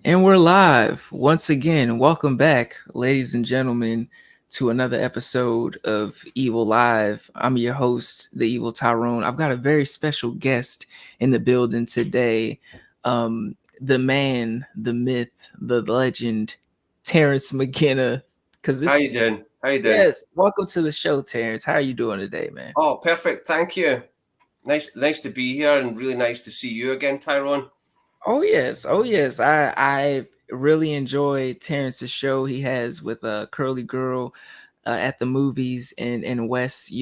And we're live once again. Welcome back, ladies and gentlemen, to another episode of Evil Live. I'm your host, the Evil Tyrone. I've got a very special guest in the building today. The man, the myth, the legend, Terence McKenna. Because How this, you doing? How you doing? yes, welcome to the show, Terence. How are you doing today, man? Oh, perfect. Thank you. Nice to be here, and really nice to see you again, Tyrone. Oh yes. I really enjoy Terrence's show he has with Curly Girl at the movies and West.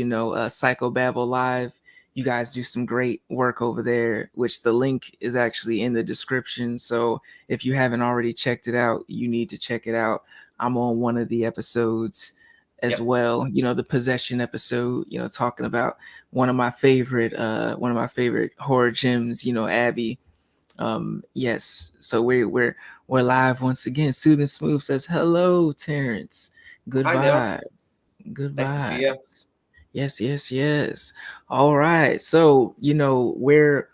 Psycho Babble Live. You guys do some great work over there, which the link is actually in the description. So if you haven't already checked it out, you need to check it out. I'm on one of the episodes as Yep, well. The possession episode. Talking about one of my favorite horror gems. Abby. Yes. So we're live once again. Soothing Smooth says hello, Terrence. Good hi there. vibes. Good Nice to see you. vibes. Yes. All right. So we're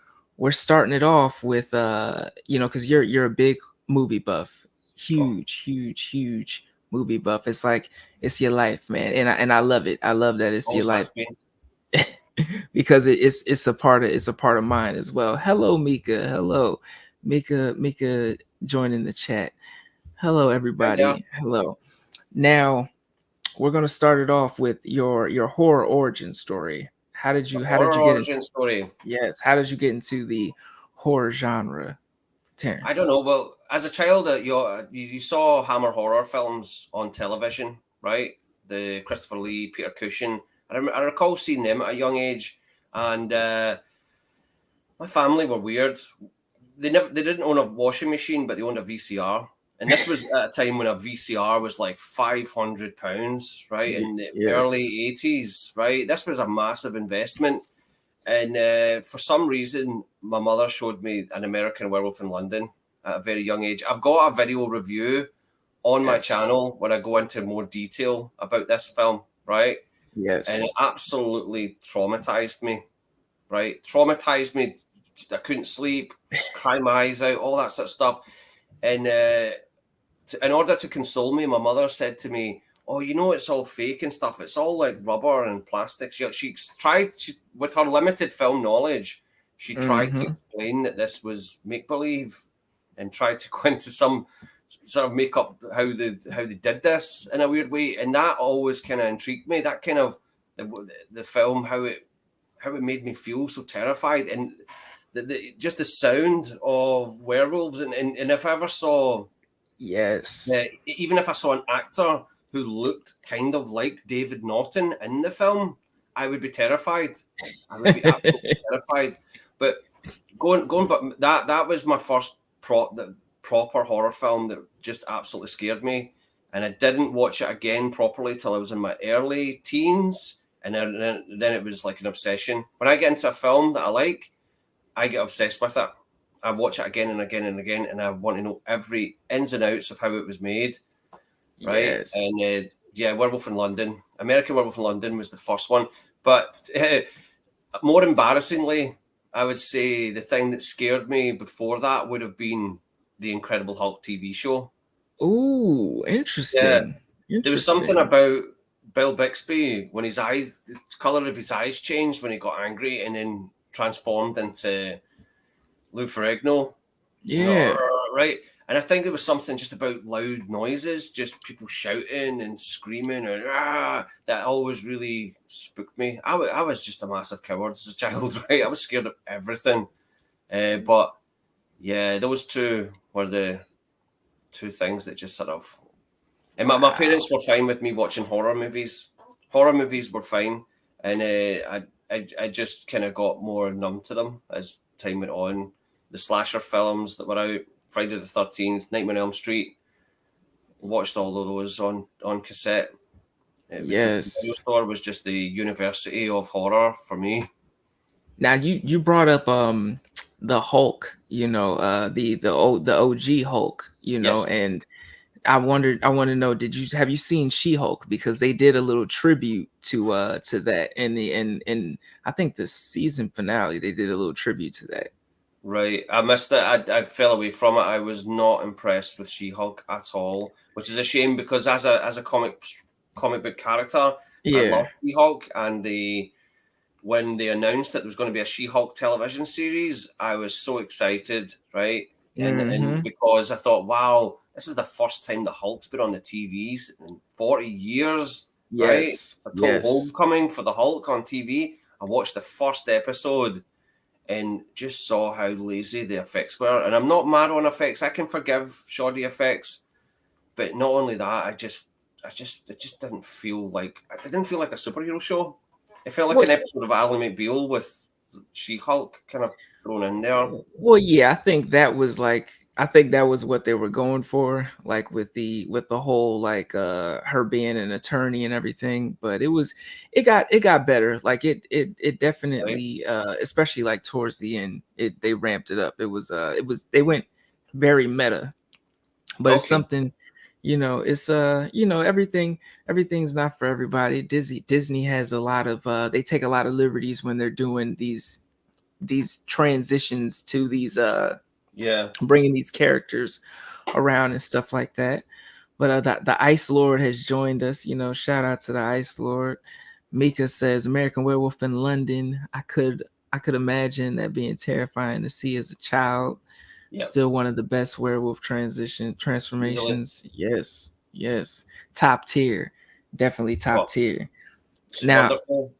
starting it off with because you're a big movie buff, Oh, huge movie buff. It's like it's your life, man, and I love it. I love that it's your always has life been. because it's a part of mine as well. Hello, Mika. Hello, Mika. Join in the chat. Hello, Right there. everybody. Hello. Now we're gonna start it off with your horror origin story. How did The you how did horror you get into origin story. yes? How did you get into the horror genre, I don't Terrence? know. Well, as a child, you saw Hammer horror films on television, right? The Christopher Lee, Peter Cushing. I recall seeing them at a young age, and my family were weird. They didn't own a washing machine, but they owned a VCR. And this was at a time when a VCR was like £500, right? In the Yes. early 80s, right? This was a massive investment. And for some reason, my mother showed me An American Werewolf in London at a very young age. I've got a video review on my Yes. channel where I go into more detail about this film, right? And it Yes. absolutely traumatized me, right? Traumatized me. I couldn't sleep, cry my eyes out, all that sort of stuff. And in order to console me, my mother said to me, "Oh, it's all fake and stuff. It's all like rubber and plastic." With her limited film knowledge, she tried to Mm-hmm. explain that this was make believe, and tried to go into some sort of make up how they did this in a weird way, and that always kind of intrigued me. That kind of the film, how it made me feel so terrified, and just the sound of werewolves, and if I ever saw Yes. even if I saw an actor who looked kind of like David Norton in the film, I would be terrified. I would be absolutely terrified. But but that was my first proper horror film that just absolutely scared me, and I didn't watch it again properly till I was in my early teens, and then it was like an obsession. When I get into a film that I like, I get obsessed with it. I watch it again and again and again, and I want to know every ins and outs of how it was made, right? Yes. And yeah, Werewolf in London, American Werewolf in London was the first one. But more embarrassingly, I would say the thing that scared me before that would have been the Incredible Hulk TV show. Ooh, Yeah, interesting. there was something Interesting. about Bill Bixby when the color of his eyes changed when he got angry and then transformed into Lou Ferrigno, Yeah. right? And I think there was something just about loud noises, just people shouting and screaming, and that always really spooked me. I was just a massive coward as a child, right? I was scared of everything. But yeah, those two were the two things that just sort of. And my Wow. parents were fine with me watching horror movies. Horror movies were fine, and I just kind of got more numb to them as time went on. The slasher films that were out, Friday the 13th, Nightmare on Elm Street, watched all of those on cassette. It was the video Yes. store was just the university of horror for me. Now you brought up the Hulk, the OG Hulk, Yes, and I want to know, have you seen She-Hulk, because they did a little tribute to that in the in I think the season finale they did a little tribute to that. Right, I missed it. I fell away from it. I was not impressed with She-Hulk at all, which is a shame because as a comic book character, I love Yeah. She-Hulk, and when they announced that there was going to be a She-Hulk television series, I was so excited, right? And Mm-hmm. because I thought, wow, this is the first time the Hulk's been on the TVs in 40 years, right? Yes. It's a total Yes. homecoming for the Hulk on TV. I watched the first episode and just saw how lazy the effects were. And I'm not mad on effects. I can forgive shoddy effects, but not only that, it just didn't feel like it didn't feel like a superhero show. It felt like Well, an episode of Ally McBeal with She-Hulk kind of thrown in there. well, yeah, I think that was what they were going for, like with the whole like her being an attorney and everything. But it got better. Like it Right? definitely especially like towards the end, they ramped it up. It was they went very meta, but it's Okay. something, it's everything's not for everybody. Disney has a lot of they take a lot of liberties when they're doing these transitions to these Yeah. bringing these characters around and stuff like that. But the Ice Lord has joined us. Shout out to the Ice Lord. Mika says American Werewolf in London. I could imagine that being terrifying to see as a child. Yep. Still one of the best werewolf Easily. transformations. Yes, yes, top tier, definitely top Well, tier. it's Now, wonderful.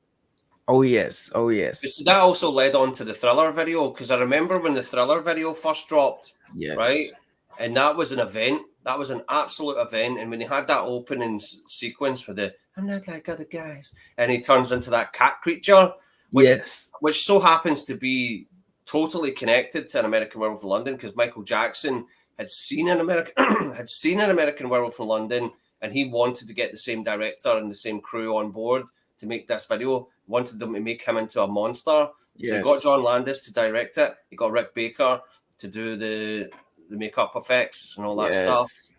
oh yes, oh But yes, see, that also led on to the Thriller video because I remember when the Thriller video first dropped, right? yes, And that was an event. That was an absolute event. And when they had that opening sequence with the "I'm not like other guys," and he turns into that cat creature, which yes, which so happens to be totally connected to An American Werewolf in London because Michael Jackson had seen an American had seen An American Werewolf in London, and he wanted to get the same director and the same crew on board to make this video. Wanted them to make him into a monster. So he got yes, John Landis to direct it. He got Rick Baker to do the makeup effects and all that stuff. yes.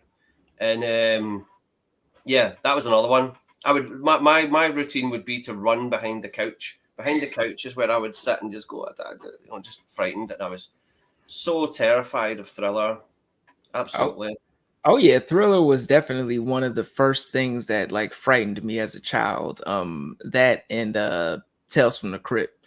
And yeah, that was another one. I would my routine would be to run behind the couch. Behind the couch is where I would sit and just go, just frightened, and I was so terrified of Thriller. Oh, Absolutely, oh yeah, Thriller was definitely one of the first things that like frightened me as a child. That and Tales from the Crypt.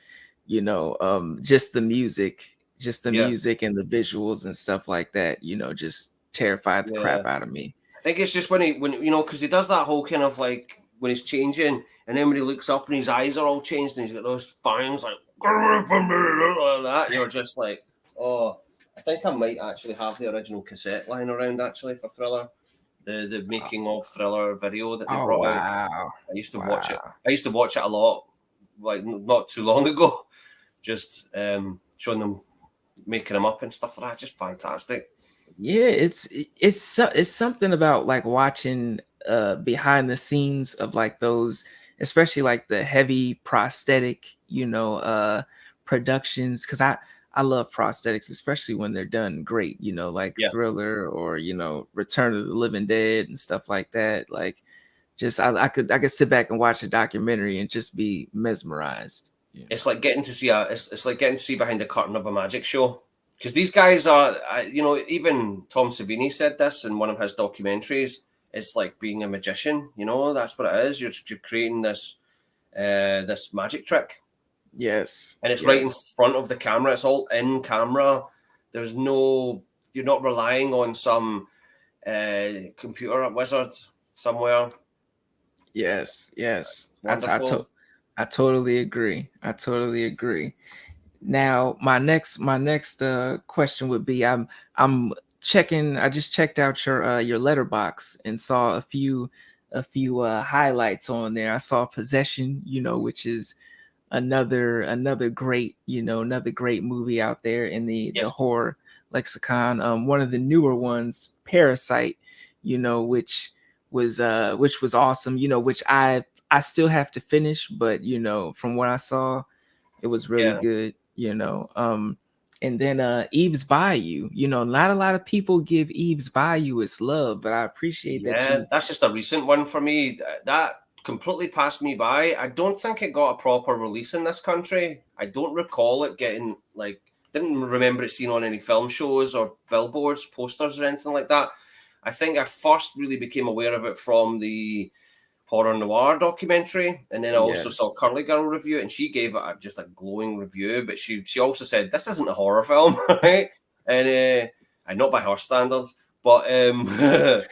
Just the yeah, music and the visuals and stuff like that. Just terrified the yeah. crap out of me. I think it's just when because he does that whole kind of like when he's changing, and then when he looks up and his eyes are all changed, and he's got those fangs like that. You're just like, oh, I think I might actually have the original cassette lying around actually for Thriller, the Oh, making of Thriller video that they oh, brought out. wow, I used to watch it. wow. I used to watch it a lot, like not too long ago. Just showing them making them up and stuff like that. Just fantastic. Yeah, it's something about like watching behind the scenes of like those, especially like the heavy prosthetic, productions, because I love prosthetics, especially when they're done great, like Yeah. Thriller or Return of the Living Dead and stuff like that. Like just I could sit back and watch a documentary and just be mesmerized. It's like getting to see it's like getting to see behind the curtain of a magic show because these guys are even Tom Savini said this in one of his documentaries. It's like being a magician, that's what it is. You're creating this magic trick, Yes, and it's right in yes. front of the camera. It's all in camera. There's no You're not relying on some computer wizard somewhere. Yes, yes. It's wonderful. I totally agree. I totally agree. Now, my next question would be I'm checking I just checked out your letterbox and saw a few highlights on there. I saw Possession, which is another great movie out there in the Yes. horror lexicon. One of the newer ones, Parasite, which was awesome, which I still have to finish, but from what I saw, it was really Yeah. good. And then Eve's Bayou, not a lot of people give Eve's Bayou its love, but I appreciate that Yeah, you. that's just a recent one for me. That completely passed me by. I don't think it got a proper release in this country. I don't recall it getting like. didn't remember it seen on any film shows or billboards, posters, or anything like that. I think I first really became aware of it from the horror noir documentary, and then I also Yes. saw Curly Girl review, and she gave it just a glowing review. But she also said this isn't a horror film, right? And not by her standards, but I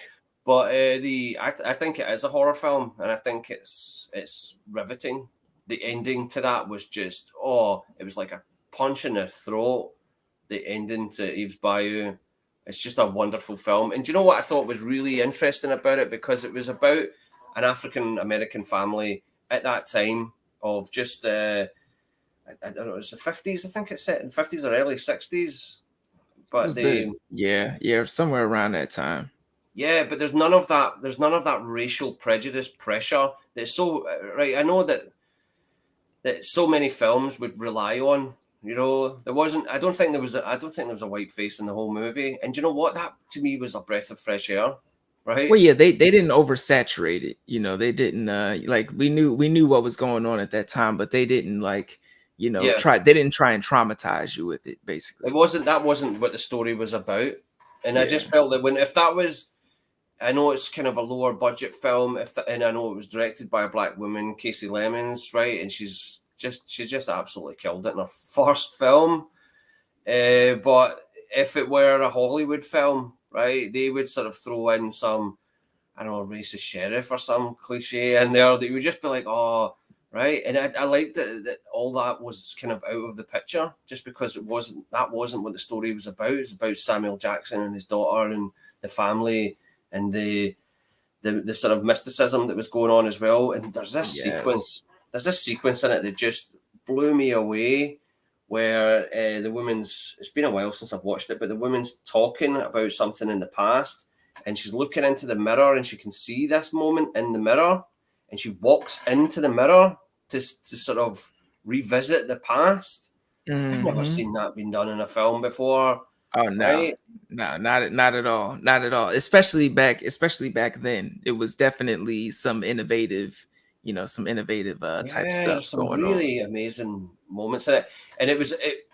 think it is a horror film, and I think it's riveting. The ending to that was just it was like a punch in the throat. The ending to Eve's Bayou, it's just a wonderful film. And do you know what I thought was really interesting about it? Because it was about an African American family at that time of just I don't know, it was the 50s. I think it's set in 50s or early 60s. It But was the they yeah, somewhere around that time. Yeah, but there's none of that. There's none of that racial prejudice pressure. That's so right. I know that so many films would rely on. You know, there wasn't. I don't think there was. I don't think there was a white face in the whole movie. And you know what? That to me was a breath of fresh air. Well, Right? yeah, they didn't oversaturate it. They didn't like we knew what was going on at that time, but they didn't like, Yeah. they didn't try and traumatize you with it, It basically. wasn't. That wasn't what the story was about. And I just Yeah. felt that if that was, I know it's kind of a lower budget film. And I know it was directed by a black woman, Casey Lemons, right? And she's just absolutely killed it in her first film. But if it were a Hollywood film, right, they would sort of throw in some, I don't know, racist sheriff or some cliche in there that you would just be like, oh, right. And I liked that all that was kind of out of the picture just because that wasn't what the story was about. It's about Samuel Jackson and his daughter and the family and the sort of mysticism that was going on as well. And Yes. there's this sequence in it that just blew me away where the woman's, it's been a while since I've watched it, but the woman's talking about something in the past and she's looking into the mirror and she can see this moment in the mirror and she walks into the mirror to sort of revisit the past. I've never Hmm. seen that being done in a film before, Oh no. right? No, not at all. Not at all. Especially back then. It was definitely some innovative type Yeah, stuff there's some going on. really amazing moments in it, and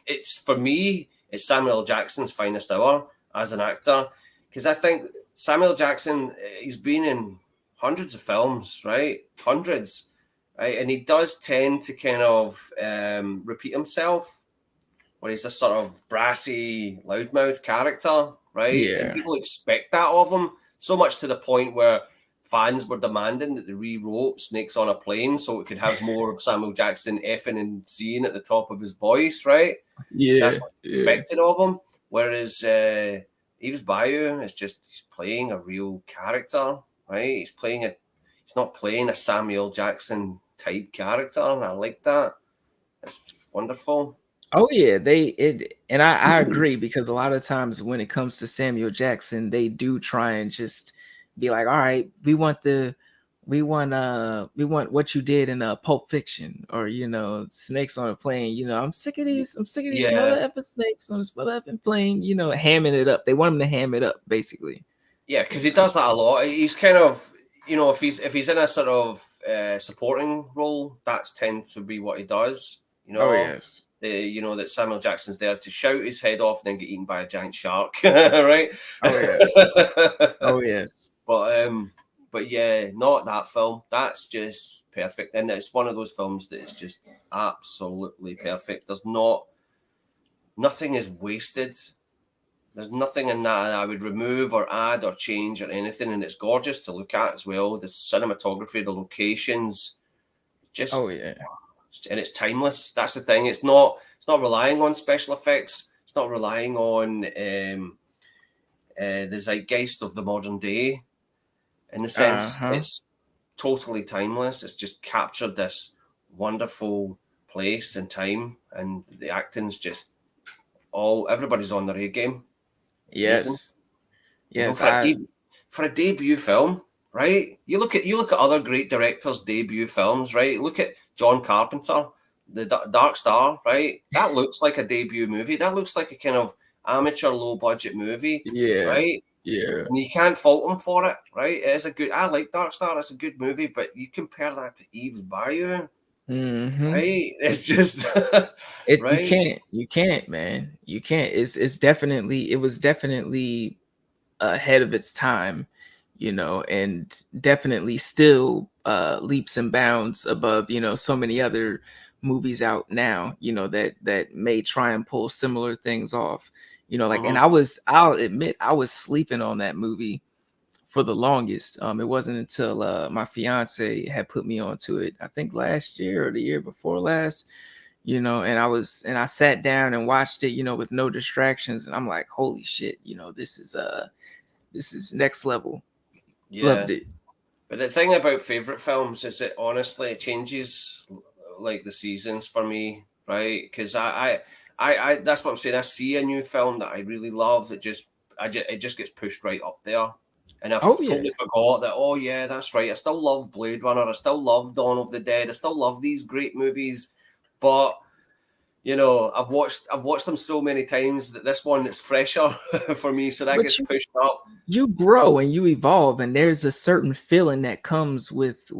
it's for me, it's Samuel L. Jackson's finest hour as an actor, because I think Samuel Jackson, he's been in hundreds of films, right? Hundreds, right, and he does tend to kind of repeat himself, where he's a sort of brassy, loudmouth character, right? And Yeah. people expect that of him so much to the point where fans were demanding that they rewrote Snakes on a Plane so it could have more of Samuel Jackson effing and seeing at the top of his voice, right? Yeah. That's what's Yeah. expected of him. Whereas Eve's Bayou is just, he's playing a real character, right? He's not playing a Samuel Jackson type character, and I like that. It's wonderful. Oh yeah, and I agree because a lot of times when it comes to Samuel Jackson, they do try and just be like, all right, we want what you did in Pulp Fiction or Snakes on a Plane. I'm sick of these mother Yeah, effing snakes on this mother effing plane. Hamming it up. They want him to ham it up, basically. yeah, because You he know. does that a lot. He's kind of, if he's in a sort of supporting role, that's tends to be what he does. Oh yes. That Samuel Jackson's there to shout his head off and then get eaten by a giant shark, right? Oh yes. Oh yes. but but yeah, not that film. That's just perfect, and it's one of those films that is just absolutely perfect. Nothing is wasted. There's nothing in that I would remove or add or change or anything, and it's gorgeous to look at as well. The cinematography, the locations, Oh just yeah. and it's timeless. That's the thing. It's not relying on special effects. It's not relying on the zeitgeist of the modern day. In the sense, Uh-huh. it's totally timeless. It's just captured this wonderful place and time, and the acting's just all everybody's on their A game. Amazing. Yes. You know, Yes. I for a debut film, right? You look at other great directors' debut films, right? Look at John Carpenter, the Dark Star, right? That looks like a debut movie. That looks like a kind of amateur, low budget movie, Yeah. right? Yeah. And you can't fault him for it, right? It is a good. I like Dark Star. It's a good movie, but you compare that to Eve's Bayou. Mhm. right? It's just It right. you can't, man. You can't. It's definitely it was definitely ahead of its time, and definitely still leaps and bounds above, so many other movies out now, that may try and pull similar things off. Like, and Mhm. I'll admit I was sleeping on that movie for the longest. It wasn't until my fiance had put me onto it, I think last year or the year before last, and I sat down and watched it, with no distractions, and I'm like, holy shit, this is next level. Yeah. Loved it. But the thing about favorite films is it honestly it changes like the seasons for me, right? Because I that's what I'm saying. I see a new film that I really love. It just gets pushed right up there, and I've Oh yeah. totally forgot that. Oh yeah, that's right. I still love Blade Runner. I still love Dawn of the Dead. I still love these great movies, but I've watched them so many times that this one is fresher for me, so that But gets pushed up. you grow and you evolve, and there's a certain feeling that comes with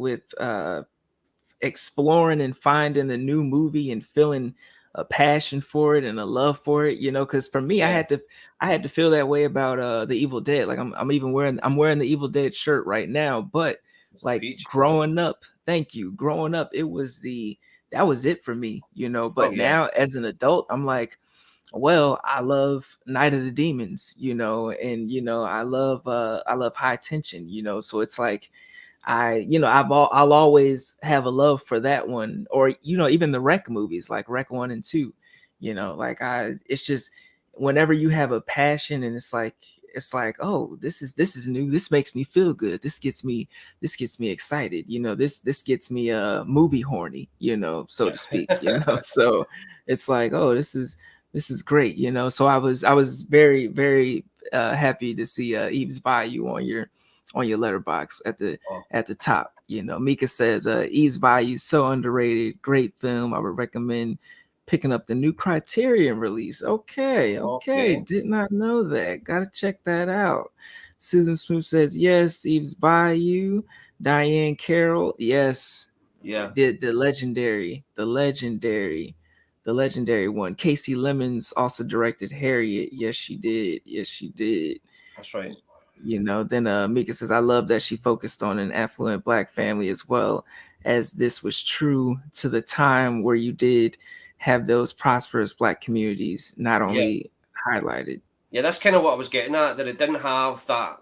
exploring and finding a new movie and feeling a passion for it and a love for it, because for me, Yeah, I had to feel that way about the Evil Dead. Like, I'm wearing the Evil Dead shirt right now, but it's a like peach. growing up, thank you, growing up, that was it for me, Oh but yeah, now as an adult, I'm like, well, I love Night of the Demons, and I love High Tension, so it's like I'll always have a love for that one, or even the Wreck movies, like Wreck 1 and 2. Like, it's just whenever you have a passion, and it's like, oh, this is new, this makes me feel good, this gets me excited, this gets me movie horny, so to speak, so it's like, oh, this is great, so I was very, very happy to see Eve's Bayou on your letterbox oh, at the top. Mika says, Eve's Bayou, so underrated, great film. I would recommend picking up the new Criterion release. Okay, okay, okay. did not know that. Gotta check that out. Susan Smooth says, yes, Eve's Bayou. Diane Carroll, yes, Yeah, the legendary one. Casey Lemons also directed Harriet. Yes, she did. Yes, she did. that's right. Then Mika says, I love that she focused on an affluent black family, as well as this was true to the time where you did have those prosperous black communities not Yeah, only highlighted. yeah. That's kind of what I was getting at. That it didn't have that.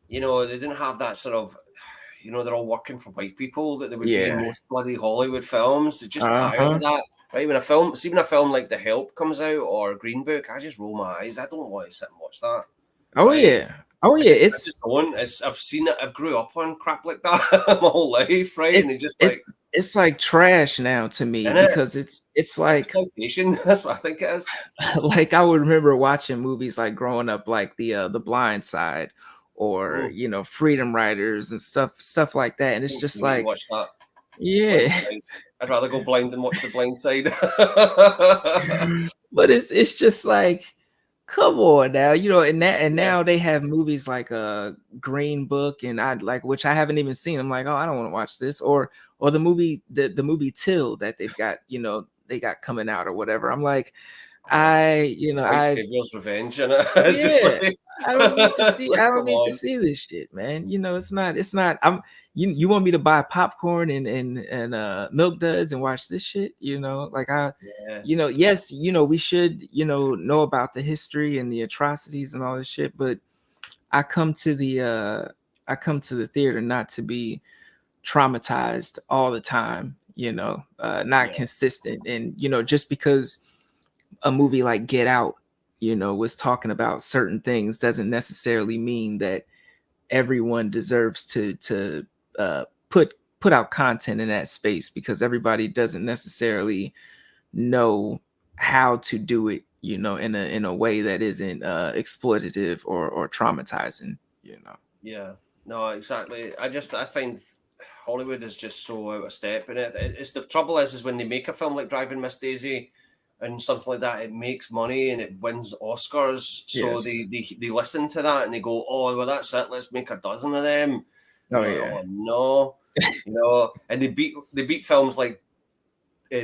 They didn't have that sort of. They're all working for white people that they would be in Yeah. most bloody Hollywood films. They're just tired of Uh-huh. that, right? When a film, see when a film like The Help comes out or Green Book, I just roll my eyes. I don't want to sit and watch that, Oh right? yeah. Oh I yeah. just, I It's just don't. I've seen it. I've grew up on crap like that my whole life, right? And it's they just it's like, it's like trash now to me, in it, because it's like exploitation. That's what I think it is. like, I would remember watching movies like growing up, like the Blind Side, or Mm, Freedom Riders and stuff like that, and it's you just need to like, watch that. yeah. Blind. I'd rather go blind than watch The Blind Side. But it's just like, come on now, and Yeah. now they have movies like Green Book, and I like, which I haven't even seen. I'm like, oh, I don't want to watch this, or the movie Till that they got coming out or whatever. I'm like, Oh, White I Savior's Revenge, and it's just yeah, like, I don't need to it's see like, I don't come need to on. see this shit, man. It's not you want me to buy popcorn and milk duds and watch this shit, like, Yeah, yes, we should, know about the history and the atrocities and all this shit, but I come to the uh I come to the theater not to be traumatized all the time, not yeah, consistent, and just because a movie like Get Out, was talking about certain things, doesn't necessarily mean that everyone deserves to put out content in that space, because everybody doesn't necessarily know how to do it, in a way that isn't exploitative or traumatizing, yeah. No, exactly. I find Hollywood is just so out of step in it. It's the trouble is when they make a film like Driving Miss Daisy and something like that, it makes money and it wins Oscars. So Yes. they listen to that and they go, oh, well, that's it. Let's make a dozen of them. And Oh you're like, yeah. oh no, and they beat films like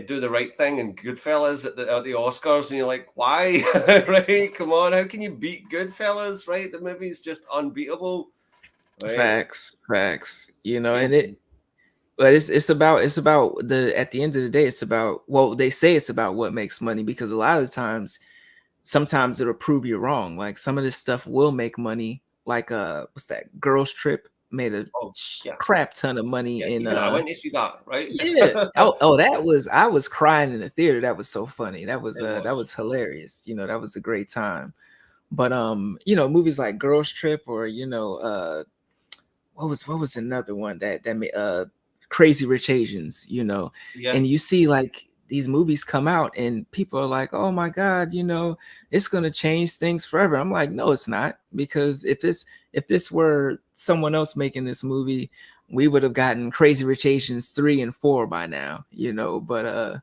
Do the Right Thing and Goodfellas at the Oscars, and you're like, why? Right? Come on, how can you beat Goodfellas? Right? The movie's just unbeatable. Right? Facts, facts. You know, and Amazing. it but it's about the at the end of the day, it's about, well, they say it's about what makes money, because a lot of the times, sometimes it'll prove you wrong. Like some of this stuff will make money. Like what's that? Girls Trip made a Oh, yeah. crap ton of money Yeah. in Even I went to see that, right? yeah. Oh, that was, I was crying in the theater. That was so funny. It That was. was hilarious. You know, that was a great time. But movies like Girls Trip, or what was another one that made Crazy Rich Asians, Yeah. and you see like these movies come out and people are like, oh my God, it's gonna change things forever. I'm like, no, it's not, because if this were someone else making this movie, we would have gotten Crazy Rich Asians 3 and 4 by now, The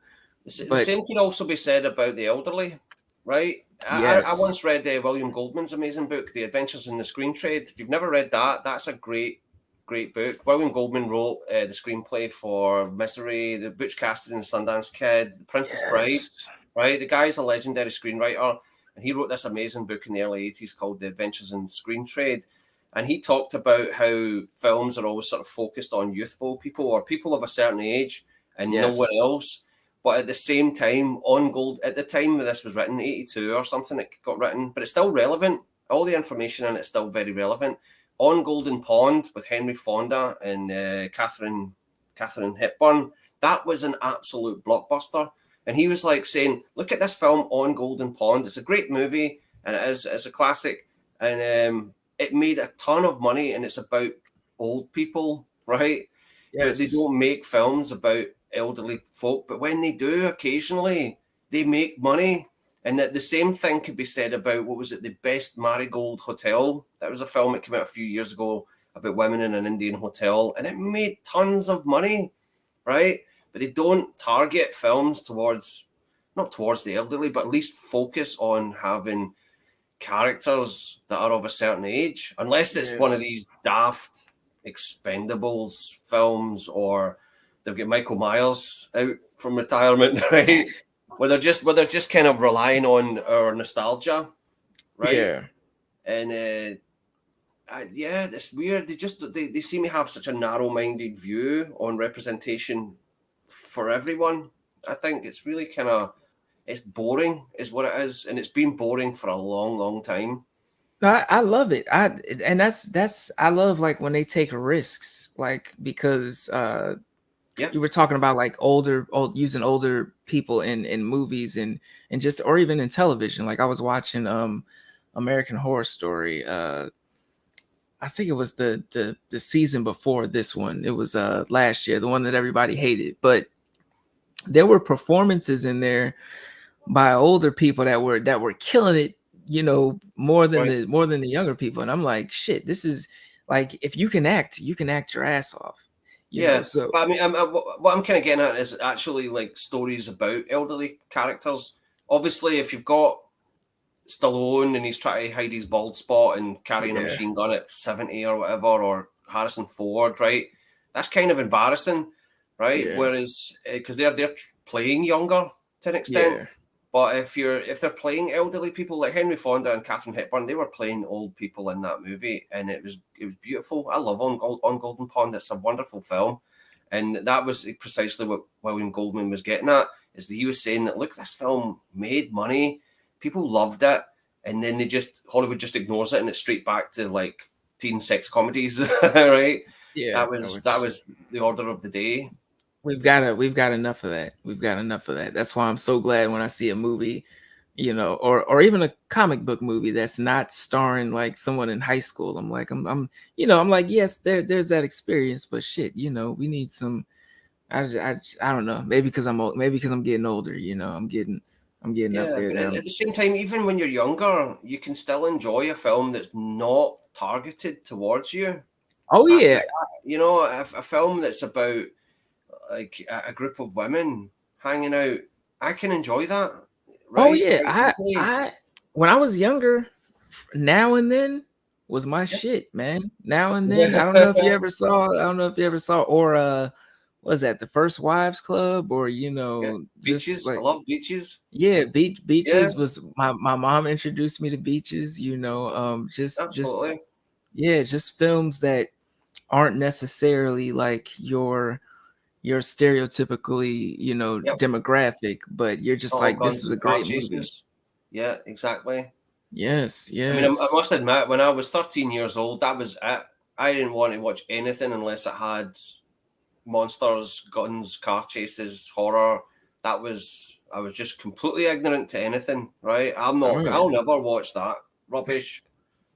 but same could also be said about the elderly, right? I yes, once read William Goldman's amazing book, The Adventures in the Screen Trade. If you've never read that, that's a great book. William Goldman wrote the screenplay for Misery, The Butch Cassidy and the Sundance Kid, The Princess Bride, yes, right? The guy's a legendary screenwriter, and he wrote this amazing book in the early 80s called The Adventures in the Screen Trade. And he talked about how films are always sort of focused on youthful people or people of a certain age and nowhere yes, else. But at the same time, on Gold, at the time that this was written, 82 or something, it got written, but it's still relevant. All the information in it's still very relevant. On Golden Pond with Henry Fonda and Catherine Hepburn, that was an absolute blockbuster. And he was like saying, "Look at this film On Golden Pond. It's a great movie, and it's a classic, and it made a ton of money, and it's about old people, right? But they yes, don't make films about elderly folk. But when they do, occasionally, they make money. And that the same thing could be said about, what was it, The Best Marigold Hotel? That was a film that came out a few years ago about women in an Indian hotel, and it made tons of money, right? But they don't target films towards, not towards the elderly, but at least focus on having characters that are of a certain age, unless it's one of yes, these daft Expendables films, or they've got Michael Myers out from retirement, right? Where they're just kind of relying on our nostalgia, right? yeah. And yeah, it's weird. They seem to have such a narrow-minded view on representation for everyone. I think it's really kind of, it's boring, is what it is, and it's been boring for a long, long time. No, I love it. And that's I love like when they take risks, like because Yeah, you were talking about like using older people in movies and just, or even in television. Like I was watching American Horror Story. I think it was the season before this one. It was last year, the one that everybody hated. But there were performances in there by older people that were killing it, right. more than the younger people. And I'm like, shit, this is like, if you can act your ass off, Yeah, so but I mean, what I'm kind of getting at is actually like stories about elderly characters. Obviously, if you've got Stallone and he's trying to hide his bald spot and carrying a yeah, machine gun at 70 or whatever, or Harrison Ford, right? That's kind of embarrassing, right? yeah, Whereas, because they're playing younger to an extent, yeah, but if they're playing elderly people like Henry Fonda and Catherine Hepburn, they were playing old people in that movie, and it was beautiful. I love On Golden Pond. It's a wonderful film, and that was precisely what William Goldman was getting at. Is that he was saying that, look, this film made money, people loved it, and then Hollywood just ignores it, and it's straight back to like teen sex comedies, right? yeah. That was the order of the day. We've got enough of that. We've got enough of that. That's why I'm so glad when I see a movie, or even a comic book movie that's not starring like someone in high school. I'm like, I'm like, yes, there's that experience, but shit, we need some. I don't know. Maybe because I'm old. Maybe because I'm getting older. I'm getting up Yeah, there. but That at I'm. the same time, even when you're younger, you can still enjoy a film that's not targeted towards you. Oh yeah. A film that's about like a group of women hanging out, I can enjoy that, Oh right? yeah. Quite I easily. I when I was younger, Now and Then was my Yeah. shit, man. Now and Then. I don't know if you ever saw. I don't know if you ever saw, or was that, the First Wives Club, or Yeah, just Beaches. I like, love Beaches. yeah, Yeah, Beaches was my mom introduced me to Beaches. Just absolutely. yeah, just films that aren't necessarily like your stereotypically, Yep. demographic, but you're Not just all like, this is guns a and car great movie. chases. Yeah, exactly. Yes, I mean, I yes. must admit, when I was 13 years old, that was it. I didn't want to watch anything unless it had monsters, guns, car chases, horror. I was just completely ignorant to anything, right? Oh I'll yeah. never watch that rubbish.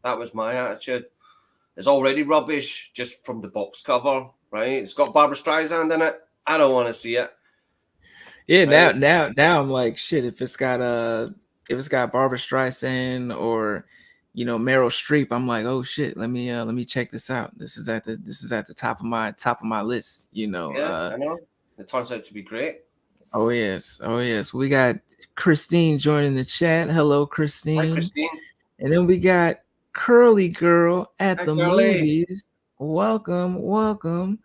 That was my attitude. It's already rubbish just from the box cover, right? It's got Barbara Streisand in it. I don't want to see it, Yeah, right? now I'm like, shit, if it's got Barbara Streisand or Meryl Streep, I'm like, oh shit, let me check this out. This is at the top of my list, Yeah, I know. It turns out to be great. Oh yes. Oh yes. We got Christine joining the chat. Hello, Hi, Christine. Christine. And then we got Curly Girl at Hi, the Curly. movies. Welcome, welcome.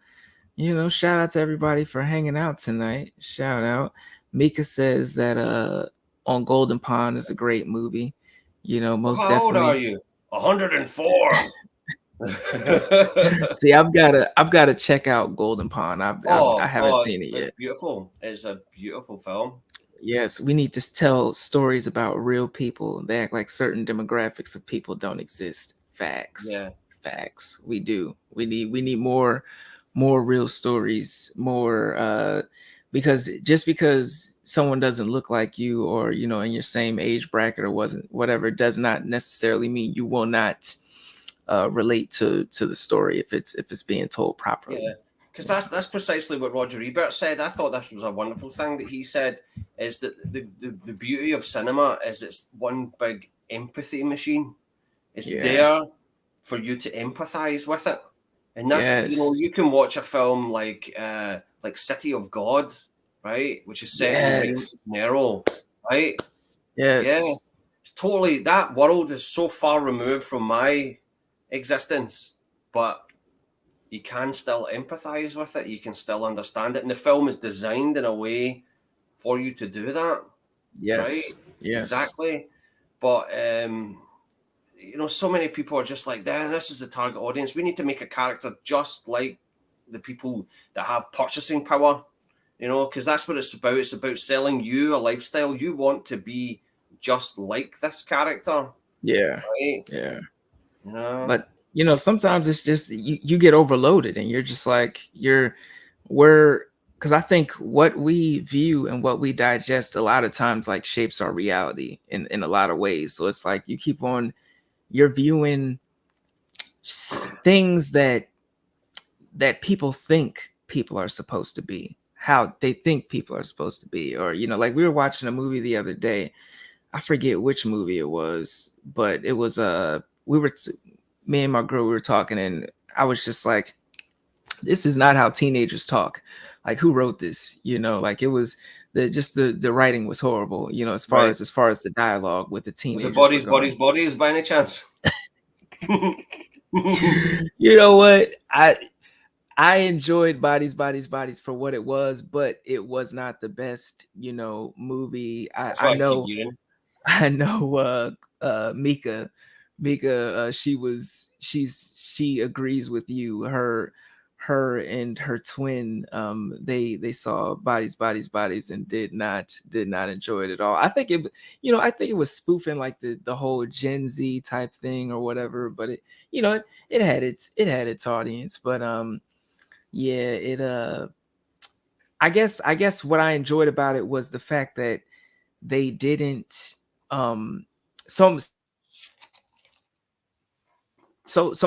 Shout out to everybody for hanging out tonight. Shout out. Mika says that On Golden Pond is a great movie. So Most how old are definitely. you? 104. See, I've gotta check out Golden Pond. I haven't seen it It's yet. beautiful. It's a beautiful film. Yes, we need to tell stories about real people. They act like certain demographics of people don't exist. Facts. Yeah, Facts. We do. We need more real stories, more because just because someone doesn't look like you, or in your same age bracket, or wasn't whatever, does not necessarily mean you will not relate to the story if it's being told yeah. properly. Because that's precisely what Roger Ebert said. I thought this was a wonderful thing that he said, is that the beauty of cinema is it's one big empathy machine. It's Yeah. there for you to empathize with it. And that's, Yes. you can watch a film like City of God, right? Which is set in Rio Yes. de Janeiro, right? Yeah. Yes. It's totally, that world is so far removed from my existence, but you can still empathize with it. You can still understand it. And the film is designed in a way for you to do that, right? Yes. Yes. Exactly. But so many people are just like, this is the target audience. We need to make a character just like the people that have purchasing power, because that's what it's about. It's about selling you a lifestyle. You want to be just like this character, Yeah. right? Yeah. You know, But sometimes it's just you get overloaded and you're just like we're because I think what we view and what we digest a lot of times like shapes our reality in a lot of ways. So it's like you keep on you're viewing things that people think people are supposed to be, how they think people are supposed to be, or like we were watching a movie the other day. I forget which movie it was, but it was me and my girl, we were talking, and I was just like, this is not how teenagers talk. Like, who wrote this? Like, it was the writing was horrible, right? as far as the dialogue with the Was it teenagers were bodies, going. bodies, bodies by any chance? You know what? I enjoyed Bodies, Bodies for what it was, but it was not the best, movie. That's I why I keep know hearing. I know Mika, she agrees with you. Her and her twin, they saw Bodies, and did not enjoy it at all. I think I think it was spoofing like the whole Gen Z type thing or whatever, but it had its audience. But yeah, I guess what I enjoyed about it was the fact that they didn't um so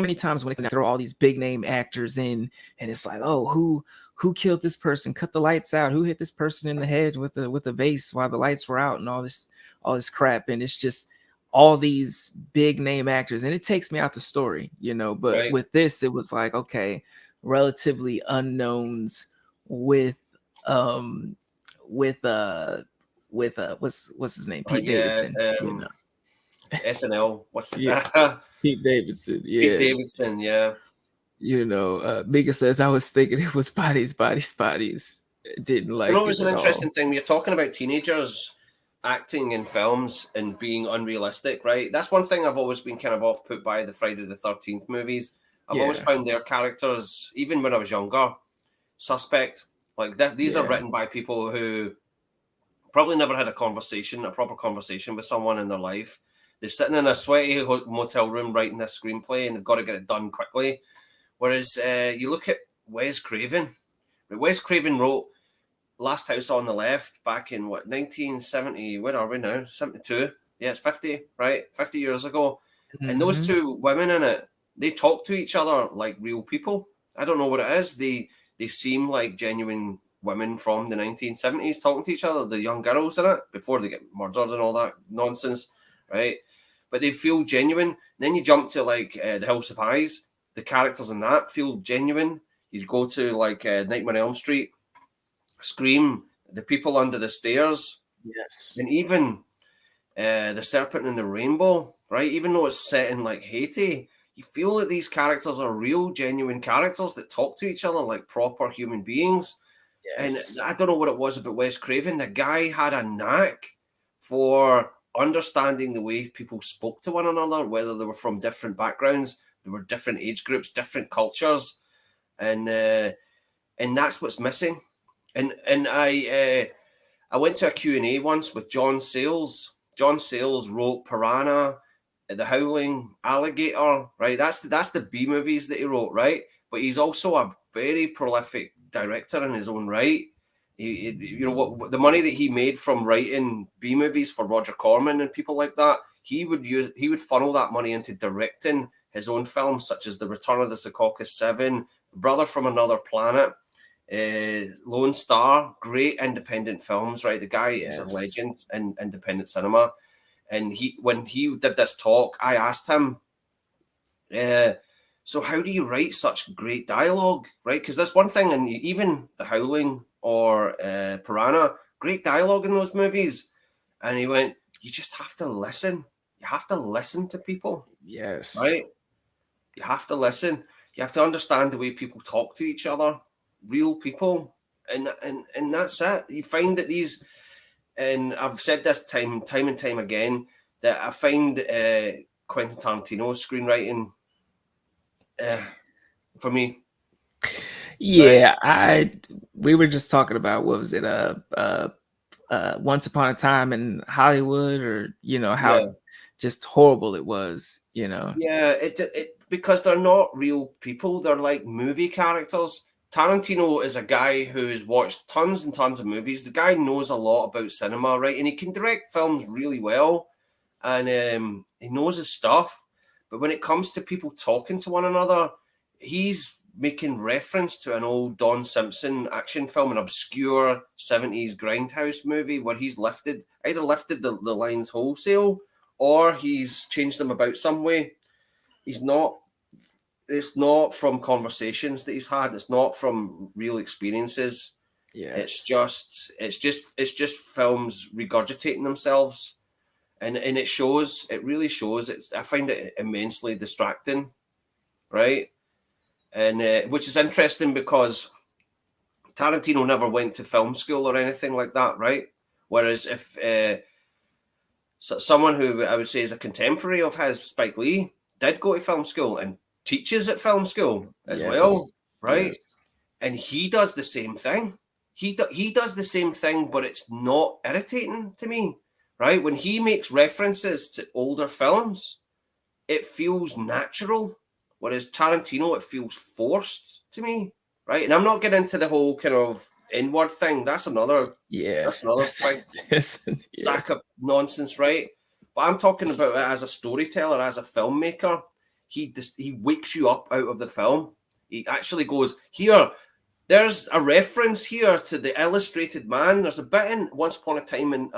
many times when they throw all these big name actors in, and it's like, oh, who killed this person, cut the lights out, who hit this person in the head with a vase while the lights were out, and all this crap, and it's just all these big name actors, and it takes me out the story, but Right. with this it was like, okay, relatively unknowns with um with what's his name, Pete Yeah. Davidson, SNL. What's it? yeah, Pete Davidson, Pete yeah. Davidson. Yeah. Mika says, I was thinking it was bodies, bodies, bodies. Didn't You like know, it it's an at all. interesting thing. You're talking about teenagers acting in films and being unrealistic, right? That's one thing I've always been kind of off put by the Friday the 13th movies. I've always Yeah, found their characters, even when I was younger, suspect. Like these are yeah, written by people who probably never had a proper conversation with someone in their life. They're sitting in a sweaty motel room writing this screenplay and they've got to get it done quickly. Whereas you look at Wes Craven. Wes Craven wrote Last House on the Left back in what 1970? Where are we now? 72. Yeah, it's 50, right? 50 years ago. And those hmm, two women in it, they talk to each other like real people. I don't know what it is. They seem like genuine women from the 1970s talking to each other, the young girls in it, before they get murdered and all that nonsense, right? But they feel genuine. And then you jump to like the House of Eyes. The characters in that feel genuine. You go to like Nightmare on Elm Street, Scream, the people under the stairs, yes, and even the Serpent and the Rainbow, right? Even though it's set in like Haiti, you feel that these characters are real, genuine characters that talk to each other like proper human beings. And yes, I don't know what it was about Wes Craven. The guy had a knack for understanding the way people spoke to one another, whether they were from different backgrounds, there were different age groups, different cultures, and uh, and that's what's missing. And I went to a Q&A once with John Sayles. John Sayles wrote Piranha, The Howling, Alligator, right? That's the B movies that he wrote, right? But he's also a very prolific director in his own right. You know what the money that he made from writing B movies for Roger Corman and people like that, he would funnel that money into directing his own films such as The Return of the Secaucus 7, Brother from Another Planet, Lone Star, great independent films, right? The guy is a yes, legend in independent cinema. And when he did this talk, I asked him, uh, so how do you write such great dialogue, right? Because that's one thing, and even The Howling or Piranha, great dialogue in those movies. And he went, you just have to listen. You have to listen to people, yes, right? You have to listen. You have to understand the way people talk to each other, real people, and that's it. You find that these, and I've said this time and time again, that I find Quentin Tarantino's screenwriting uh, for me, right? yeah. We were just talking about what was it? Once Upon a Time in Hollywood, or how Yeah, just horrible it was. You know. yeah. It because they're not real people. They're like movie characters. Tarantino is a guy who's watched tons and tons of movies. The guy knows a lot about cinema, right? And he can direct films really well, and he knows his stuff. But when it comes to people talking to one another, he's making reference to an old Don Simpson action film, an obscure 70s grindhouse movie where he's either lifted the lines wholesale or he's changed them about some way. He's not, it's not from conversations that he's had, it's not from real experiences. It's Yes. just, it's just films regurgitating themselves, and it shows. It really shows. I find it immensely distracting, right? And which is interesting because Tarantino never went to film school or anything like that, right? Whereas if someone who I would say is a contemporary of his, Spike Lee, did go to film school and teaches at film school as Yes. well, right? Yes. And he does the same thing. He does the same thing, but it's not irritating to me, right? When he makes references to older films, it feels natural. Whereas Tarantino, it feels forced to me, right? And I'm not getting into the whole kind of inward thing. Yeah. That's another big Yeah. sack of nonsense, right? But I'm talking about it as a storyteller, as a filmmaker. He wakes you up out of the film. He actually goes, here, there's a reference here to the Illustrated Man. There's a bit in Once Upon a Time in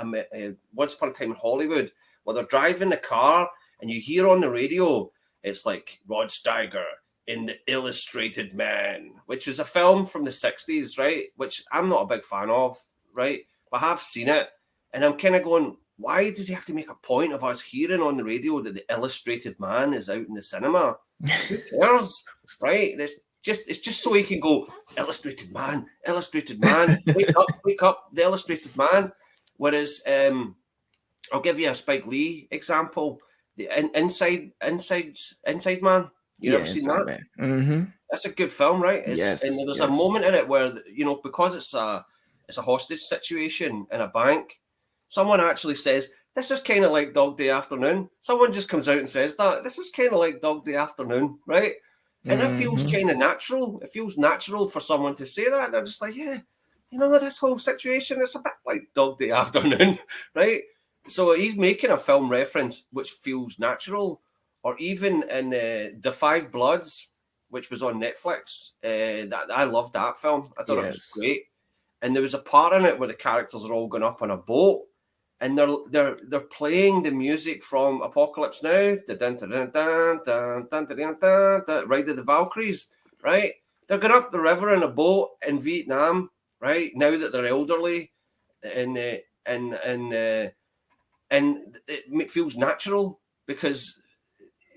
Hollywood where they're driving the car and you hear on the radio, it's like Rod Steiger in the Illustrated Man, which was a film from the 60s, right? Which I'm not a big fan of, right? But I have seen it, and I'm kind of going, why does he have to make a point of us hearing on the radio that the Illustrated Man is out in the cinema? Who cares, right? It's just so he can go illustrated man, wake up, the illustrated man. Whereas, I'll give you a Spike Lee example, the Inside Man. You Yeah, ever seen Inside that? Man. Mm-hmm. That's a good film, right? And Yes, there's a yes. moment in it where, because it's a hostage situation in a bank. Someone actually says, "This is kind of like Dog Day Afternoon." Someone just comes out and says that this is kind of like Dog Day Afternoon, right? And it feels Mm-hmm. kind of natural. It feels natural for someone to say that. They're just like, yeah, this whole situation is a bit like Dog Day Afternoon, right? So he's making a film reference which feels natural. Or even in The Five Bloods, which was on Netflix. That I loved that film. I thought it was Yes. great. And there was a part in it where the characters are all going up on a boat, and they're playing the music from Apocalypse Now, the dun, dun, dun, dun, dun, dun, dun, dun, dun, dun, Ride of the Valkyries, right? They're going up the river in a boat in Vietnam, right? Now that they're elderly, and and it feels natural because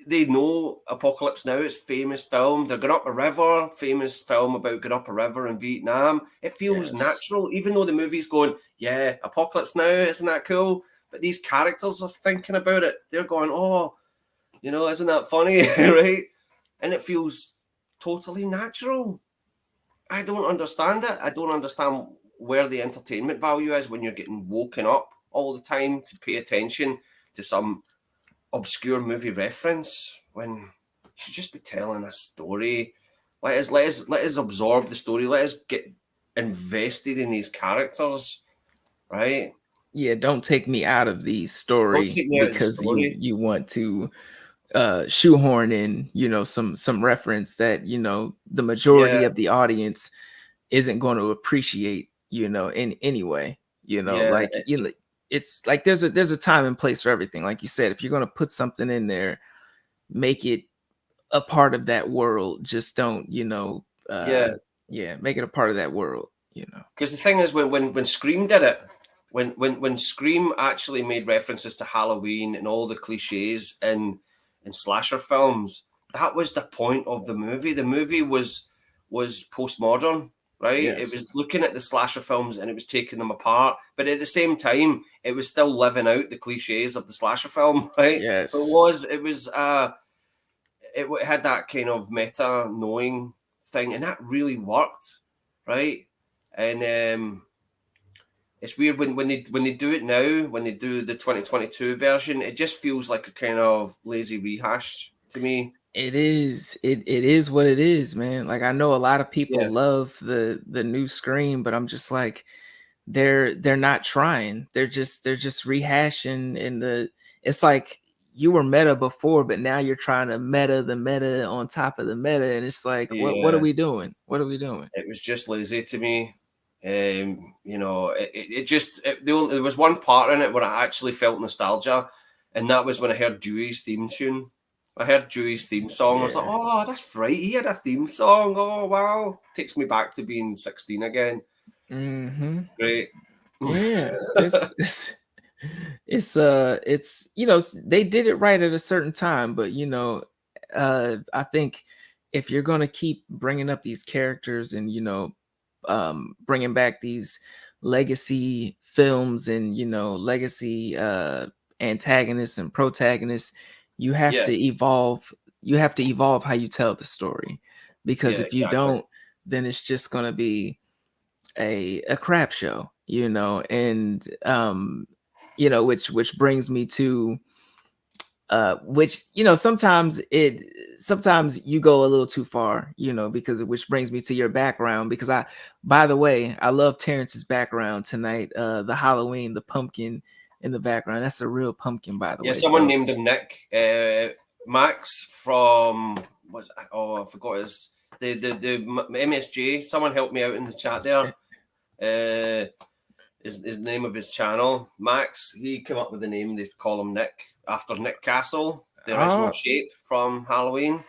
they know Apocalypse Now is famous film. They're going up a river, famous film about going up a river in Vietnam. It feels Yes. natural, even though the movie's going, yeah, Apocalypse Now, isn't that cool? But these characters are thinking about it. They're going, oh, isn't that funny, right? And it feels totally natural. I don't understand it. I don't understand where the entertainment value is when you're getting woken up all the time to pay attention to some obscure movie reference when you should just be telling a story. Let us absorb the story. Let us get invested in these characters, right? Yeah, don't take me out of the Don't story take me out of the because you story. you want to shoehorn in, some reference that, the Yeah, majority of the audience isn't going to appreciate, in any way, yeah, like, it's like there's a time and place for everything. Like you said, if you're going to put something in there, make it a part of that world. Just don't, yeah. yeah, make it a part of that world. Because the thing is, when Scream did it, when Scream actually made references to Halloween and all the cliches in slasher films, that was the point of the movie. The movie was postmodern, right? It was Yes. looking at the slasher films and it was taking them apart, but at the same time, it was still living out the cliches of the slasher film, right? So Yes. it had that kind of meta knowing thing, and that really worked, right? And it's weird when they do it now, when they do the 2022 version, it just feels like a kind of lazy rehash to me. It is. It is what it is, man. Like, I know a lot of people Yeah, love the new Scream, but I'm just like, they're not trying. They're just rehashing in the it's like you were meta before, but now you're trying to meta the meta on top of the meta. And it's like, what are yeah, we doing? What are we doing? it was just lazy to me. There was one part in it where I actually felt nostalgia, and that was when I heard Dewey's theme tune. I heard Dewey's theme song. I was like, Yeah. oh, that's right. He had a theme song. Oh, wow. Takes me back to being 16 again. Mm-hmm. Great. Yeah. It's they did it right at a certain time, but I think if you're going to keep bringing up these characters and bringing back these legacy films and legacy antagonists and protagonists, you have Yeah, to evolve. You have to evolve how you tell the story, because yeah, if you exactly. don't, then it's just going to be a crap show, and which brings me to which sometimes you go a little too far, because which brings me to your background, because by the way, I love Terrence's background tonight. The Halloween, the pumpkin in the background, that's a real pumpkin, by the Yeah, way, someone named folks. him Nick. Max from I forgot the MSG. Someone helped me out in the chat there. Uh, is the name of his channel Max? He came up with the name. They call him Nick after Nick Castle, the original Oh, shape from Halloween.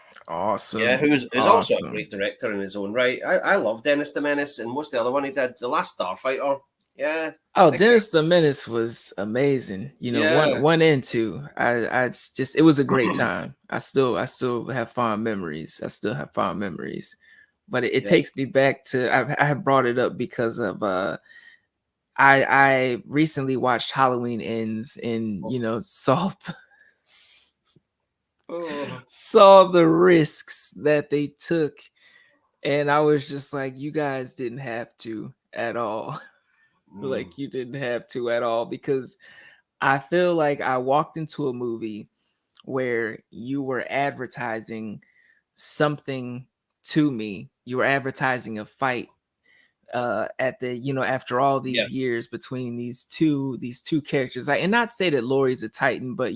Yeah, awesome. who's also a Awesome. great director in his own right. I love Dennis the Menace, and what's the other one he did? The Last Starfighter. Yeah, Oh, like Dennis the Menace was amazing. You know, yeah. one and two. I just it was a great time. I still have fond memories. I still have fond memories. But it Yeah. takes me back to I have brought it up because of I recently watched Halloween Ends and Oh, saw oh, saw the risks that they took, and I was just like, you guys didn't have to at all. mm, Like, you didn't have to at all, because I feel like I walked into a movie where you were advertising something to me. You were advertising a fight at the after all yeah. these years between these two characters. And not say that Laurie's a Titan, but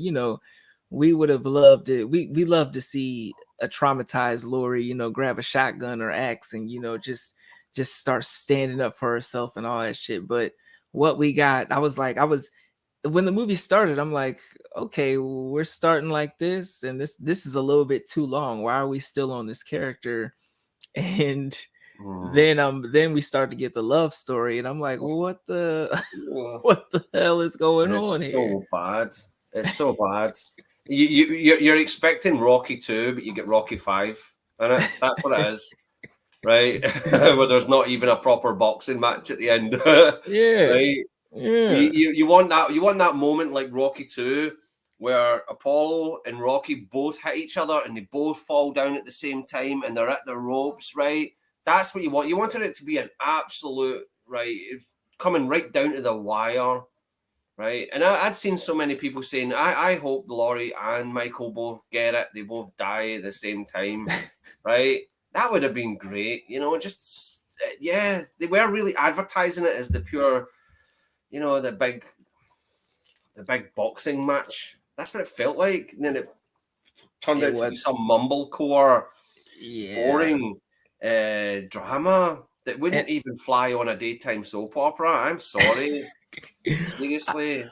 we would have loved it. We love to see a traumatized Laurie, grab a shotgun or axe and just start standing up for herself and all that shit. But what we got, I was when the movie started, I'm like, okay, we're starting like this, and this is a little bit too long. Why are we still on this character? And Mm. then we start to get the love story, and I'm like, what the Oh, what the hell is going on it's here? so bad. It's so bad. You're expecting Rocky 2, but you get Rocky 5 in it. That's what it is, right? Where there's not even a proper boxing match at the end, Yeah, right? yeah, You want that moment like Rocky 2 where Apollo and Rocky both hit each other and they both fall down at the same time and they're at the ropes, right? That's what you want. You wanted it to be an absolute, right, it's coming right down to the wire, right? And I've seen so many people saying, I hope Laurie and Michael both get it. They both die at the same time, right? That would have been great. Just, yeah, they were really advertising it as the pure, the big boxing match. That's what it felt like. And then it turned it out to be was. some mumblecore, Yeah, boring drama that and wouldn't even fly on a daytime soap opera. I'm sorry. Seriously.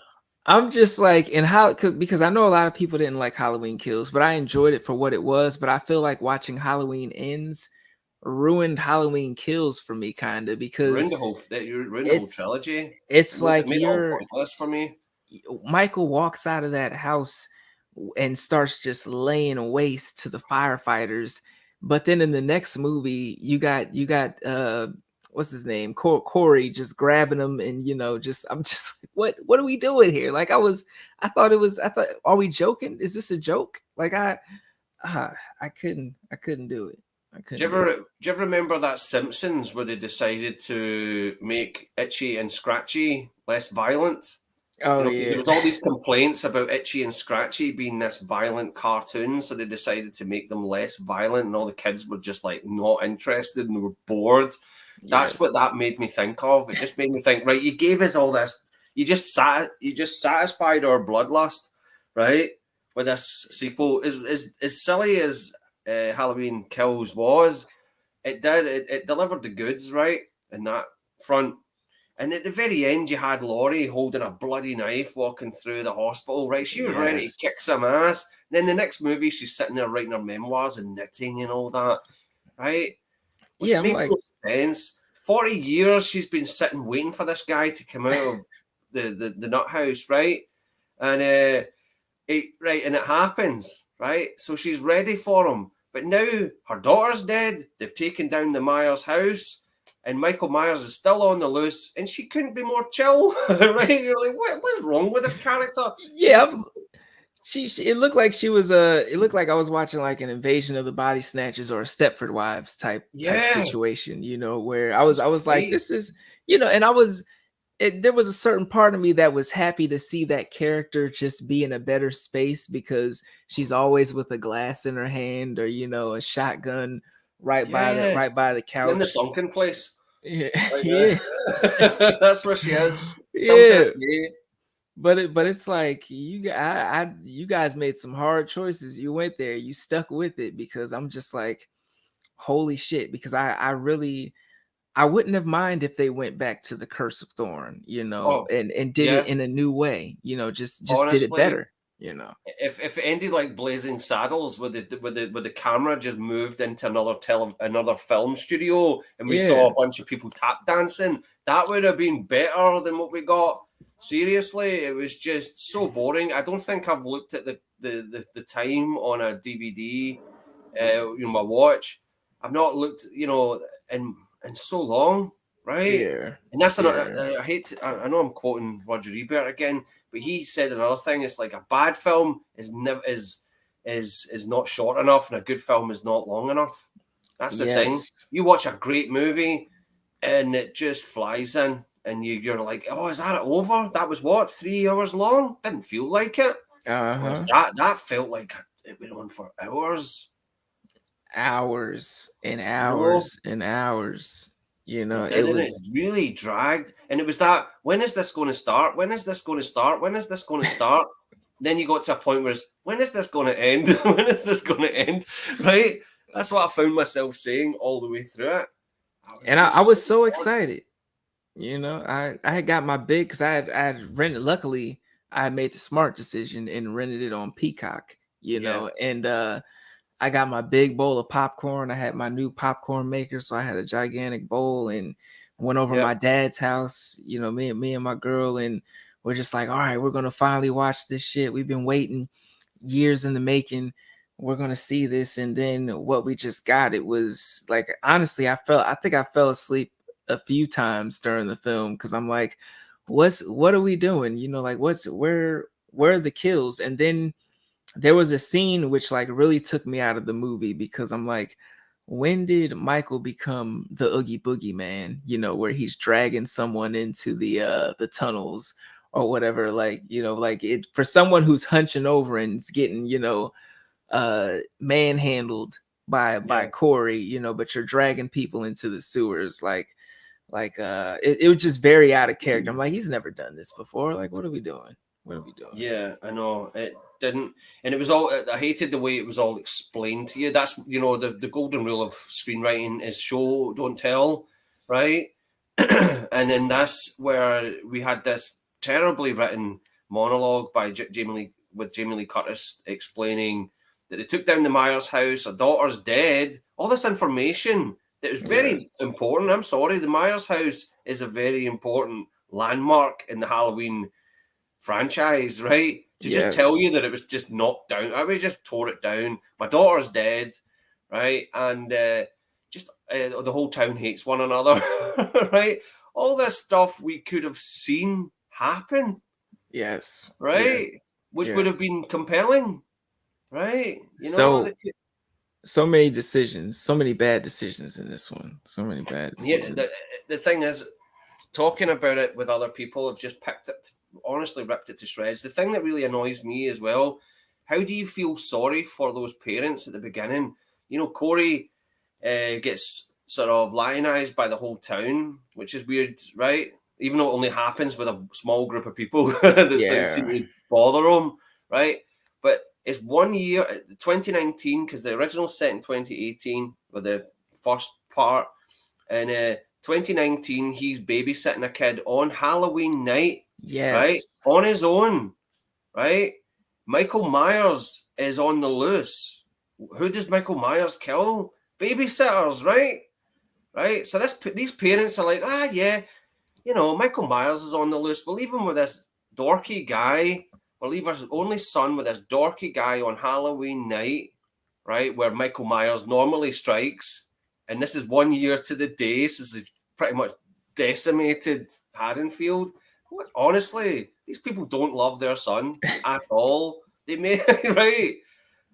I'm just like, and how because I know a lot of people didn't like Halloween Kills, but I enjoyed it for what it was. But I feel like watching Halloween Ends ruined Halloween Kills for me, kind of, because You ruined the whole it's trilogy. it's It like made it all pointless for me. Michael walks out of that house and starts just laying waste to the firefighters. But then in the next movie, you got what's his name? Corey just grabbing him, and just I'm just like, what are we doing here? Like, I thought, are we joking? Is this a joke? Like, I couldn't do it. I Do you couldn't do ever it. do you ever remember that Simpsons where they decided to make Itchy and Scratchy less violent? Oh Because there yeah. was all these complaints about Itchy and Scratchy being this violent cartoon, so they decided to make them less violent, and all the kids were just like not interested and were bored. That's Yes. what that made me think of. It just made me think, right, you gave us all this, you just satisfied our bloodlust, right? With this sequel. As silly as Halloween Kills was, it delivered the goods, right? In that front. And at the very end, you had Laurie holding a bloody knife walking through the hospital, right? She was ready to Yes. kick some ass. Then the next movie, she's sitting there writing her memoirs and knitting and all that, right? Which Yeah, I'm made like, no sense. 40 years she's been sitting waiting for this guy to come out of the nut house, right? And and it happens, right? So she's ready for him. But now her daughter's dead. They've taken down the Myers house, and Michael Myers is still on the loose, and she couldn't be more chill, right? You're like, what's wrong with this character? She yeah, just, she it looked like it looked like I was watching like an Invasion of the Body Snatchers or a Stepford Wives type yeah, situation, where that's I was like, right. this is, and there was a certain part of me that was happy to see that character just be in a better space, because she's always with a glass in her hand, or a shotgun Yeah, right by the in the couch. sunken place. Yeah. Right Yeah. that's where she is, still to Yeah. this day. But it's like, you guys made some hard choices. You went there, you stuck with it, because I'm just like, holy shit. Because I wouldn't have mind if they went back to the Curse of Thorn, Oh, and did it yeah, in a new way, just did it honestly, better. you know. If it ended like Blazing Saddles, with the camera just moved into another film studio, and we saw Yeah, a bunch of people tap dancing, that would have been better than what we got. Seriously, it was just so boring. I don't think I've looked at the time on a DVD, my watch. I've not looked, in so long, right? yeah, And that's another. yeah, I hate. I know I'm quoting Roger Ebert again, but he said another thing. It's like a bad film is never is not short enough, and a good film is not long enough. That's the thing. yes, You watch a great movie, and it just flies in, and you're like, oh, is that it over? That was what, 3 hours long? Didn't feel like it. Whereas uh-huh. that felt like it went on for hours. Hours and You know, hours and hours. You know, it it did, and was it really dragged. And it was that, when is this going to start? When is this going to start? When is this going to start? Then you got to a point where it's, when is this going to end? When is this going to end? Right? That's what I found myself saying all the way through it. I was and I just so was so bored. excited. You know, I had got my big because I had rented. Luckily, I had made the smart decision and rented it on Peacock. You Yeah, know, and I got my big bowl of popcorn. I had my new popcorn maker, so I had a gigantic bowl and went over yeah, my dad's house. You know, me and my girl, and we're just like, all right, we're gonna finally watch this shit. We've been waiting years in the making. We're gonna see this, and then what we just got, it was like honestly, I think I fell asleep a few times during the film because I'm like, what are we doing? You know, like where are the kills? And then there was a scene which like really took me out of the movie because I'm like, when did Michael become the Oogie Boogie Man? You know, where he's dragging someone into the tunnels or whatever. Like, you know, like it for someone who's hunching over and is getting, manhandled by yeah. Corey, you know, but you're dragging people into the sewers, it was just very out of character. I'm like, he's never done this before. Like, what are we doing? What are we doing? Yeah, I know it didn't, and it was all. I hated the way it was all explained to you. That's, the golden rule of screenwriting is show don't tell, right? And then that's where we had this terribly written monologue by Jamie Lee Curtis explaining that they took down the Myers house. Her daughter's dead. All this information that was Yes. very important. I'm sorry, the Myers house is a very important landmark in the Halloween franchise, right? To just tell Yes. you that it was just knocked down. I mean, just tore it down. My daughter's dead, right? And just the whole town hates one another, right? All this stuff we could have seen happen, Yes. Yes. right? Which would have Yes. been compelling, right? So so many decisions, so many bad decisions in this one. So many bad Yeah. The, decisions. the thing is, talking about it with other people have just picked it, honestly ripped it to shreds. The thing that really annoys me as well, how do you feel sorry for those parents at the beginning? Corey gets sort of lionized by the whole town, which is weird, right? Even though it only happens with a small group of people that seem Yeah. to bother him, right? But it's 1 year, 2019, because the original set in 2018 with the first part, and 2019, he's babysitting a kid on Halloween night, right? Yes. On his own, right? Michael Myers is on the loose. Who does Michael Myers kill? Babysitters, right? Right? So these parents are like, yeah, Michael Myers is on the loose. We'll leave him with this dorky guy. We'll leave our only son with this dorky guy on Halloween night, right? Where Michael Myers normally strikes. And this is 1 year to the day. So this is pretty much decimated Haddonfield. Honestly, these people don't love their son at all. They may, right?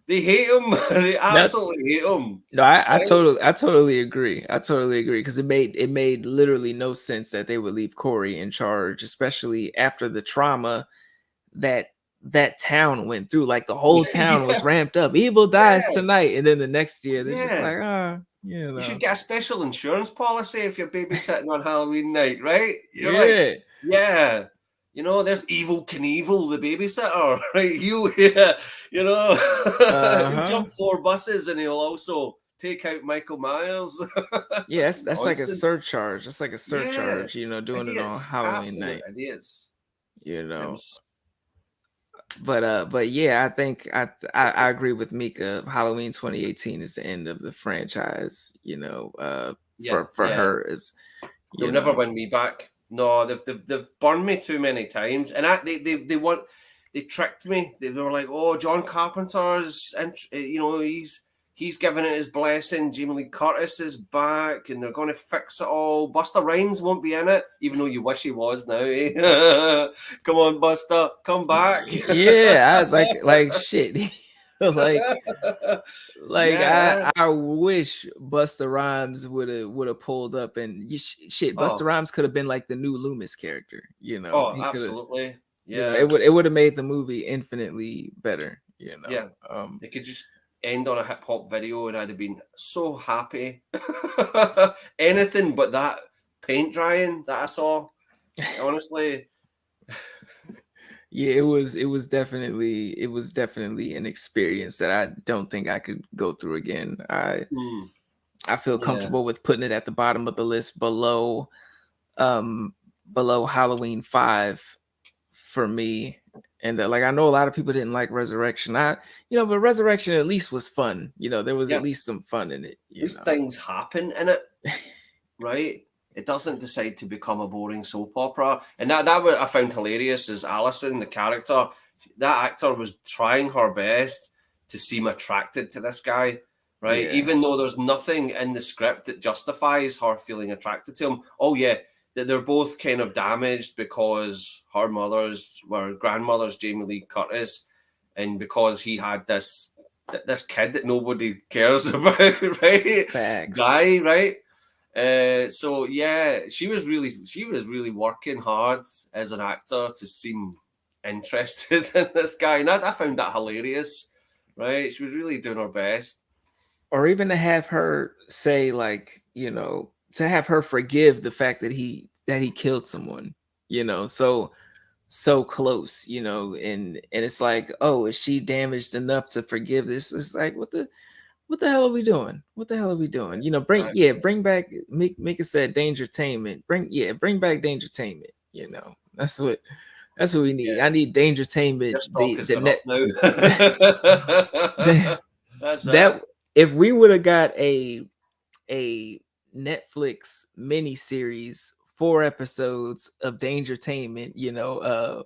They hate him. They That absolutely hate him. no, I Right? totally agree. I totally agree because it made literally no sense that they would leave Corey in charge, especially after the trauma that that town went through. Like the whole town Yeah, was ramped up. Evil dies yeah, tonight, and then the next year they're just yeah. like, You should get a special insurance policy if you're babysitting on Halloween night, right? You're like, yeah, yeah, there's Evil Knievel, the babysitter, right? Yeah, uh he'll huh, jump 4 buses and he'll also take out Michael Myers. yeah. That's like a Nonsense. surcharge. That's like a Yeah, surcharge. You know, doing it on idiots, Halloween absolute night. idiots. You It know, was but yeah, I think I agree with Mika. Halloween 2018 is the end of the franchise. Yeah, For yeah. her is They'll you never know win me back. No, they've burned me too many times, and they want they tricked me. They were like, "Oh, John Carpenter's, he's giving it his blessing. Jamie Lee Curtis is back, and they're going to fix it all. Buster Rhymes won't be in it, even though you wish he was now. Eh? Come on, Buster, come back. yeah, I like shit. like Yeah. I wish Busta Rhymes would have pulled up and shit. Busta Oh, Rhymes could have been like the new Loomis character. oh, He could have. absolutely. Yeah. It would have made the movie infinitely better. Yeah, they could just end on a hip hop video and I'd have been so happy. Anything but that paint drying that I saw. Honestly. Yeah, it was definitely an experience that I don't think I could go through again. Hmm, I feel yeah. comfortable with putting it at the bottom of the list um below Halloween 5 for me. And like I know a lot of people didn't like Resurrection. But Resurrection at least was fun. There was Yeah. at At least some fun in it. least things happen in it, right? It doesn't decide to become a boring soap opera. And that what I found hilarious is Alison, the character, that actor was trying her best to seem attracted to this guy, right? Yeah, Even though there's nothing in the script that justifies her feeling attracted to him. Oh yeah, that they're both kind of damaged because her grandmother's Jamie Lee Curtis, and because he had this kid that nobody cares about, right? facts. Guy, right? So yeah, she was really working hard as an actor to seem interested in this guy, and I found that hilarious. Right, she was really doing her best. Or even to have her say like, to have her forgive the fact that he killed someone, so close, and it's like, oh, is she damaged enough to forgive this? It's like, what the hell are we doing? What the hell are we doing? Exactly. Bring back Mika said Dangertainment. Bring back Dangertainment. That's what we need. Yeah, I need Dangertainment, your stock has the gone up net now. the, That's it. that if we would have got a Netflix miniseries, 4 episodes of Dangertainment, Yeah,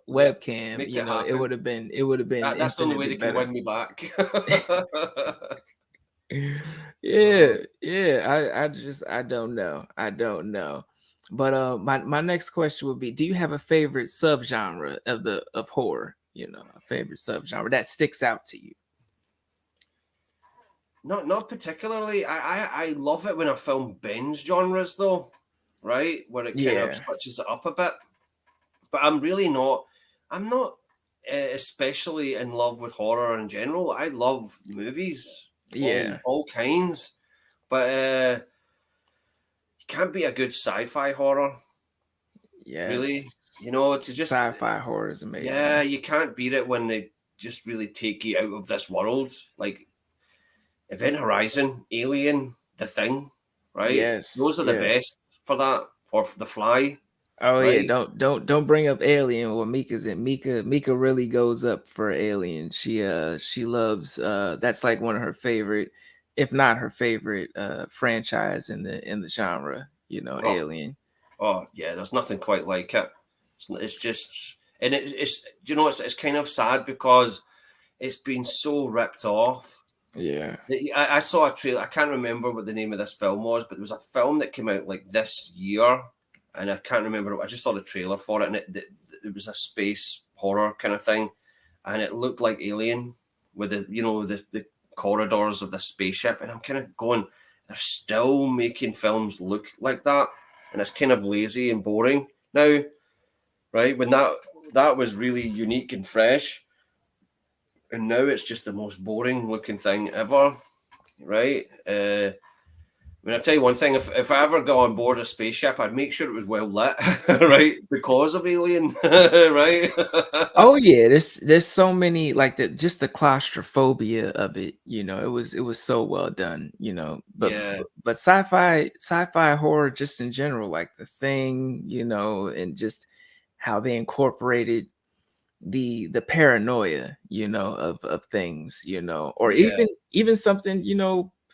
webcam, make it it would happen. have been That's the only way infinitely they can better. win me back. Yeah, Oh, yeah. I don't know. I don't know. But my next question would be, do you have a favorite subgenre of horror? A favorite subgenre that sticks out to you? not particularly. I love it when a film bends genres though, right? Where it kind of Yeah. switches it up a bit. But I'm really not. I'm not especially in love with horror in general. I love movies, Yeah. all kinds, but you can't be a good sci-fi horror, really. Yes. To just Sci-fi horror is yeah, amazing. you can't beat it when they just really take you out of this world, like Event Horizon, Alien, The Thing, right? Yes. Those are the Yes. best for that, or for The Fly, Oh yeah, right? don't bring up Alien or Mika's in. Mika really goes up for Alien. She loves that's like one of her favorite, if not her favorite franchise in the genre, Oh, Alien. oh yeah, there's nothing quite like it. It's just, and it's kind of sad because it's been so ripped off. Yeah. I saw a trailer. I can't remember what the name of this film was, but there was a film that came out like this year, and I can't remember. I just saw the trailer for it, and it was a space horror kind of thing, and it looked like Alien with the corridors of the spaceship, and I'm kind of going, they're still making films look like that, and it's kind of lazy and boring now, right? When that was really unique and fresh, and now it's just the most boring looking thing ever, right? I mean, I'll tell you one thing: if I ever got on board a spaceship, I'd make sure it was well lit, right? Because of Alien, right? Oh yeah, there's so many like just the claustrophobia of it, it was so well done, Yeah. but sci-fi horror just in general, like The Thing, and just how they incorporated the paranoia, of things, or Yeah, even something,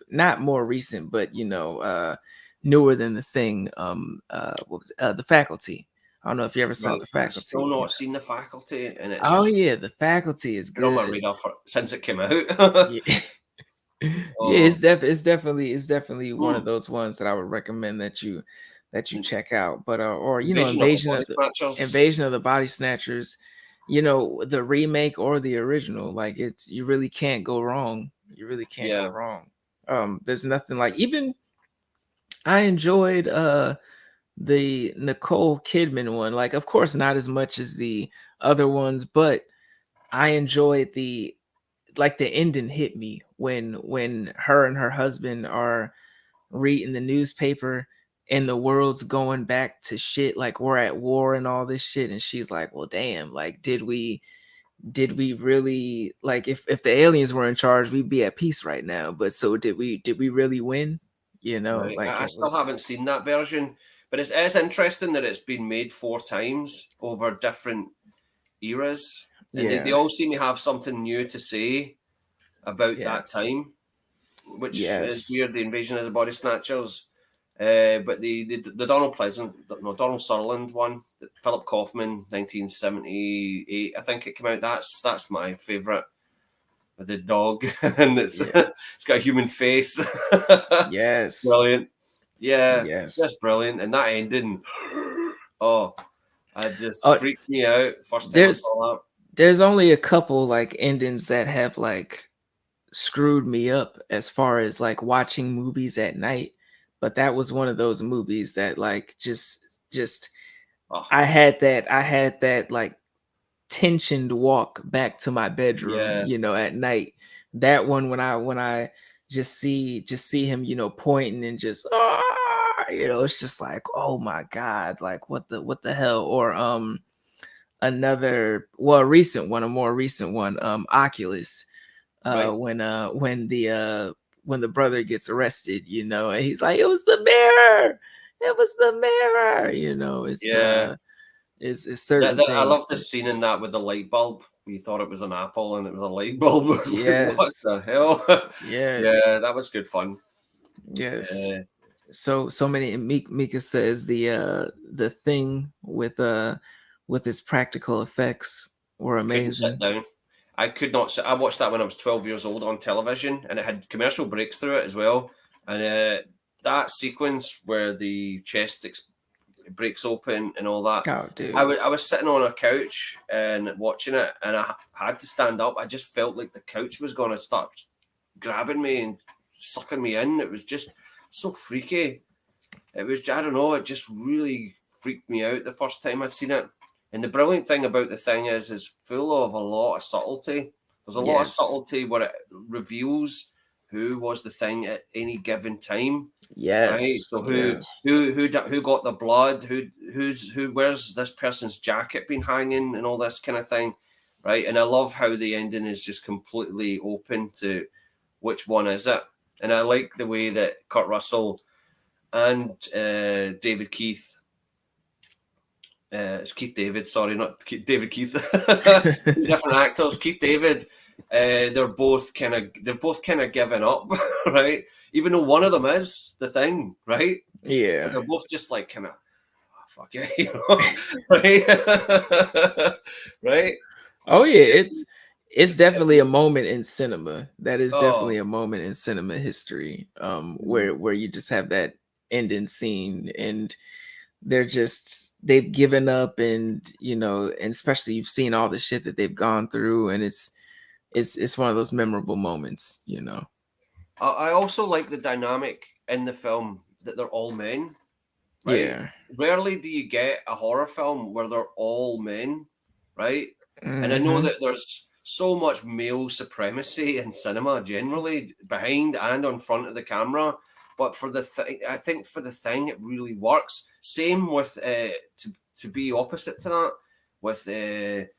not more recent, but newer than The Thing. What was it? The Faculty. I don't know if you ever saw right. The I've still Faculty. not seen The Faculty, and Oh it's yeah, The Faculty is been on my good. radar since it came out. Yeah. Yeah, Oh, it's definitely one of mm. those ones that I would recommend that you check out. But or Invasion of the Body Snatchers. Invasion of the Body Snatchers, the remake or the original, like you really can't go wrong. You really can't go Yeah, wrong. There's nothing like, even I enjoyed the Nicole Kidman one. Like, of course, not as much as the other ones, but I enjoyed the ending hit me when her and her husband are reading the newspaper and the world's going back to shit, like we're at war and all this shit, and she's like, well damn, like did we really, like, if the aliens were in charge, we'd be at peace right now, but so did we really win, right. like I it still was. haven't seen that version, but it's interesting that it's been made 4 times over different eras, and they Yeah. all seem to have something new to say about that Yes. time, which is Yes. weird. The Invasion of the Body Snatchers, but the Donald Pleasant, no, Donald Sutherland one, Philip Kaufman, 1978, I think it came out. That's my favorite, with the dog, and Yeah. it's got a human face. Yes. Brilliant, yeah, Yes. just brilliant, and that ending, oh, it just Oh, freaked me out first time I there's saw that. there's only a couple like endings that have like screwed me up as far as like watching movies at night, but that was one of those movies that like just Oh, I had that like tensioned walk back to my bedroom, yeah. at night. That one, when I just see him, pointing and just it's just like, oh my god, like what the hell? Or another, well, a more recent one, Oculus, Right. when the brother gets arrested, and he's like, it was the mirror, it was the mirror, it's Yeah. it's certain I things love the that, scene in that with the light bulb. You thought it was an apple and it was a light bulb. I was like, what yes, the hell? yes, Yeah, that was good fun. yes. Uh, So many. And Mika says the Thing with its practical effects were I couldn't sit amazing. down. I could not sit. I watched that when I was 12 years old on television, and it had commercial breaks through it as well. And that sequence where the chest breaks open and all that. Oh I dude. was I was sitting on a couch and watching it, and I had to stand up. I just felt like the couch was going to start grabbing me and sucking me in. It was just so freaky. It was, I don't know, it just really freaked me out the first time I'd seen it. And the brilliant thing about the thing is, it's full of a lot of subtlety. There's a lot of Yes. subtlety where it reveals who was the thing at any given time, right? Yes. So Yes. who got the blood? Who? Where's this person's jacket been hanging and all this kind of thing, right? And I love how the ending is just completely open to which one is it. And I like the way that Kurt Russell and David Keith, it's Keith David, sorry, not David Keith, two different actors. Keith David, they've both kind of given up, right? Even though one of them is the thing, right? But Yeah. they're both just like kind of, oh, fuck it, right? Right? Oh It's yeah, too, it's it's definitely a too, moment in cinema. That is oh, definitely a moment in cinema history. mm. Where you just have that ending scene, and they've given up, and and especially you've seen all the shit that they've gone through, and it's one of those memorable moments. I also like the dynamic in the film that they're all men, right? Yeah. Rarely do you get a horror film where they're all men, right? And I know Hmm. that there's so much male supremacy in cinema generally, behind and on front of the camera. But for the thing, I think for the thing, it really works. Same with to be opposite to that with the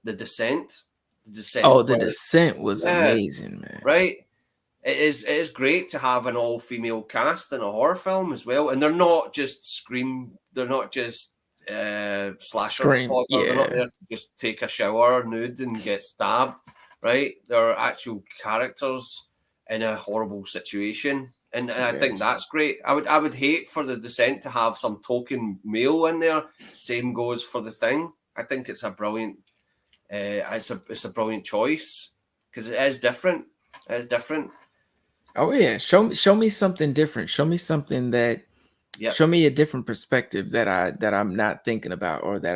Descent. The Descent, Oh, The where Descent was yeah, amazing, man. right. It is great to have an all female cast in a horror film as well, and they're not just scream. They're not just slasher Scream. fodder. They're not Yeah. there to just take a shower nude and get stabbed, right? They're actual characters in a horrible situation. And I think Yes. that's great. I would hate for the Descent to have some token male in there. Same goes for The Thing. I think it's a brilliant it's a brilliant choice because it is different. It is different. Oh yeah. Show me something different. Show me something that Yep, show me a different perspective that I'm not thinking about, or that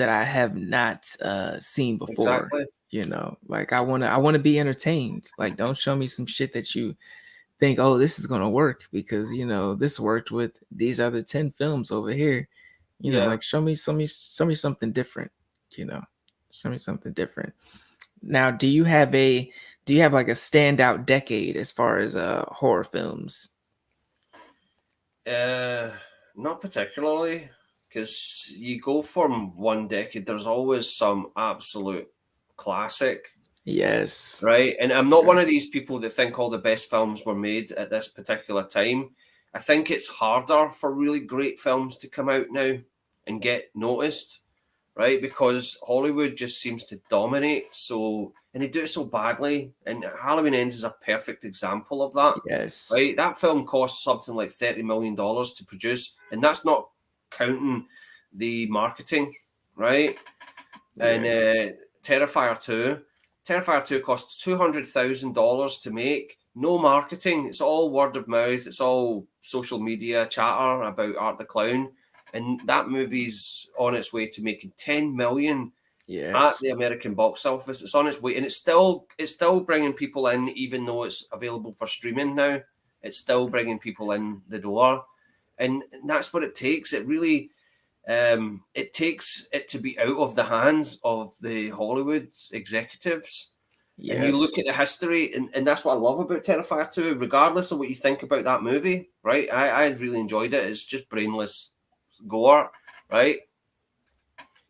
I have not seen before. exactly. Like I want to be entertained. Like, don't show me some shit that you think, oh, this is gonna work because this worked with these other 10 films over here. Yeah. Like, show me something different. You know, show me something different. Now, do you have like a standout decade as far as horror films? Uh, Not particularly, because you go from one decade, there's always some absolute classic, Yes. right? And I'm not one of Yes. these people that think all the best films were made at this particular time. I think it's harder for really great films to come out now and get noticed, right? Because Hollywood just seems to dominate so, and they do it so badly. And Halloween Ends is a perfect example of that, Yes. right? That film cost something like $30 million to produce, and that's not counting the marketing, right? And Yeah. Terrifier 2, Terrifier 2 costs $200,000 to make. No marketing. It's all word of mouth. It's all social media chatter about Art the Clown. And that movie's on its way to making 10 million at Yes. the American box office. It's on its way, and it's still bringing people in, even though it's available for streaming now. It's still bringing people in the door, and that's what it takes. It takes it to be out of the hands of the Hollywood executives. And you Yes. look at the history, and that's what I love about Terrifier 2, regardless of what you think about that movie, right? I really enjoyed it. It's just brainless gore, right?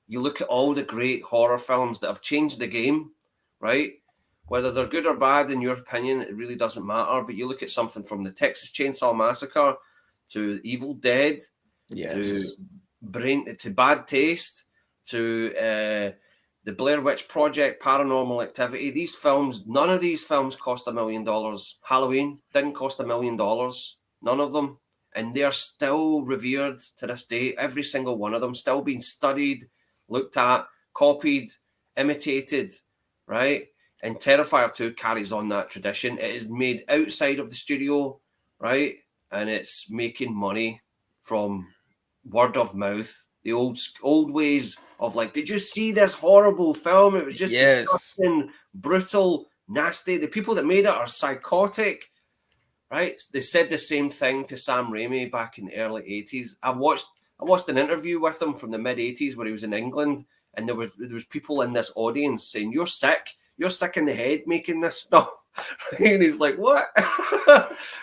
You look at all the great horror films that have changed the game, right? Whether they're good or bad, in your opinion, it really doesn't matter. But you look at something from the Texas Chainsaw Massacre to Evil Dead to Yes. Bad Taste to the Blair Witch Project, Paranormal Activity. These films, none of these films cost $1 million. Halloween didn't cost $1 million. None of them. And they're still revered to this day. Every single one of them still being studied, looked at, copied, imitated, right? And Terrifier 2 carries on that tradition. It is made outside of the studio, right? And it's making money from word of mouth, the old ways of like, did you see this horrible film? It was just Yes. disgusting, brutal, nasty. The people that made it are psychotic, right? They said the same thing to Sam Raimi back in the early 80s. I watched an interview with him from the mid 80s where he was in England, and there was people in this audience saying, "You're sick. You're sick in the head making this stuff." And he's like, "What?"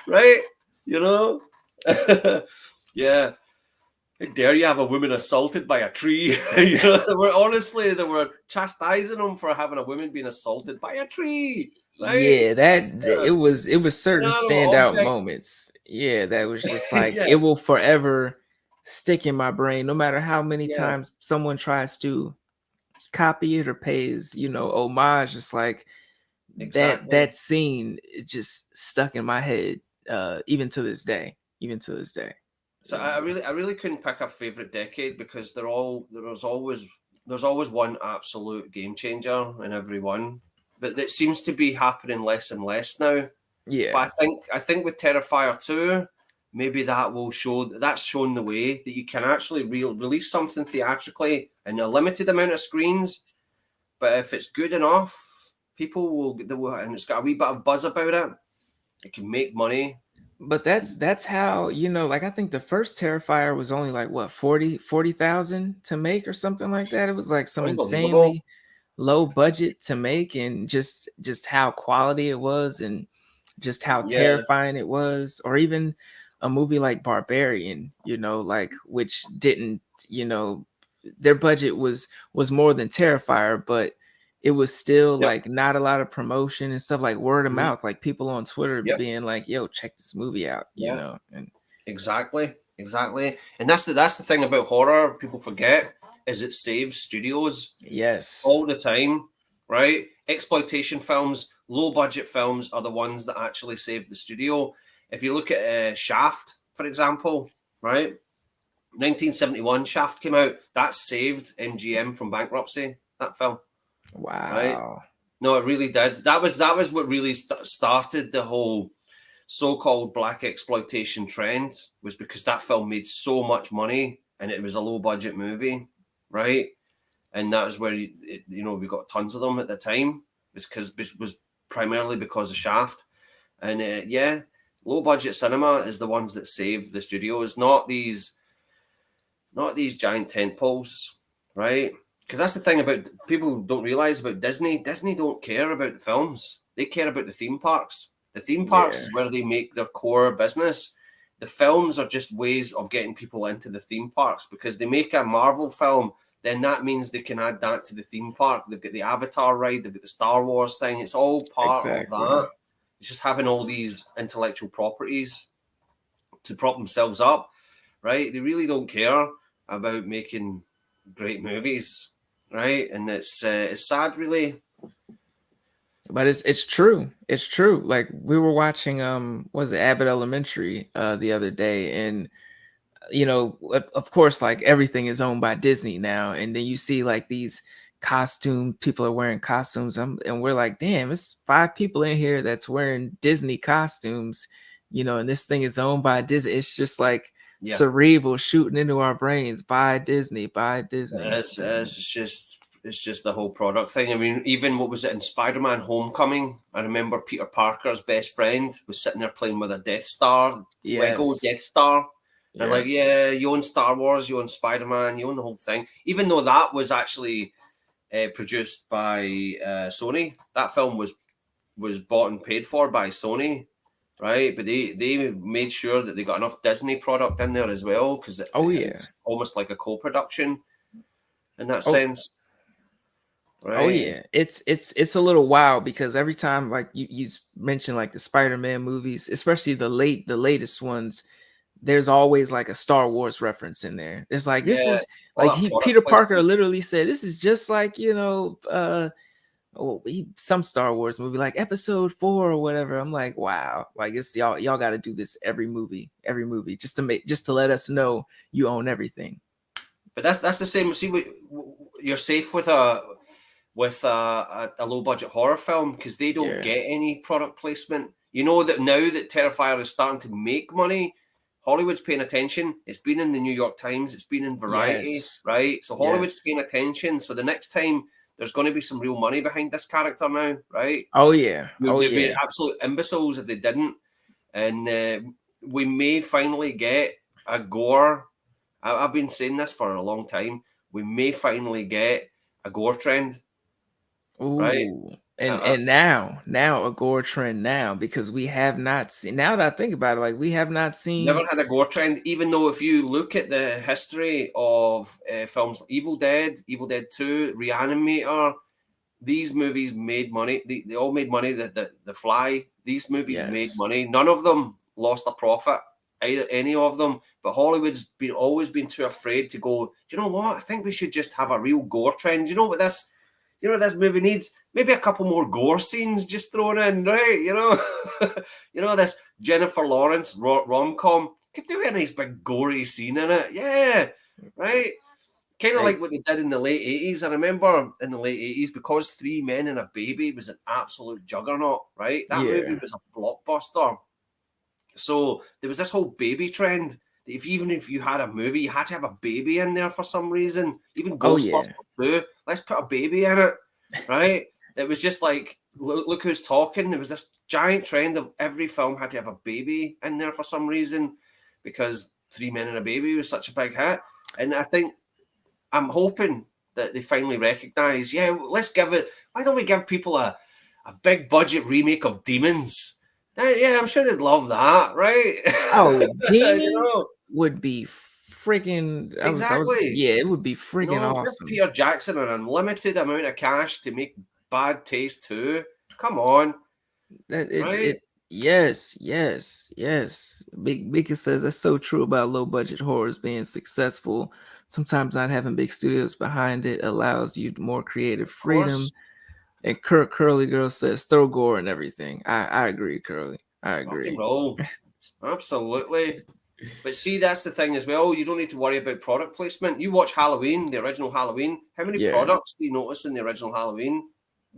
Right? You know? Yeah. How dare you have a woman assaulted by a tree? They were chastising him for having a woman being assaulted by a tree, right? Yeah, Yeah. it was certain Inanimate standout object. moments. Yeah, that was just like Yeah, it will forever stick in my brain, no matter how many yeah, times someone tries to copy it or pays, homage. It's like that exactly. scene, it just stuck in my head, even to this day. Even to this day. So I really couldn't pick a favorite decade because there's always one absolute game changer in every one, but it seems to be happening less and less now. But Yeah. I think with Terrifier 2, maybe that's shown the way that you can actually release something theatrically in a limited amount of screens. But if it's good enough, and it's got a wee bit of buzz about it, it can make money. But that's how, like, I think the first Terrifier was only like what, 40,000 to make or something like that. It was like some Unbelievable. insanely low budget to make, and just how quality it was, and just how Yeah. terrifying it was. Or even a movie like Barbarian, like, which didn't, you know their budget was more than Terrifier, but it was still Yep. like not a lot of promotion and stuff, like word of Mhm. mouth, like people on Twitter Yep. being like, yo, check this movie out, Yeah. and Exactly. exactly. And that's the thing about horror. People forget is it saves studios Yes. all the time, right? Exploitation films, low budget films are the ones that actually save the studio. If you look at Shaft, for example, right? 1971 Shaft came out. That saved MGM from bankruptcy. That film, right? Wow. No, it really did. That was what really started the whole so-called black exploitation trend. Was because that film made so much money and it was a low-budget movie, right? And that was where we got tons of them at the time. Was primarily because of Shaft, and yeah, low-budget cinema is the ones that save the studios, not these giant tent poles, right? Because that's the thing about people don't realize about Disney. Disney don't care about the films; they care about the theme parks. The theme parks Yeah. is where they make their core business. The films are just ways of getting people into the theme parks because they make a Marvel film, then that means they can add that to the theme park. They've got the Avatar ride, they've got the Star Wars thing. It's all part of that. Exactly. It's just having all these intellectual properties to prop themselves up, right? They really don't care about making great movies, right? And it's sad, really. But it's true. It's true. Like we were watching was it Abbott Elementary the other day, and of course, like everything is owned by Disney now, and then you see like these costume people are wearing costumes, and we're like, damn, it's 5 people in here that's wearing Disney costumes, and this thing is owned by Disney. It's just like Yeah, cerebral shooting into our brains. Buy Disney, buy Disney. it's just the whole product thing. I mean, even what was it in Spider-Man: Homecoming? I remember Peter Parker's best friend was sitting there playing with a Death Star, Lego Yes, Death Star. And like, yes, yeah, you own Star Wars, you own Spider-Man, you own the whole thing. Even though that was actually produced by Sony, that film was bought and paid for by Sony, right? But they made sure that they got enough Disney product in there as well because oh yeah, it's almost like a co-production in that oh sense, oh right? yeah. It's a little wild because every time like you mention like the Spider-Man movies, especially the latest ones, there's always like a Star Wars reference in there. It's like this Yeah, is all like that he product Peter Parker placement. literally said this is just like some Star Wars movie like episode 4 or whatever. I'm like, wow, like it's y'all got to do this every movie just to let us know you own everything. But that's the same. See, you're safe with a low budget horror film because they don't Yeah. get any product placement. You know that now that Terrifier is starting to make money, Hollywood's paying attention. It's been in the New York Times, it's been in Variety, Yes. right? So Hollywood's Yes. paying attention. So the next time there's going to be some real money behind this character now, right? Oh yeah. Oh They'd be yeah. absolute imbeciles if they didn't. And we may finally get a gore. I've been saying this for a long time. We may finally get a gore trend, right? Ooh. And Uh, and now a gore trend now because we have not seen now that I think about it, like we have not Never seen. had a gore trend, even though if you look at the history of films like Evil Dead 2, Reanimator, these movies made money. They all made money. The Fly, these movies made Yes. money. None of them lost a profit, either any of them. But Hollywood's been always been too afraid to go, do you know what? I think we should just have a real gore trend. Do you know what this? You know what this movie needs? Maybe a couple more gore scenes just thrown in, right? This Jennifer Lawrence rom com could do a nice big gory scene in it. Yeah, right. Kind of like Ex- what they did in the late 80s. I remember in the late 80s, because Three Men and a Baby was an absolute juggernaut, right? That movie yeah. was a blockbuster. So there was this whole baby trend that even if you had a movie, you had to have a baby in there for some reason. Even Oh Ghostbusters yeah. 2, let's put a baby in it, right? It was just like, look who's talking. There was this giant trend of every film had to have a baby in there for some reason because Three Men and a Baby was such a big hit. And I think I'm hoping that they finally recognise, yeah, let's give it. Why don't we give people a big budget remake of Demons? Yeah, I'm sure they'd love that, right? Oh, you demons know, would be freaking. I was exactly. yeah, it would be freaking Give awesome. Peter Jackson an unlimited amount of cash to make bad taste too. Come on, That it right? Yes, yes, yes. Big Mika says that's so true about low budget horrors being successful. Sometimes not having big studios behind it allows you more creative Of course, freedom. And Curly Girl says throw gore and everything. I agree, Curly. I rock and agree. roll, absolutely. But see, that's the thing as well. You don't need to worry about product placement. You watch Halloween, the original Halloween. How many Yeah, products do you notice in the original Halloween?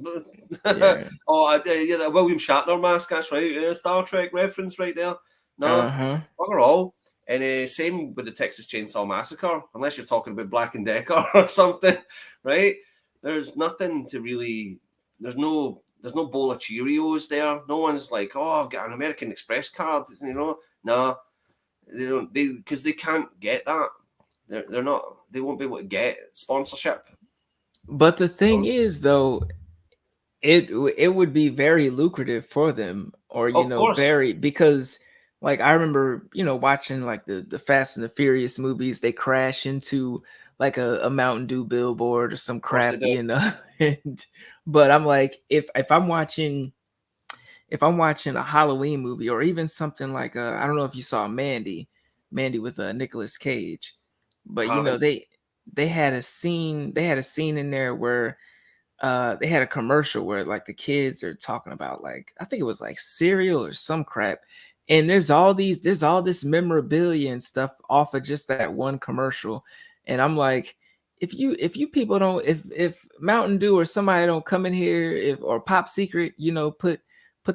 yeah. Yeah, the William Shatner mask. That's right. Yeah, Star Trek reference right there. No, Uh-huh. bugger all. And same with the Texas Chainsaw Massacre. Unless you're talking about Black and Decker or something, right? There's nothing to really. There's no bowl of Cheerios there. No one's like, oh, I've got an American Express card. No, they don't. Because they can't get that. They're not. They won't be able to get sponsorship. But the thing Um, is though, it would be very lucrative for them, or of course. very, because like I remember watching like the Fast and the Furious movies. They crash into like a Mountain Dew billboard or some Of course they crap, do. and but I'm like, if I'm watching a Halloween movie, or even something like I don't know if you saw Mandy with Nicolas Cage, but Haven't. they had a scene in there where they had a commercial where like the kids are talking about, like, I think it was like cereal or some crap, and there's all this memorabilia and stuff off of just that one commercial. And I'm like, if you people don't, if Mountain Dew or somebody don't come in here, if or Pop Secret, put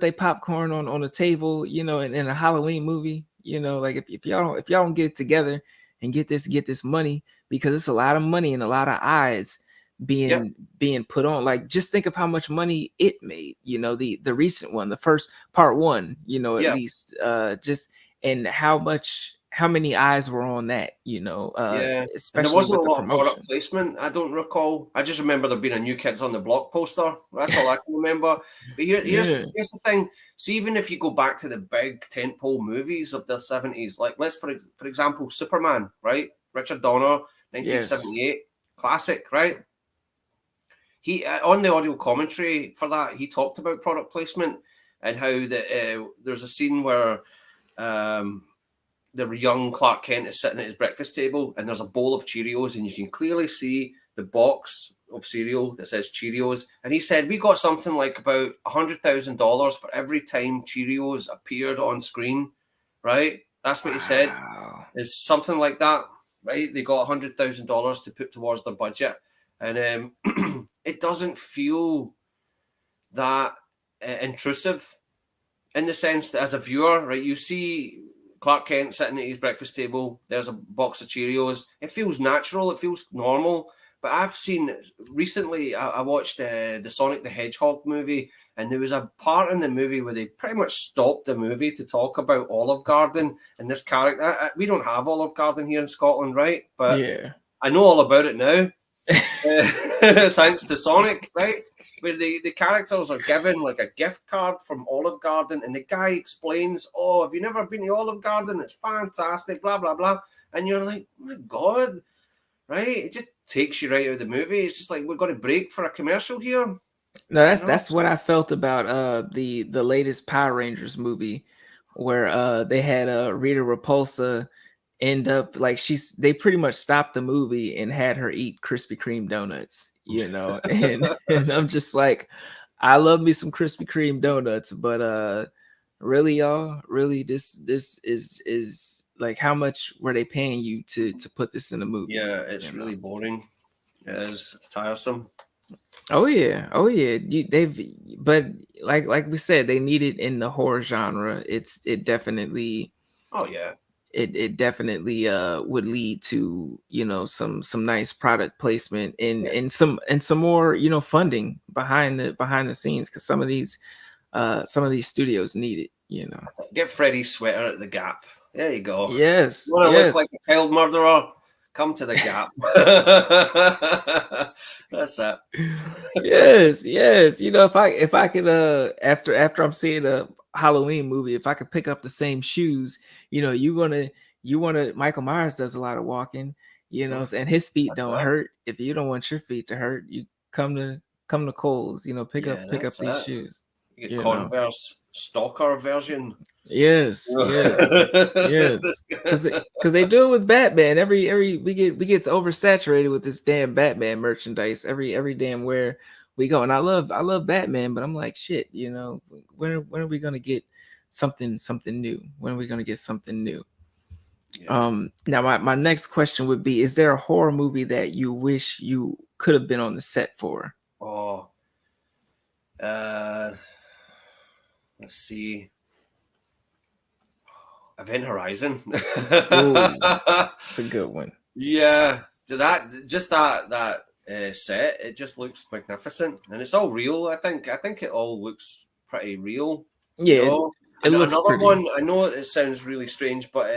their popcorn on the table, in a Halloween movie, like if y'all don't get it together and get this money, because it's a lot of money and a lot of eyes Yep. being put on. Like, just think of how much money it made, the recent one, the first part one, at Yeah. least, just, and how many eyes were on that, Yeah. And there especially wasn't with a the lot of product promotion. placement. I don't recall. I just remember there being a New Kids on the Block poster. That's all I can remember. But Yeah. here's the thing. See, even if you go back to the big tentpole movies of the 70s, like let's for example, Superman, right? Richard Donner, Yes. 1978, classic, right? He on the audio commentary for that, he talked about product placement and how there's a scene where um, the young Clark Kent is sitting at his breakfast table and there's a bowl of Cheerios and you can clearly see the box of cereal that says Cheerios. And he said, we got something like about $100,000 for every time Cheerios appeared on screen, right? That's what he said. Wow. Is something like that, right? They got $100,000 to put towards their budget. And it doesn't feel that intrusive in the sense that as a viewer, right, you see Clark Kent sitting at his breakfast table, there's a box of Cheerios. It feels natural, it feels normal. But I've seen recently, I watched the Sonic the Hedgehog movie, and there was a part in the movie where they pretty much stopped the movie to talk about Olive Garden and this character. We don't have Olive Garden here in Scotland, right? But Yeah. I know all about it now. Thanks to Sonic, right? Where the characters are given like a gift card from Olive Garden, and the guy explains, "Oh, have you never been to Olive Garden? It's fantastic." Blah blah blah, and you're like, oh "My God!" Right? It just takes you right out of the movie. It's just like we're going to break for a commercial here, No, you that's know? that's what I felt about the latest Power Rangers movie, where they had Rita Repulsa end up, like, they pretty much stopped the movie and had her eat Krispy Kreme donuts, and I'm just like, I love me some Krispy Kreme donuts, but really, y'all, really, this is like, how much were they paying you to put this in a movie, Yeah, you it's know? really boring. It is. It's tiresome. Oh yeah, oh yeah. But like we said, they need it in the horror genre. Oh yeah, It definitely would lead to some nice product placement, and yeah. some more funding behind the scenes, because some of these studios need it. Get Freddy's sweater at the Gap. There you go. You Yes, want to look like yes. a child murderer? Come to the Gap. That's it. Yes, yes. If I could, after I'm seeing a Halloween movie, if I could pick up the same shoes, you wanna Michael Myers does a lot of walking, and his feet That's don't it. hurt. If you don't want your feet to hurt, you come to Kohl's, pick up Yeah, pick up that's these it. shoes, You get you know. Converse. stalker version. Yes, yes, yes. Cause they do it with Batman. Every we get oversaturated with this damn Batman merchandise. Every damn where we go. And I love Batman, but I'm like shit. When are we gonna get something new? When are we gonna get something new? Yeah. Now my next question would be: is there a horror movie that you wish you could have been on the set for? Oh, uh, let's see. Event Horizon. Oh, it's a good one. Yeah, that set, it just looks magnificent, and it's all real. I think it all looks pretty real, you Yeah, know. it And looks another pretty. one, I know it sounds really strange, but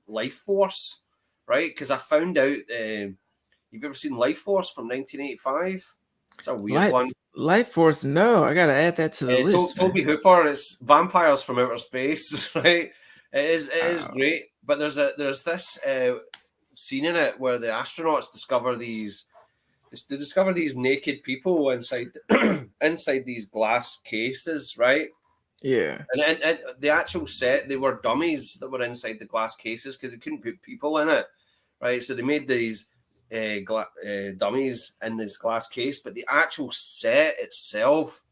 Life Force, right? Because I found out, you've ever seen Life Force from 1985? It's a weird one. Life Force, no, I gotta add that to the list, man. Toby Hooper. It's vampires from outer space, right? It is Wow. great, but there's this scene in it where the astronauts discover these naked people inside inside these glass cases, right? Yeah. And the actual set, they were dummies that were inside the glass cases because they couldn't put people in it, right? So they made these dummies in this glass case, but the actual set itself,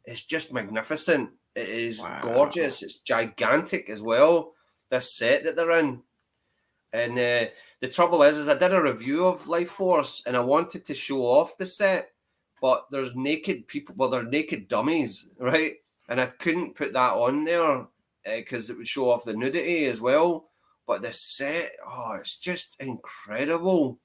it's just magnificent. It is Wow. gorgeous. It's gigantic as well. This set that they're in, and the trouble is I did a review of Life Force, and I wanted to show off the set, but there's naked people. Well, they're naked dummies, right? And I couldn't put that on there because it would show off the nudity as well. But the set, oh, it's just incredible,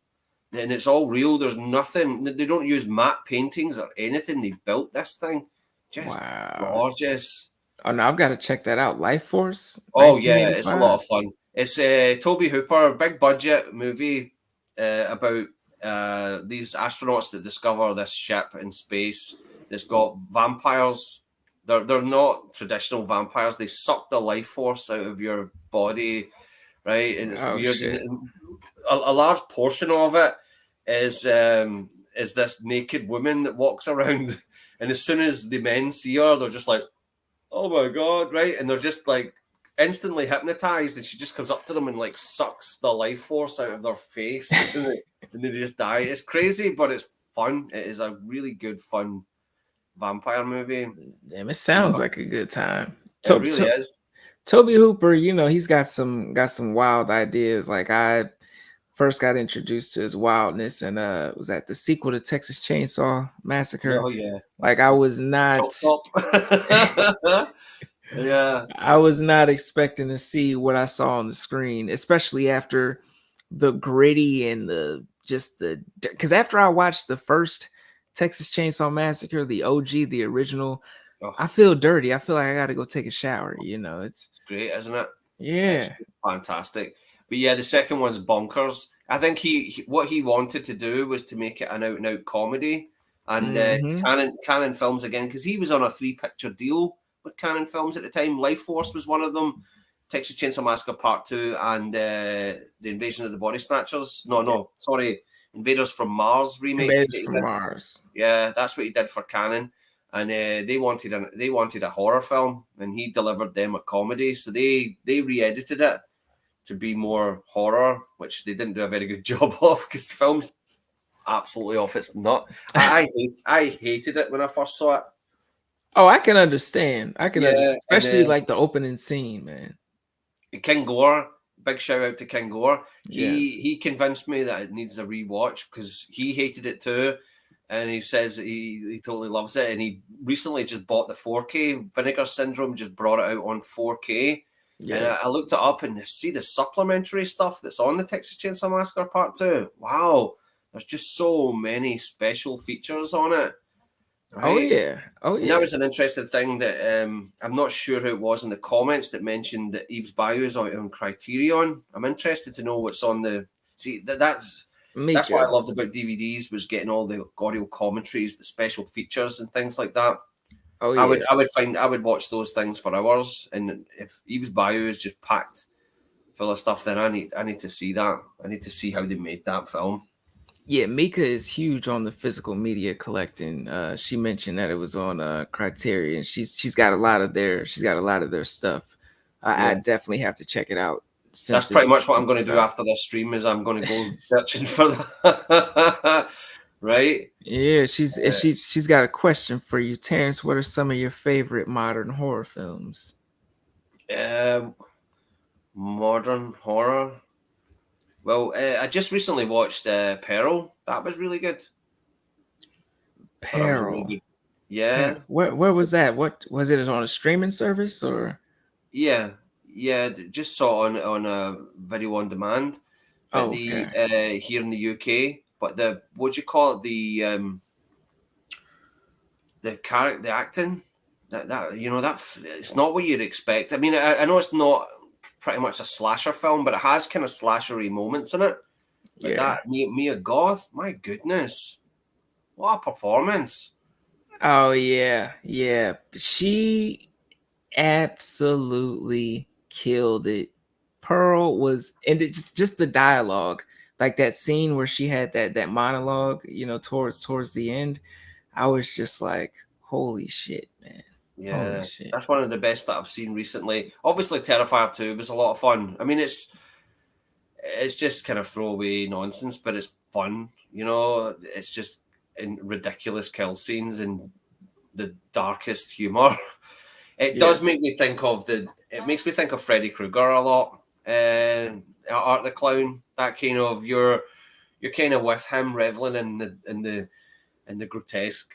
and it's all real. There's nothing. They don't use matte paintings or anything. They built this thing, just Wow. gorgeous. Oh no, I've got to check that out. Life Force, Oh yeah, it's a lot 1985. of fun. It's Toby Hooper, big budget movie about these astronauts that discover this ship in space that's got vampires. They're not traditional vampires. They suck the life force out of your body, right? And it's Oh weird. shit. And a large portion of it is this naked woman that walks around, and as soon as the men see her, they're just like, oh my god, right? And they're just like instantly hypnotized, and she just comes up to them and like sucks the life force out of their face, and they just die. It's crazy, but it's fun. It is a really good, fun vampire movie. Damn, it sounds like a good time. It To, really to, is. Toby Hooper, he's got some wild ideas. Like I first got introduced to his wildness and was that the sequel to Texas Chainsaw Massacre. Oh yeah, Like I was chop not top. Yeah. I was not expecting to see what I saw on the screen, especially after the gritty and the just the because after I watched the first Texas Chainsaw Massacre, the OG, the original, Oh, I feel dirty. I feel like I got to go take a shower. It's it's great, isn't it? It's yeah. fantastic. But yeah, the second one's bonkers. I think what he wanted to do was to make it an out and out comedy, and Hmm. Canon Films again, because he was on a 3 picture deal with Canon Films at the time. Life Force was one of them. Texas Chainsaw Massacre Part Two and the Invasion of the Body Snatchers. No, no, sorry, Invaders from Mars remake Invaders that he from did. Mars. Yeah, that's what he did for Canon, and they wanted a horror film, and he delivered them a comedy. So they re-edited it to be more horror, which they didn't do a very good job of because the film's absolutely off its nut. I hated it when I first saw it. Oh, I can understand. I can Yeah, understand, and especially like the opening scene, man. King Gore, big shout out to King Gore. Yes. He convinced me that it needs a rewatch because he hated it too, and he says he totally loves it. And he recently just bought the 4K. Vinegar Syndrome just brought it out on 4K, and I Yes. looked it up and see the supplementary stuff that's on the Texas Chainsaw Massacre Part Two. Wow, there's just so many special features on it, Oh right? yeah. Oh And that yeah. was an interesting thing that I'm not sure who it was in the comments that mentioned that Eve's Bayou is on Criterion. I'm interested to know what's on the. See, that's what I Mika. loved about DVDs was getting all the audio commentaries, the special features, and things like that. Oh I would yeah. I would find I would watch those things for hours, and if Eve's Bayou is just packed full of stuff, then I need to see that. I need to see how they made that film. Yeah, Mika is huge on the physical media collecting. She mentioned that it was on Criterion. She's got a lot of their stuff. I Yeah. definitely have to check it out That's pretty much what I'm since going to it's do out. after this stream. Is I'm going to go searching for that. Right. Yeah, she's got a question for you, Terrence. What are some of your favorite modern horror films? Modern horror. Well, I just recently watched Pearl. That was really good. I thought that was a really Peril. good. Yeah, Where was that? What was it? On a streaming service or? yeah, yeah. Just saw on a video on demand, but Oh, the okay. here in the UK, but the what do you call it? The character, the acting, that it's not what you'd expect. I mean, I know it's not pretty much a slasher film, but it has kind of slashery moments in it. But Yeah. that Mia Goth, my goodness, what a performance! Oh yeah, yeah. She absolutely killed it. Pearl was, and it just the dialogue, like that scene where she had that monologue, towards the end. I was just like, holy shit, man, holy Yeah, shit. that's one of the best that I've seen recently. Obviously, Terrifier 2 was a lot of fun. I mean, it's just kind of throwaway nonsense, but it's fun. It's just in ridiculous kill scenes and the darkest humor. It does Yes, make me think of the. It makes me think of Freddy Krueger a lot. Art the Clown. That kind of you're kind of with him, reveling in the grotesque,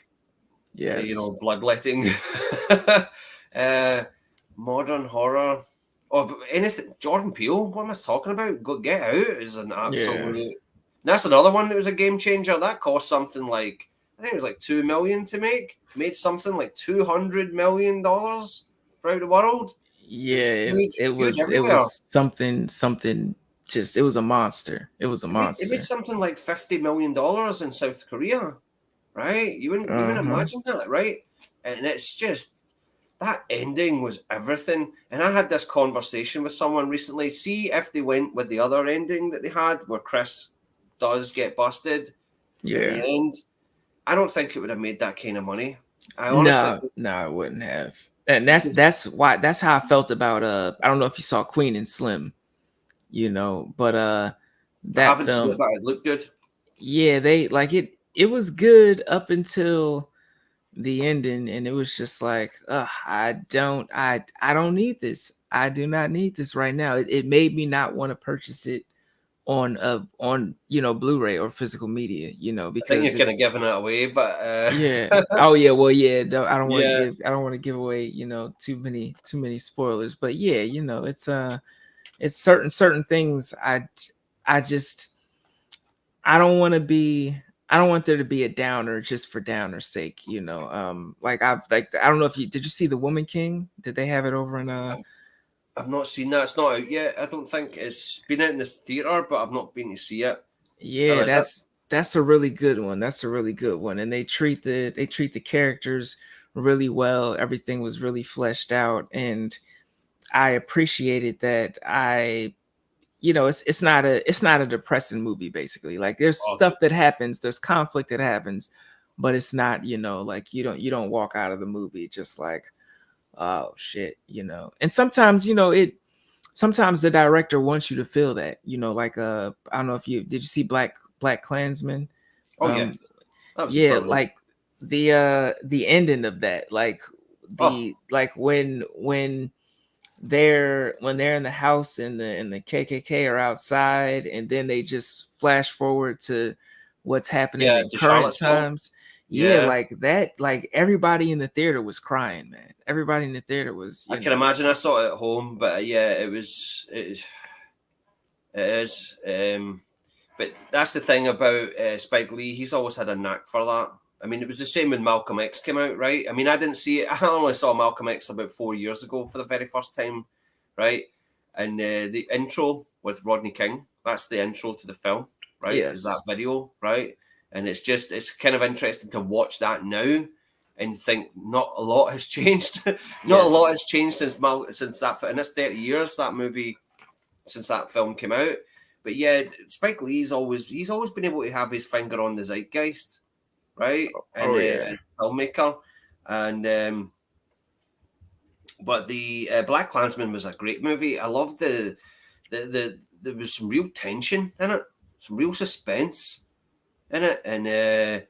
yes, bloodletting. uh, Modern horror. Of anything, Jordan Peele. What am I talking about? Go Get Out is an yeah, absolute. That's another one that was a game changer. That cost something like I think it was like 2 million to make. Made something like $200 million throughout the world. It was yeah. huge, huge It everywhere. was something. Just it was a monster. It was a It made monster. something like $50 million in South Korea, right? You wouldn't Uh-huh. imagine that, right? And it's just that ending was everything. And I had this conversation with someone recently. See if they went with the other ending that they had, where Chris does get busted at the Yeah. end. I don't think it would have made that kind of money. I honestly No, think no, I wouldn't have. And because that's how I felt about I don't know if you saw Queen and Slim, but I that haven't seen it, film, but it looked good. yeah, they like it was good up until the ending, and it was just like, I don't need this. I do not need this right now. It made me not want to purchase it on Blu-ray or physical media, I think because you're kind of it's giving it away, but yeah. Oh yeah. Well, yeah. No, yeah, I don't want to give away, too many spoilers. But yeah, it's certain things. I just, I don't want to be. I don't want there to be a downer just for downer's sake. I don't know if you did. You see The Woman King? Did they have it over in I've, I've not seen that. It's not out yet. I don't think it's been out in this theater, but I've not been to see it. Oh, Yeah, is it? that's a really good one. That's a really good one. And they treat the characters really well. Everything was really fleshed out, and I appreciated that. It's not a depressing movie basically. Like there's Oh, stuff that happens, there's conflict that happens, but it's not, like you don't walk out of the movie just like, oh shit. And sometimes, sometimes the director wants you to feel that, like I don't know if you did you see Black Klansman? oh yes, Um that was yeah, brilliant. like the ending of that, like Oh when they're in the house and the KKK are outside, and then they just flash forward to what's happening yeah, in to current Charlottesville. times. Yeah, Yeah, like that, like everybody in the theater was crying, man. Everybody in the theater was, I can imagine. I saw it at home, but yeah, it is. But that's the thing about Spike Lee. He's always had a knack for that. I mean, it was the same when Malcolm X came out, right? I mean, I didn't see it. I only saw Malcolm X about 4 years ago for the very first time, right? And the intro with Rodney King. That's the intro to the film, right? Is that yes, video, right? And it's kind of interesting to watch that now and think not a lot has changed. Not a yes, lot has changed since that, and it's 30 years that movie since that film came out. But yeah, Spike Lee's he's always been able to have his finger on the zeitgeist, right? And Oh yeah. as a filmmaker, and but the Black Klansman was a great movie. I loved the there was some real tension in it, some real suspense in it, and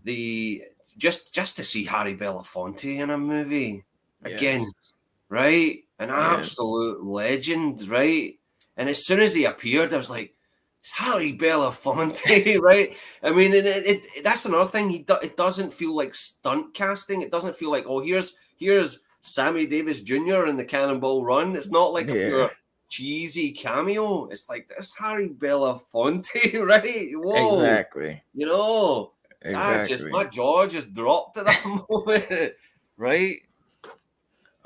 the just to see Harry Belafonte in a movie again, Yes. right? An Yes. absolute legend, right? And as soon as he appeared, I was like, "It's Harry Belafonte," right? I mean, and that's another thing. It doesn't feel like stunt casting. It doesn't feel like, oh, here's Sammy Davis Jr. in the Cannonball Run. It's not like a Yeah. pure cheesy cameo. It's like this Harry Belafonte, right? Whoa, Exactly. you know, my Exactly. jaw just dropped at that moment, right?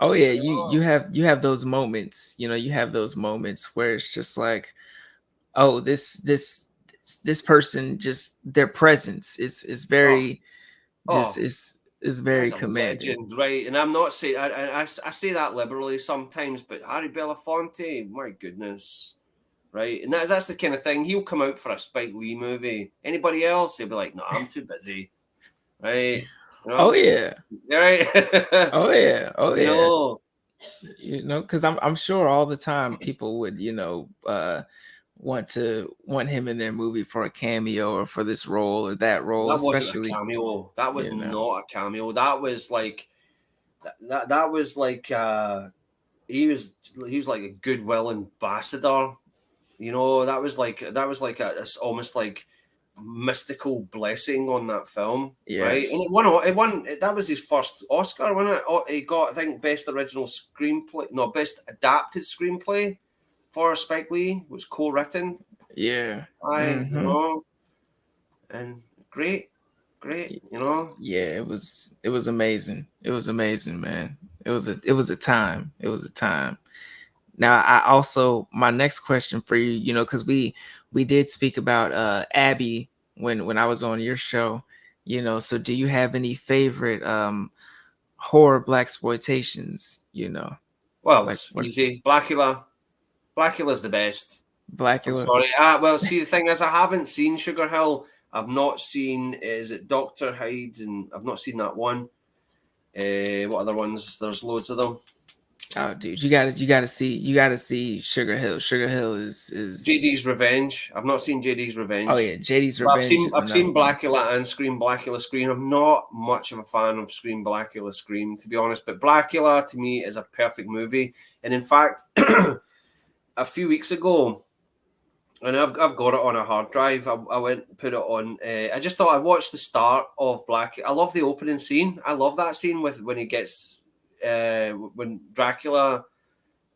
Oh yeah, You you know, have those moments, you have those moments where it's just like, oh, this person, just their presence is oh, very, just oh, is very guy's a commanding. legend, right? And I'm not saying I say that liberally sometimes, but Harry Belafonte, my goodness, right? And that's the kind of thing. He'll come out for a Spike Lee movie. Anybody else, he'll be like, no, I'm too busy, right? You know, I'm Oh just yeah. right. Oh yeah. Oh You yeah. know, Because I'm sure all the time people would, want him in their movie for a cameo or for this role or that role, that wasn't a especially, cameo. That was you know. not a cameo. That was like that was like he was like a goodwill ambassador. You know, that was like it's almost like mystical blessing on that film, right? And Yes. that was his first Oscar, wasn't it? He got, I think, best original screenplay, no, best adapted screenplay for Spike Lee, was co-written. Yeah. You Hmm. know, and great, you know. Yeah, it was amazing. It was amazing, man. It was a time. It was a time. Now, I also, my next question for you, because we did speak about Abby when I was on your show, so do you have any favorite horror black exploitations, Well, like it's what, easy. Blackula's the best. I'm Blackula? sorry. Well, see, the thing is, I haven't seen Sugar Hill. I've not seen, is it Doctor Hyde? And I've not seen that one. What other ones? There's loads of them. Oh dude, you gotta see Sugar Hill. Sugar Hill is JD's Revenge. I've not seen JD's oh Revenge. yeah, JD's But Revenge is I've another seen one. Blackula and Scream, Blackula Scream. I'm not much of a fan of Scream, Blackula Scream, to be honest. But Blackula to me is a perfect movie. And in fact, a few weeks ago, and I've got it on a hard drive. I went and put it on. I just thought I'd watch the start of Black. I love the opening scene. I love that scene with when he gets when Dracula,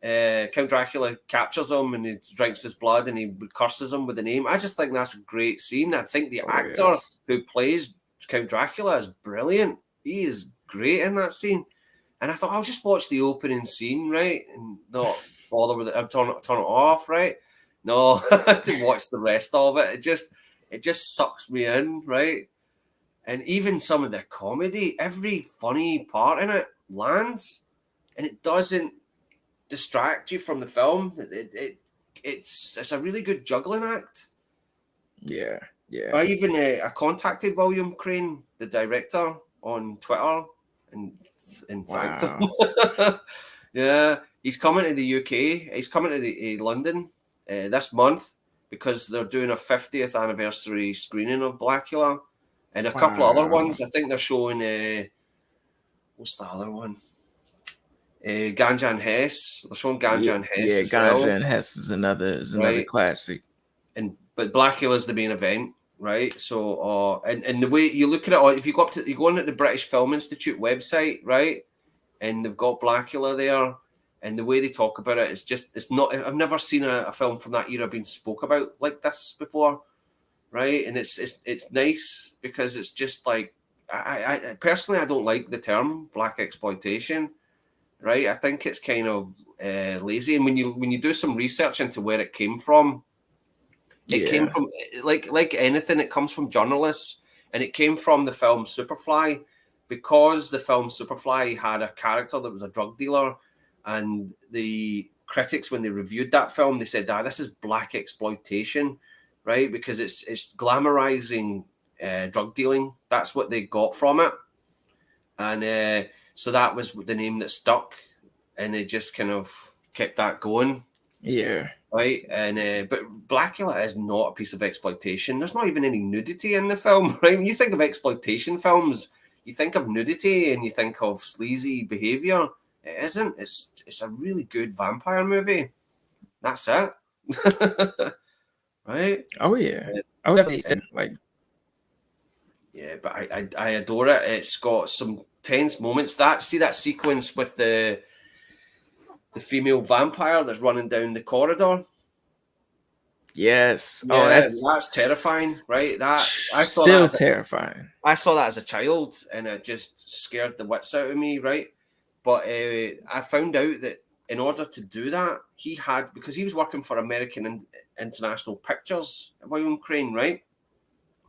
Count Dracula captures him and he drinks his blood and he curses him with the name. I just think that's a great scene. I think the Oh actor yes. who plays Count Dracula is brilliant. He is great in that scene. And I thought I'll just watch the opening scene, right, and not bother with it. I'll turn it off, right? No, to watch the rest of it. It just sucks me in, right? And even some of the comedy, every funny part in it lands, and it doesn't distract you from the film. It's a really good juggling act. Yeah. Yeah. I contacted William Crane, the director, on Twitter, and thanked him. Wow. Yeah, he's coming to the UK. He's coming to London this month because they're doing a 50th anniversary screening of Blackula and a couple of other Wow. ones. I think they're showing what's the other one? Ganja and Hess. They're showing Yeah, Ganja and Hess yeah, as well, Ganja and Hess is another right? classic. And but Blackula's the main event, right? So, and the way you look at it, if you go up to you go on at the British Film Institute website, right, and they've got Blackula there, and the way they talk about it is just it's not. I've never seen a film from that era being spoke about like this before, right? And it's nice because it's just like I personally I don't like the term black exploitation, right? I think it's kind of lazy, and when you do some research into where it came from, it came Yeah. from like anything, it comes from journalists, and it came from the film Superfly, because the film Superfly had a character that was a drug dealer, and the critics, when they reviewed that film, they said, this is black exploitation, right? Because it's glamorizing drug dealing. That's what they got from it. And so that was the name that stuck, and they just kind of kept that going. Yeah. Right, but Blackula is not a piece of exploitation. There's not even any nudity in the film, right? When you think of exploitation films, you think of nudity and you think of sleazy behavior. It isn't. It's a really good vampire movie. That's it. Right? Oh yeah. Oh, definitely. Like, Yeah, but I adore it. It's got some tense moments. That sequence with the female vampire that's running down the corridor. yes. Oh, Yeah, that's that's terrifying, right? That I saw still that as terrifying. I saw that as a child, and it just scared the wits out of me, right? But I found out that in order to do that, he had, because he was working for American International Pictures at William Crane, right?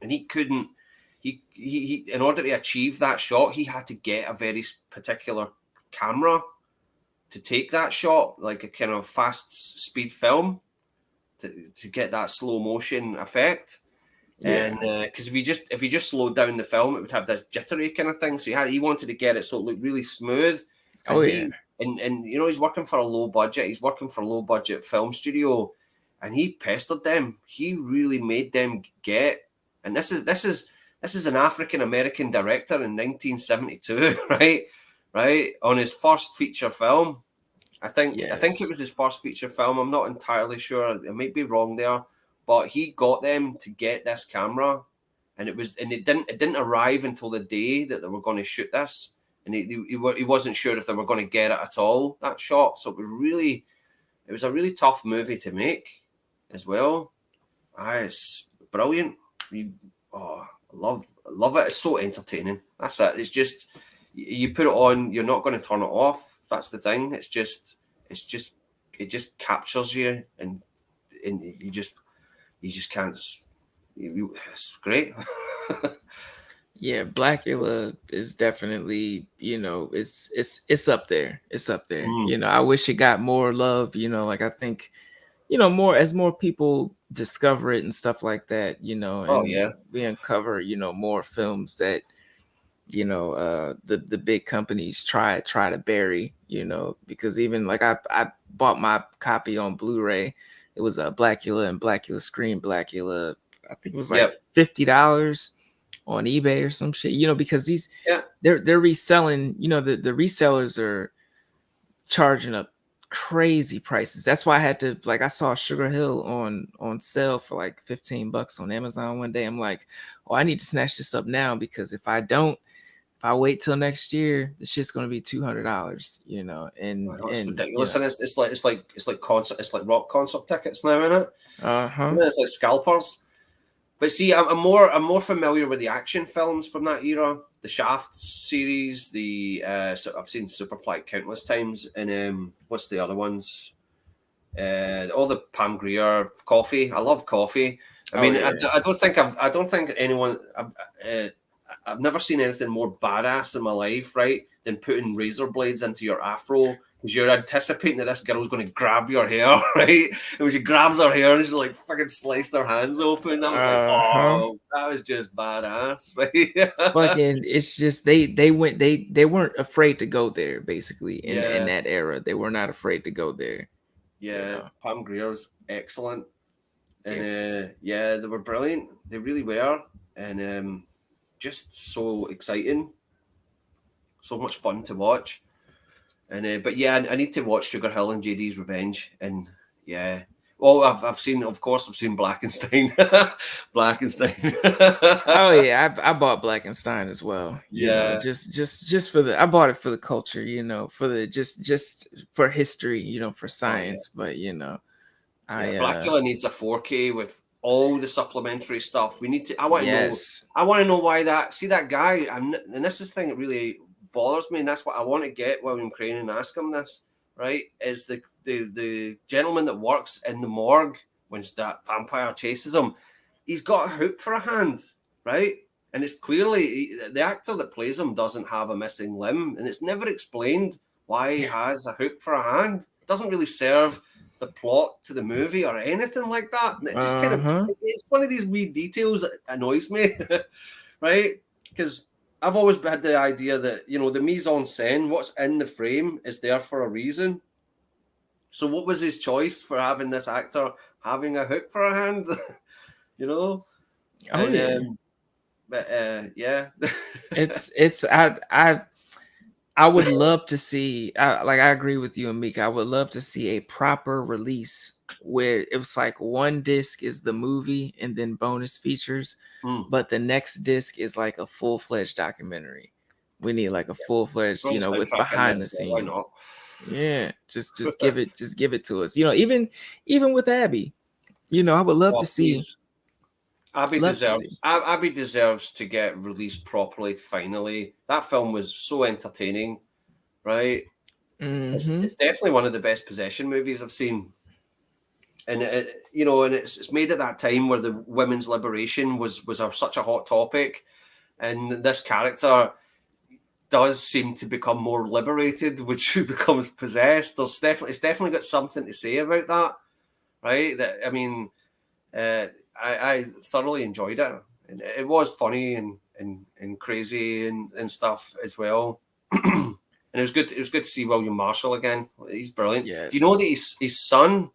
And he couldn't. He in order to achieve that shot, he had to get a very particular camera to take that shot, like a kind of fast speed film, to get that slow motion effect. Yeah. And because if you just slowed down the film, it would have this jittery kind of thing. So he wanted to get it so it looked really smooth. Oh And yeah. and he's working for a low budget. He's working for a low budget film studio, and he pestered them. He really made them get. And this is an African American director in 1972, right? Right, on his first feature film. I think it Yes. was his first feature film. I'm not entirely sure. I might be wrong there, but he got them to get this camera, and it didn't arrive until the day that they were going to shoot this, and he wasn't sure if they were going to get it at all, that shot. So it was a really tough movie to make as well. It's brilliant. I love it. It's so entertaining. That's it. It's just you put it on, you're not going to turn it off. That's the thing. It's just it just captures you, and you just can't. It's great. Yeah, Blackula is definitely, it's up there. It's up there. Mm. I wish it got more love, like I think, more as more people discover it and stuff like that, Oh and yeah, we uncover, more films that, the big companies try to bury, because even like I bought my copy on Blu-ray. It was a Blackula and Blackula Scream Blackula. I think it was like yep, $50 on eBay or some shit, because yeah. they're reselling, the resellers are charging up crazy prices. That's why I had to, like, I saw Sugar Hill on sale for like $15 on Amazon one day. I'm like, oh, I need to snatch this up now, because if I wait till next year, the shit's gonna be $200, I know, it's and ridiculous, and it's like concert, it's like rock concert tickets now, isn't it? uh-huh. It's like scalpers. But see, I'm more familiar with the action films from that era, the Shaft series. So I've seen Superfly countless times, and what's the other ones? All the Pam Grier Coffee. I love Coffee. I Oh mean, yeah. I don't think anyone. I've never seen anything more badass in my life, right, than putting razor blades into your afro, because you're anticipating that this girl's going to grab your hair, right? And when she grabs her hair, she's like fucking sliced her hands open. I was like, Uh-huh. oh, that was just badass, right? Fucking, it's just they weren't afraid to go there, basically, in Yeah, that era. They were not afraid to go there, you yeah. know. Pam Grier's excellent, and Yep. yeah, they were brilliant. They really were, and just so exciting, so much fun to watch. And but yeah, I need to watch Sugar Hill and JD's Revenge. And yeah, well, I've seen, of course, I've seen Blackenstein. Oh Blackenstein. yeah, I bought Blackenstein as well. Yeah, Just for the, I bought it for the culture, for the just for history, for oh yeah, science. But yeah. I Blackula needs a 4K with all the supplementary stuff. We need to. I want to know. yes, I want to know why that. See that guy. And this is the thing that really bothers me, and that's what I want to get William Crane and ask him this. Right? Is the gentleman that works in the morgue when that vampire chases him? He's got a hook for a hand, right? And it's clearly the actor that plays him doesn't have a missing limb, and it's never explained why he has a hook for a hand. It doesn't really serve the plot to the movie or anything like that. And it just kind of, Uh-huh. it's one of these wee details that annoys me, right? Because I've always had the idea that, you know, the mise en scène, what's in the frame, is there for a reason. So what was his choice for having this actor having a hook for a hand? You know? Oh And yeah. but yeah. I would love to see, like I agree with you and Mika. I would love to see a proper release where it was like one disc is the movie and then bonus features, Mm. but the next disc is like a full-fledged documentary. We need like a full-fledged, Throw the with soundtrack in there behind the as well, why not? scenes. Yeah, just give it to us. Even with Abby, I would love to Oh, see please. love to see. Abby deserves to get released properly finally. That film was so entertaining, right? Mhm. It's definitely one of the best possession movies I've seen. And you know, and it's made at that time where the women's liberation was such a hot topic, and this character does seem to become more liberated, which becomes possessed. It's definitely got something to say about that, right? That I mean, uh, I thoroughly enjoyed it. And it was funny and crazy and stuff as well. And it was good. It was good to see William Marshall again. He's brilliant. Do you know that Yes. his son,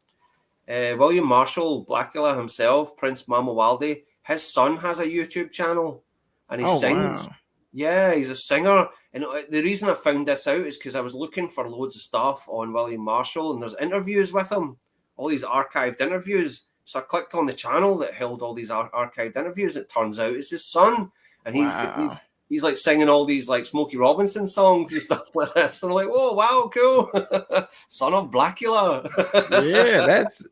William Marshall, Blackula himself, Prince Mamawaldi, his son has a YouTube channel, and he Oh sings. wow. Yeah, he's a singer. And the reason I found this out is because I was looking for loads of stuff on William Marshall, and there's interviews with him, all these archived interviews. So I clicked on the channel that held all these archived interviews. It turns out it's his son, and Wow. he's like singing all these like Smokey Robinson songs and stuff like this. And I'm like, oh wow, cool, son of Blackula. Yeah, that's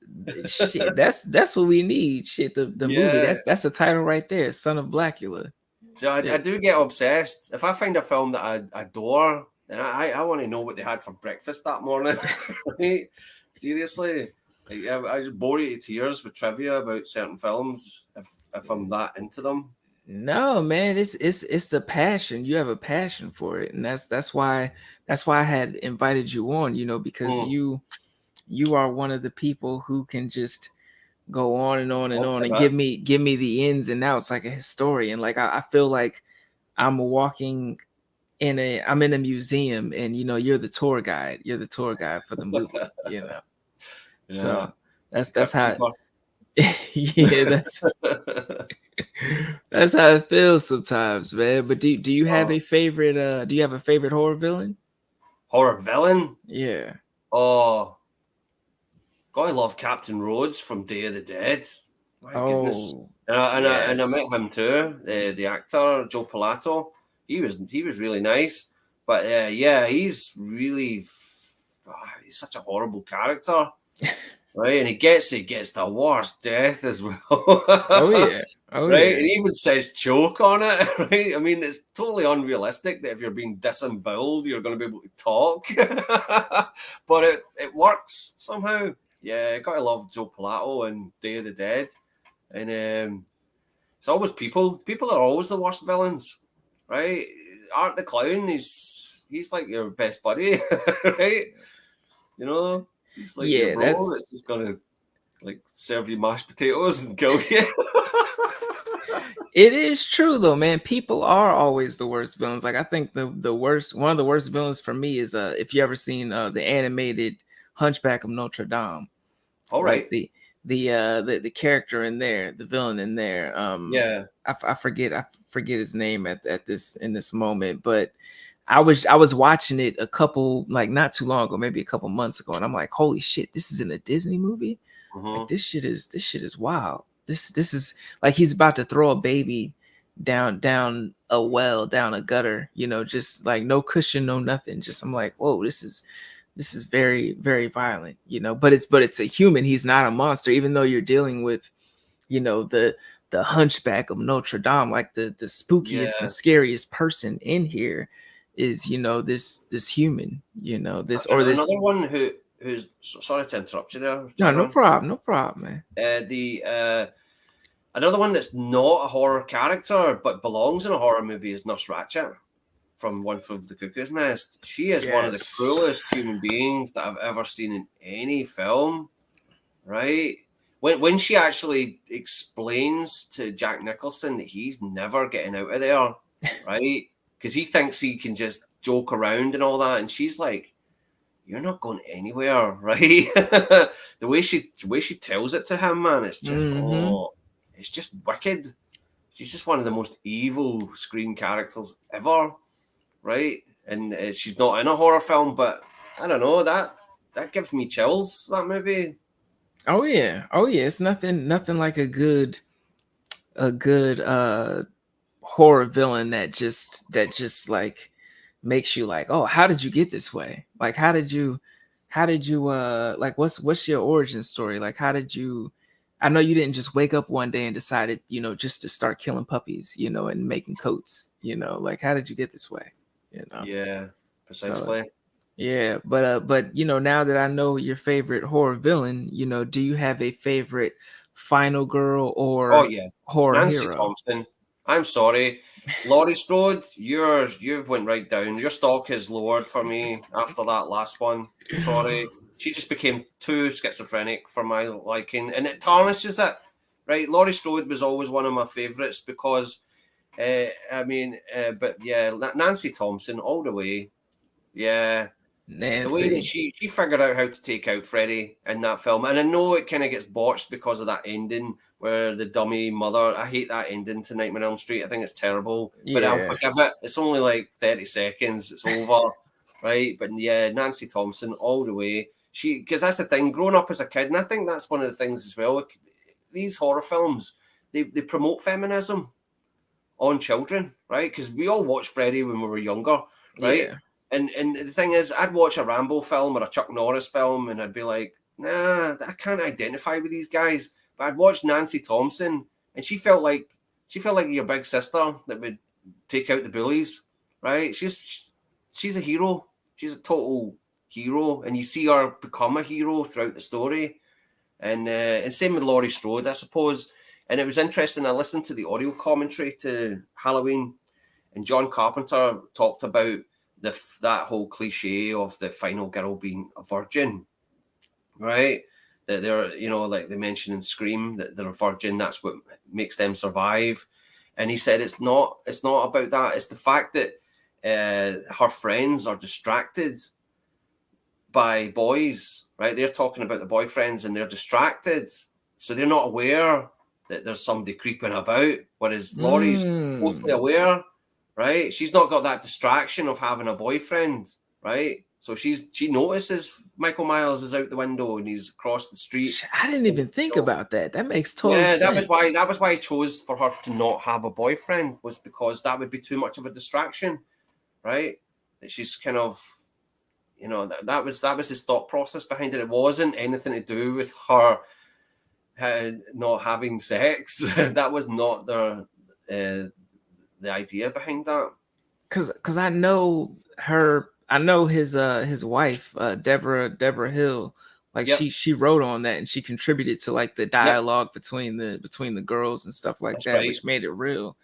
shit. That's what we need. Shit, the movie. Yeah. That's the title right there. Son of Blackula. So I Shit. do get obsessed. If I find a film that I adore, then I want to know what they had for breakfast that morning. Right? Seriously. Like, I just bore you to tears with trivia about certain films if I'm that into them. No, man, it's the passion. You have a passion for it, and that's why I had invited you on. Because Mm. you are one of the people who can just go on and on and Talk on and about give me the ins and outs like a historian. Like I feel like I'm in a museum, and you're the tour guide. You're the tour guide for the movie. yeah, So the that's crypt how keeper. yeah, that's how it feels sometimes, man. But do you have Oh, a favorite do you have a favorite horror villain? horror villain. Yeah. Oh, gotta love Captain Rhodes from Day of the Dead. My goodness. Oh, And I met yes. him too, the actor Joe Pilato. He was really nice, but yeah, he's such a horrible character, right? And he gets the worst death as Oh well, yeah. Oh right? yeah. And he even says choke on it, right? I mean, it's totally unrealistic that if you're being disemboweled, you're going to be able to talk, but it works somehow. Yeah, gotta love Joe Pilato and Day of the Dead, and it's always people. People are always the worst villains, right? Art the Clown, he's like your best buddy, right? You know, he's like your Yeah, bro that's that's just gonna like serve you mashed potatoes and kill you. it is true though, man. People are always the worst villains. Like I think the worst one of the worst villains for me is if you ever seen the animated Hunchback of Notre Dame. All Like right, the character in there, the villain in there. yeah, I forget his name at this in this moment, but I was watching it a couple like not too long ago, maybe a couple months ago, and I'm like, holy shit, this is in a Disney movie. Like hmm this shit is wild. This is like he's about to throw a baby down a well, down a gutter, just like no cushion, no nothing. Just I'm like, whoa, this is very, very violent, but it's a human. He's not a monster, even though you're dealing with, the hunchback of Notre Dame, like the spookiest and yeah. scariest person in here is, this human, this or this. Another one who's sorry to interrupt you there, No, no Tyrone. problem, no problem, man. The Another one that's not a horror character but belongs in a horror movie is Nurse Ratchet. from One Flew Over the Cuckoo's Nest. She is one of the Yes. cruelest human beings that I've ever seen in any film, right? When she actually explains to Jack Nicholson that he's never getting out of there, right? Because he thinks he can just joke around and all that, and she's like, "You're not going anywhere," right? the way she tells it to him, man, Mm-hmm. it's just wicked. She's just one of the most evil screen characters ever, right? And she's not in a horror film, but I don't know, that gives me chills. That movie. Oh yeah. Oh yeah. It's nothing like a good horror villain that just like makes you like, oh, how did you get this way? Like how did you like what's your origin story? Like how did you I know you didn't just wake up one day and decided, just to start killing puppies, and making coats, like how did you get this way? You know. Yeah, So precisely. yeah, but now that I know your favorite horror villain, do you have a favorite final girl Oh or yeah, horror Nancy hero? Thompson. I'm sorry, Laurie Strode. You've went right down. Your stock is lowered for me after that last one. Sorry, she just became too schizophrenic for my liking, and it tarnishes it. Right, Laurie Strode was always one of my favourites because, but yeah, Nancy Thompson all the way. Yeah, the way that Nancy. she figured out how to take out Freddy in that film, and I know it kind of gets botched because of that ending where the dummy mother. I hate that ending to Nightmare on Elm Street. I think it's terrible, but I'll Yeah. forgive it. It's only like 30 seconds. It's over, right? But yeah, Nancy Thompson all the way. Because that's the thing. Growing up as a kid, and I think that's one of the things as well. These horror films, they promote feminism on children, right? Because we all watched Freddy when we were younger, right? Yeah. And the thing is, I'd watch a Rambo film or a Chuck Norris film, and I'd be like, nah, I can't identify with these guys. But I'd watch Nancy Thompson, and she felt like your big sister that would take out the bullies, right? She's a hero. She's a total hero, and you see her become a hero throughout the story. And same with Laurie Strode, I suppose. And it was interesting. I listened to the audio commentary to Halloween, and John Carpenter talked about that whole cliche of the final girl being a virgin, right? That they're, like they mentioned in Scream, that they're a virgin. That's what makes them survive. And he said it's not about that. It's the fact that her friends are distracted by boys, right? They're talking about the boyfriends and they're distracted. So they're not aware that there's somebody creeping about. Whereas Laurie's totally Mm. aware, right? She's not got that distraction of having a boyfriend, right? So she notices Michael Myers is out the window and he's across the street. I didn't even think about that. That makes total Yeah, that was why sense. I chose for her to not have a boyfriend, was because that would be too much of a distraction, right? That she's kind of, that was his thought process behind it. It wasn't anything to do with her not having sex. That was not the idea behind that. Cause I know his wife, Deborah Hill, like Yep, she wrote on that and she contributed to like the yep, dialogue between the girls and stuff like that's that, right. which made it real,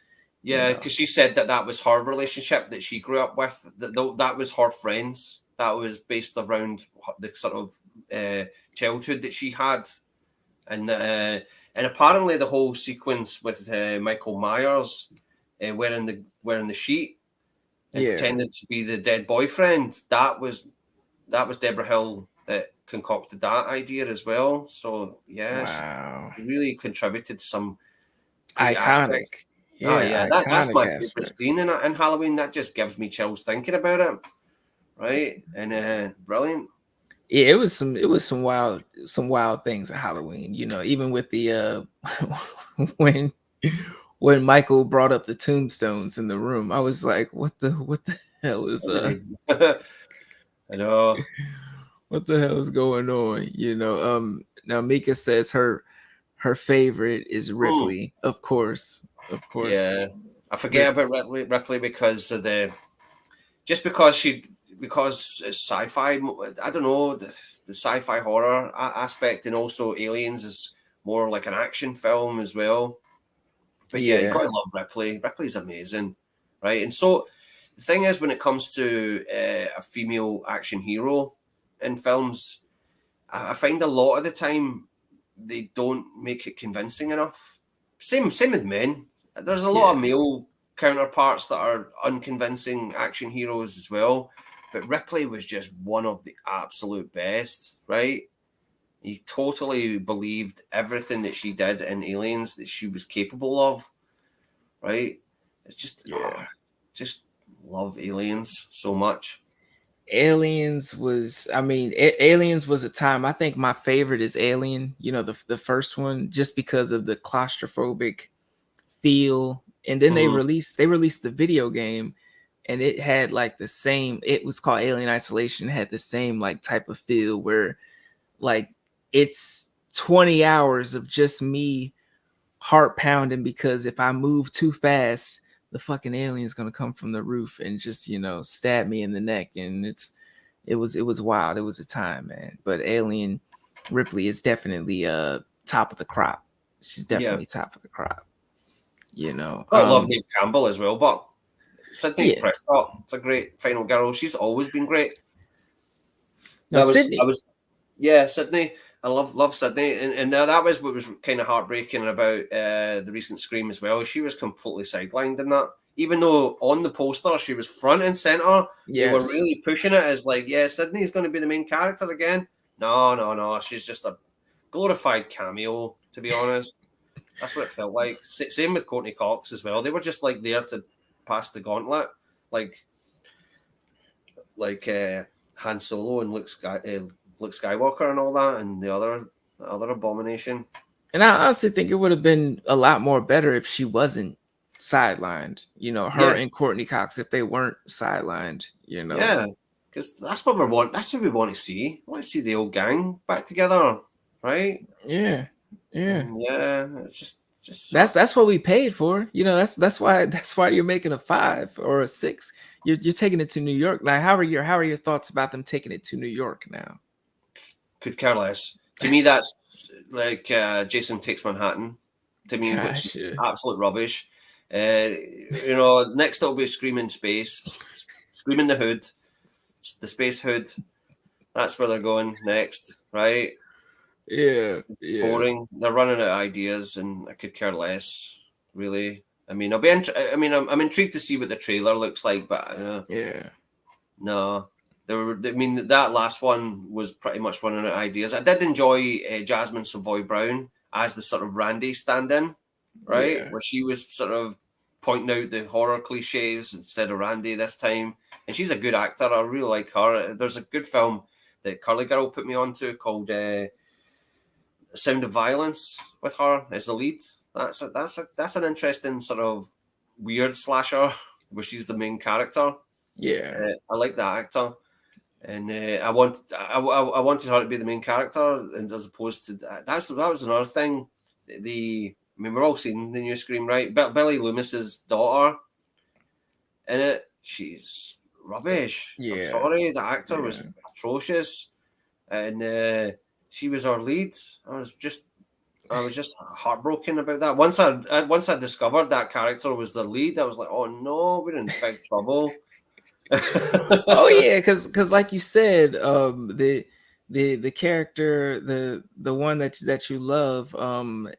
you Yeah, know. because she said that was her relationship that she grew up with. That was her friends. That was based around the sort of childhood that she had, and apparently the whole sequence with Michael Myers wearing the sheet and Yeah. pretending to be the dead boyfriend. That was Deborah Hill that concocted that idea as well. So yeah, she Wow. really contributed to some great Iconic. aspects. Oh yeah, Yeah, that's iconic my favorite aspects. scene in Halloween. That just gives me chills thinking about it. Right, and brilliant. Yeah, it was some wild things at Halloween, even with the when when Michael brought up the tombstones in the room, I was like, what the hell is I know. what the hell is going on? Now Mika says her favorite is Mm, Ripley, of course. Of course. yeah, I forget Rip about Ripley because of the just because it's sci-fi. I don't know, the sci-fi horror aspect, and also Aliens is more like an action film as well. But yeah, you got Yeah. to love Ripley. Ripley's amazing, right? And so The thing is, when it comes to a female action hero in films, I find a lot of the time they don't make it convincing enough. Same with men. There's a lot Yeah. of male counterparts that are unconvincing action heroes as well. But Ripley was just one of the absolute best, right? You totally believed everything that she did in Aliens that she was capable of, right? It's just, Yeah. just love Aliens so much. Aliens was, I mean, Aliens was a time. I think my favorite is Alien, the first one, just because of the claustrophobic feel. And then they Mm-hmm. released the video game, and it had like the same, it was called Alien Isolation, it had the same like type of feel where like it's 20 hours of just me heart pounding because if I move too fast, the fucking alien's gonna come from the roof and just stab me in the neck. And it was wild. It was a time, man. But Alien Ripley is definitely top of the crop. She's Yeah. definitely top of the crop. You know. I love Neve Campbell as well, but Sydney Yeah. Prescott, it's a great final girl. She's always been great. No, Sydney. Yeah, Sydney. I love Sydney, and that was what was kind of heartbreaking about the recent Scream as well. She was completely sidelined in that, even though on the poster she was front and center. They were Yes. really pushing it as like, yeah, Sydney's going to be the main character again. No, no, no. She's just a glorified cameo, to be honest. That's what it felt like. Same with Courtney Cox as well. They were just like there to pass the gauntlet, like Han Solo and Luke Skywalker and all that, and the other abomination. And I honestly think it would have been a lot more better if she wasn't sidelined. Her Yeah, and Courtney Cox, if they weren't sidelined. yeah, because that's what we want. That's what we want to see. We want to see the old gang back together, right? Yeah. Yeah. And yeah, it just That's sucks. what we paid for. That's why you're making a 5 or a 6. You're taking it to New York. Like how are your thoughts about them taking it to New York now? Could care less. To me, that's like Jason Takes Manhattan. To me, which Gosh, is yeah. absolute rubbish. Next it'll be Screaming Space, Screaming the Hood, the Space Hood. That's where they're going next, right? Yeah, yeah, Boring. They're running out of ideas, and I could care less, really. I mean, I'm intrigued to see what the trailer looks like, but yeah, no. I mean, that last one was pretty much running out of ideas. I did enjoy Jasmine Savoy Brown as the sort of Randy stand-in, right, yeah, where she was sort of pointing out the horror cliches instead of Randy this time. And she's a good actor. I really like her. There's a good film that Curly Girl put me onto called Sound of Violence with her as the lead. That's an interesting sort of weird slasher where she's the main character. yeah, I like that actor, and I wanted her to be the main character, and as opposed to that was another thing. I mean, we're all seeing the new Scream, right? Billy Loomis's daughter in it, she's rubbish. I'm yeah, sorry, the actor yeah, was atrocious, and she was our lead. I was just heartbroken about that. Once I discovered that character was the lead, I was like, oh no, we're in big trouble. Oh yeah, because like you said, the character, the one that you love,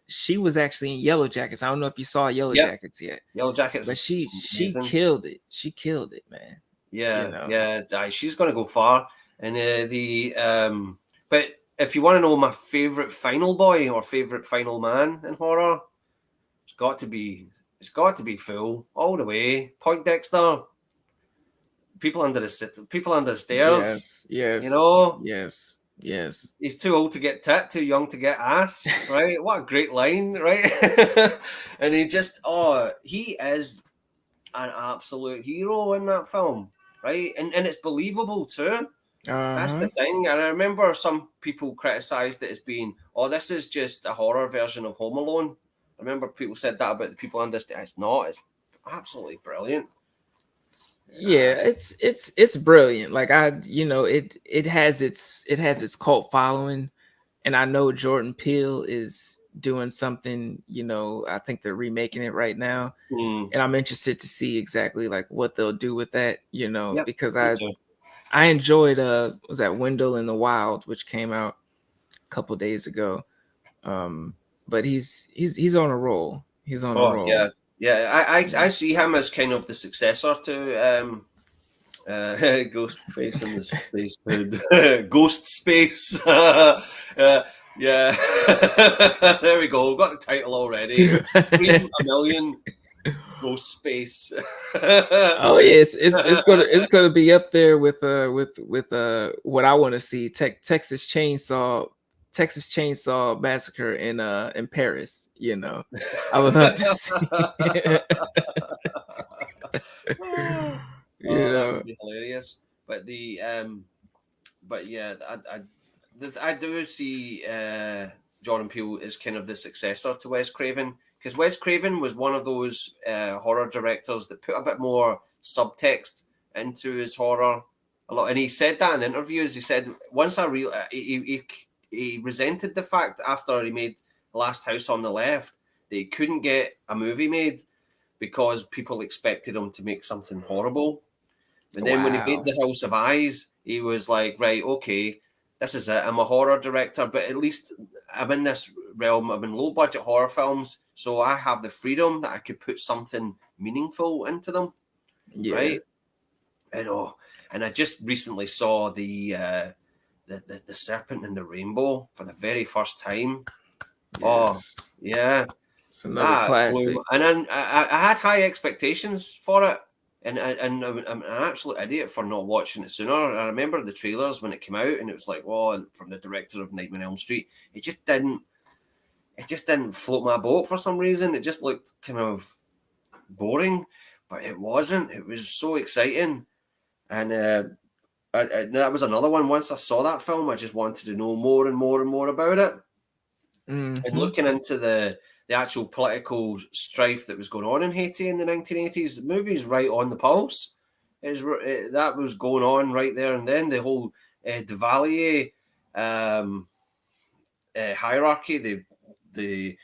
she was actually in Yellow Jackets. I don't know if you saw Yellow Yep, Jackets yet, Yellow Jackets but is she amazing. killed it. She killed it, man. Yeah, You know. yeah, she's gonna go far. And but if you want to know my favorite final boy or favorite final man in horror, it's got to be Phil all the way. Point Dexter, people under the stairs. Yes, You yes, know, yes, yes. he's too old to get tit, too young to get ass. Right? What a great line, right? And he is an absolute hero in that film, right? And it's believable too. That's the Uh-huh. thing. And I remember some people criticised it as being, oh, this is just a horror version of Home Alone. I remember people said that about the people understand. It's not. It's absolutely brilliant. Yeah, it's brilliant. Like it has its cult following, and I know Jordan Peele is doing something, I think they're remaking it right now, Mm. and I'm interested to see exactly like what they'll do with that, Yep, because me I too. I enjoyed was that Wendell in the Wild, which came out a couple days ago. Um, but he's on a roll. He's on a Oh roll. yeah, yeah. I Yeah. see him as kind of the successor to Ghost Face in the Space Hood. Ghost Space. Yeah. There we go. Got the title already. Scream a Million Ghost Space. Oh yeah, it's gonna be up there with what I want to see, Texas Chainsaw Massacre in Paris. I would love to see. you Oh, that know, would be hilarious. But but yeah, I do see Jordan Peele as kind of the successor to Wes Craven, because Wes Craven was one of those horror directors that put a bit more subtext into his horror a lot, and he said that in interviews. He said once I real he resented the fact after he made Last House on the Left that he couldn't get a movie made because people expected him to make something horrible. But then when he made wow. The House of Eyes, he was like, right, okay, this is it. I'm a horror director, but at least I'm in this realm. I'm in low budget horror films, so I have the freedom that I could put something meaningful into them, Yeah. right? And and I just recently saw the Serpent and the Rainbow for the very first time. Oh, Yes. yeah, It's another that blew classic. and then I had high expectations for it, and I'm an absolute idiot for not watching it sooner. I remember the trailers when it came out, and it was like, oh, from the director of Nightmare on Elm Street. It just didn't float my boat for some reason. It just looked kind of boring, but it wasn't. It was so exciting, and that was another one. Once I saw that film, I just wanted to know more and more and more about it, and Hmm. looking into the actual political strife that was going on in Haiti in the 1980s, the movie's right on the pulse. That was going on right there and then. The whole Duvalier um, hierarchy, the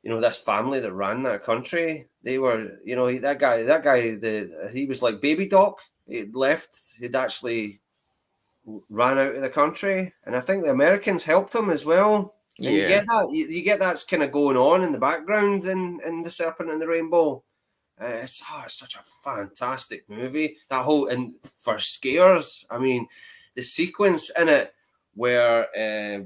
this family that ran that country, they were he was like baby doc. He'd left. He'd actually ran out of the country, and I think the Americans helped him as well. And you Yeah. get that you get that's kind of going on in the background in the Serpent and the Rainbow. It's such a fantastic movie. That whole and for scares, I mean, the sequence in it where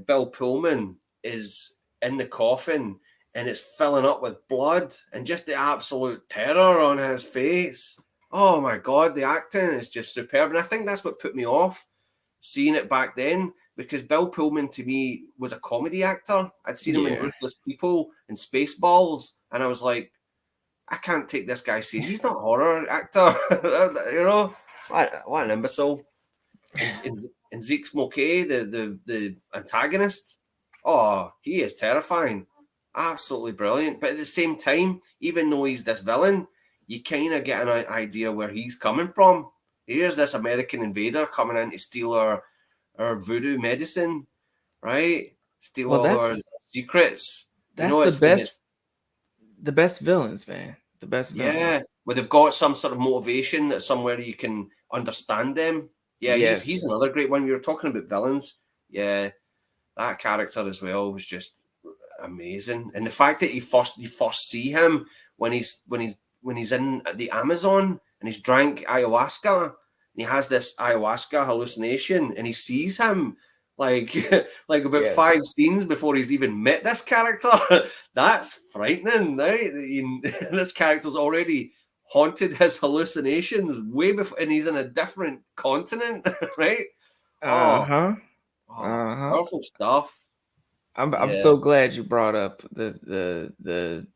Bill Pullman is in the coffin and it's filling up with blood and just the absolute terror on his face. Oh my god, the acting is just superb, and I think that's what put me off seeing it back then, because Bill Pullman to me was a comedy actor. I'd seen him in Yeah. Ruthless People and Spaceballs, and I was like, I can't take this guy serious. He's not a horror actor, what an imbecile. And Zeke Smokey, the antagonist, oh, he is terrifying, absolutely brilliant. But at the same time, even though he's this villain, you kind of get an idea where he's coming from. Here's this American invader coming in to steal our voodoo medicine, right? Steal Well, all our secrets. that's the It's best villains, man. The best yeah, villains. where they've got some sort of motivation that somewhere you can understand them. Yeah, he's Yes. another great one. We were talking about villains. Yeah, that character as well was just amazing, and the fact that you first see him when he's in the Amazon and he's drank ayahuasca and he has this ayahuasca hallucination and he sees him like like about Yes. 5 scenes before he's even met this character. That's frightening, right? This character's already haunted his hallucinations way before, and he's in a different continent, right? Oh, Uh-huh. oh, Uh-huh. powerful stuff. I'm Yeah, so glad you brought up the